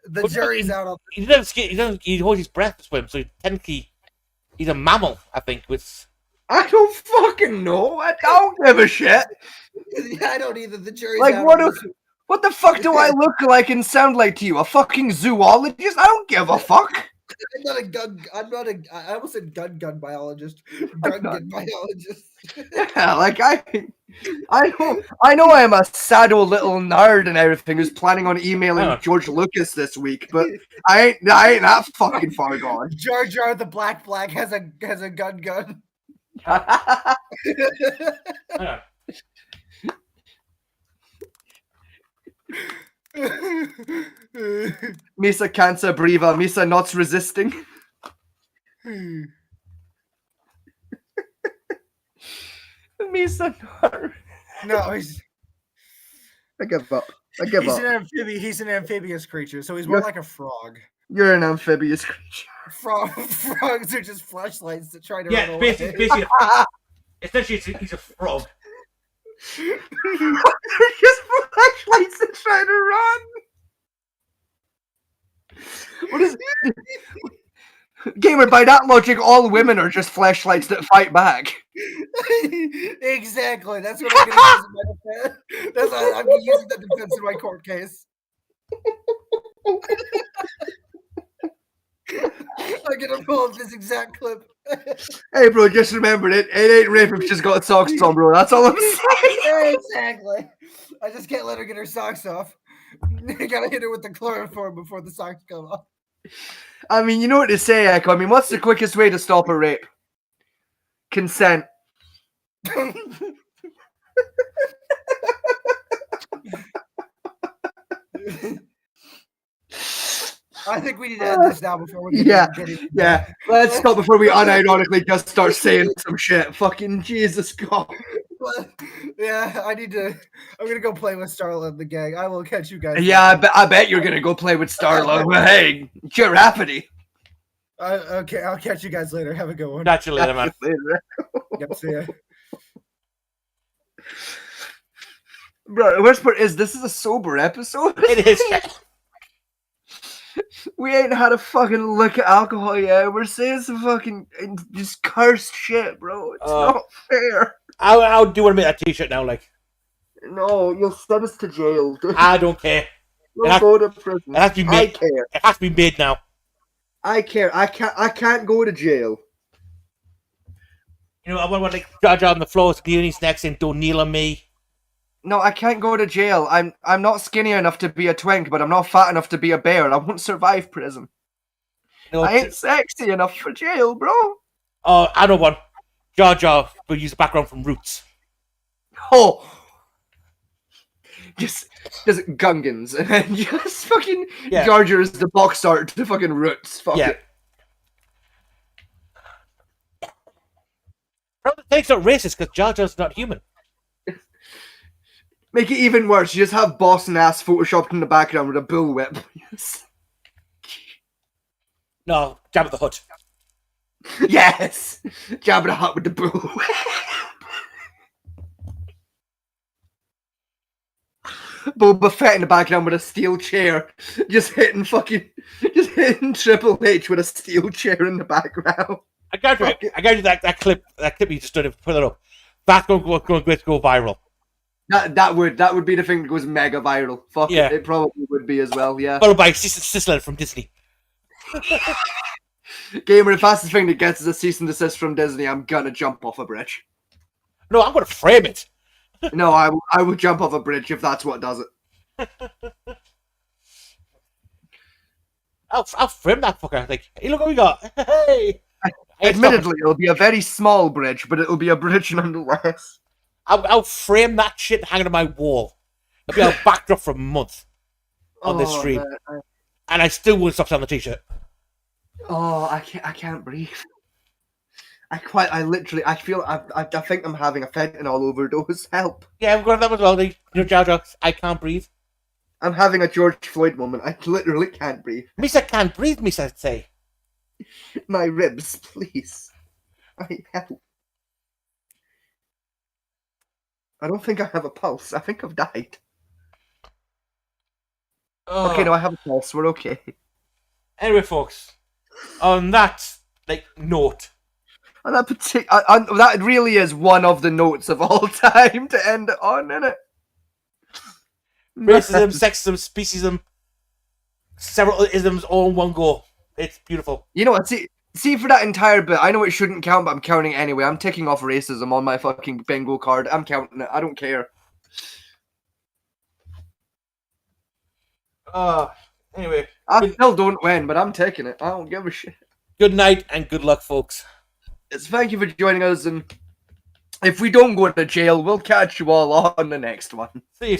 The jury's out on. He doesn't. He holds his breath to swim, so technically, he's a mammal. I think. I don't fucking know. I don't give a shit. I don't either. The jury's like out what the fuck do I look like and sound like to you? A fucking zoologist? I don't give a fuck. I'm not a gun. I almost said gun biologist. Gun biologist. Yeah, like I know I am a sad old little nerd and everything who's planning on emailing George Lucas this week, but I ain't that fucking far gone. Jar Jar the Black has a gun. Misa cancer breather, Misa not resisting. Misa no, he's. I give up. He's an amphibious creature, so he's more like a frog. You're an amphibious creature. Frogs are just flashlights that try to run away. Basically, essentially, he's a frog. They're just flashlights that try to run. What is Gamer, by that logic, all women are just flashlights that fight back. Exactly. That's what I'm going to use in my defense. That's what I'm using that defense in my court case. I'm gonna pull up this exact clip. Hey, bro, just remember it ain't rape if she's got socks on, bro. That's all I'm saying. Exactly. I just can't let her get her socks off. I gotta hit her with the chloroform before the socks come off. I mean, you know what to say, Echo. I mean, what's the quickest way to stop a rape? Consent. I think we need to end this now before we Yeah. Let's stop before we unironically just start saying some shit. Fucking Jesus God. But, yeah, I'm gonna go play with Starla and the gang. I will catch you guys. Yeah, I bet you're gonna go play with Starla. But hey, Giraffity. Okay, I'll catch you guys later. Have a good one. Catch you later, man. Yep, see ya. Bro, the worst part is this is a sober episode. It is. We ain't had a fucking look at alcohol yet. We're saying some fucking just cursed shit, bro. It's not fair. How do you want to make that t-shirt now? Like, no, you'll send us to jail. I don't care. We'll go to prison. It has to be made. I care. It has to be made now. I care. I can't go to jail. You know, I want to like Jar Jar on the floor, skinny next and don't kneel on me. No, I can't go to jail. I'm not skinny enough to be a twink, but I'm not fat enough to be a bear. I won't survive prison. No, I ain't sexy enough for jail, bro. Oh, I know one. Jar Jar will use the background from Roots. Oh, just Gungans and then just fucking Jar Jar is the box art to fucking Roots. Fuck it. Bro, the thing's not racist because Jar Jar's not human. Make it even worse. You just have boss and ass photoshopped in the background with a bullwhip. Yes. No, Jabba the Hutt. Yes! Jabba the Hutt with the bull. Boba Fett in the background with a steel chair. Just hitting Triple H with a steel chair in the background. I got you that clip you just did. Put it up. That's going to go viral. That would be the thing that goes mega viral. Fuck Yeah. it probably would be as well, yeah. Followed by Sisler from Disney. Gamer, the fastest thing that gets is a cease and desist from Disney, I'm gonna jump off a bridge. No, I'm gonna frame it. No, I would jump off a bridge if that's what does it. I'll frame that fucker. Like, hey, look what we got. Hey. Admittedly, it'll be a very small bridge, but it'll be a bridge nonetheless. I'll frame that shit hanging on my wall. It'll be our backdrop for a month on this stream, and I still wouldn't stop selling the t-shirt. Oh, I can't breathe. I think I'm having a fentanyl overdose. Help! Yeah, we're going to that as well. Jar Jar, I can't breathe. I'm having a George Floyd moment. I literally can't breathe. Misa can't breathe. Misa say. My ribs, please. Help. I don't think I have a pulse. I think I've died. Okay, no, I have a pulse. We're okay. Anyway, folks, on that note. And that really is one of the notes of all time to end it on, isn't it? Racism, sexism, speciesism, several isms all in one go. It's beautiful. You know what? See for that entire bit, I know it shouldn't count, but I'm counting anyway. I'm ticking off racism on my fucking bingo card. I'm counting it. I don't care. Anyway. I still don't win, but I'm taking it. I don't give a shit. Good night and good luck, folks. Thank you for joining us, and if we don't go to jail, we'll catch you all on the next one. See you.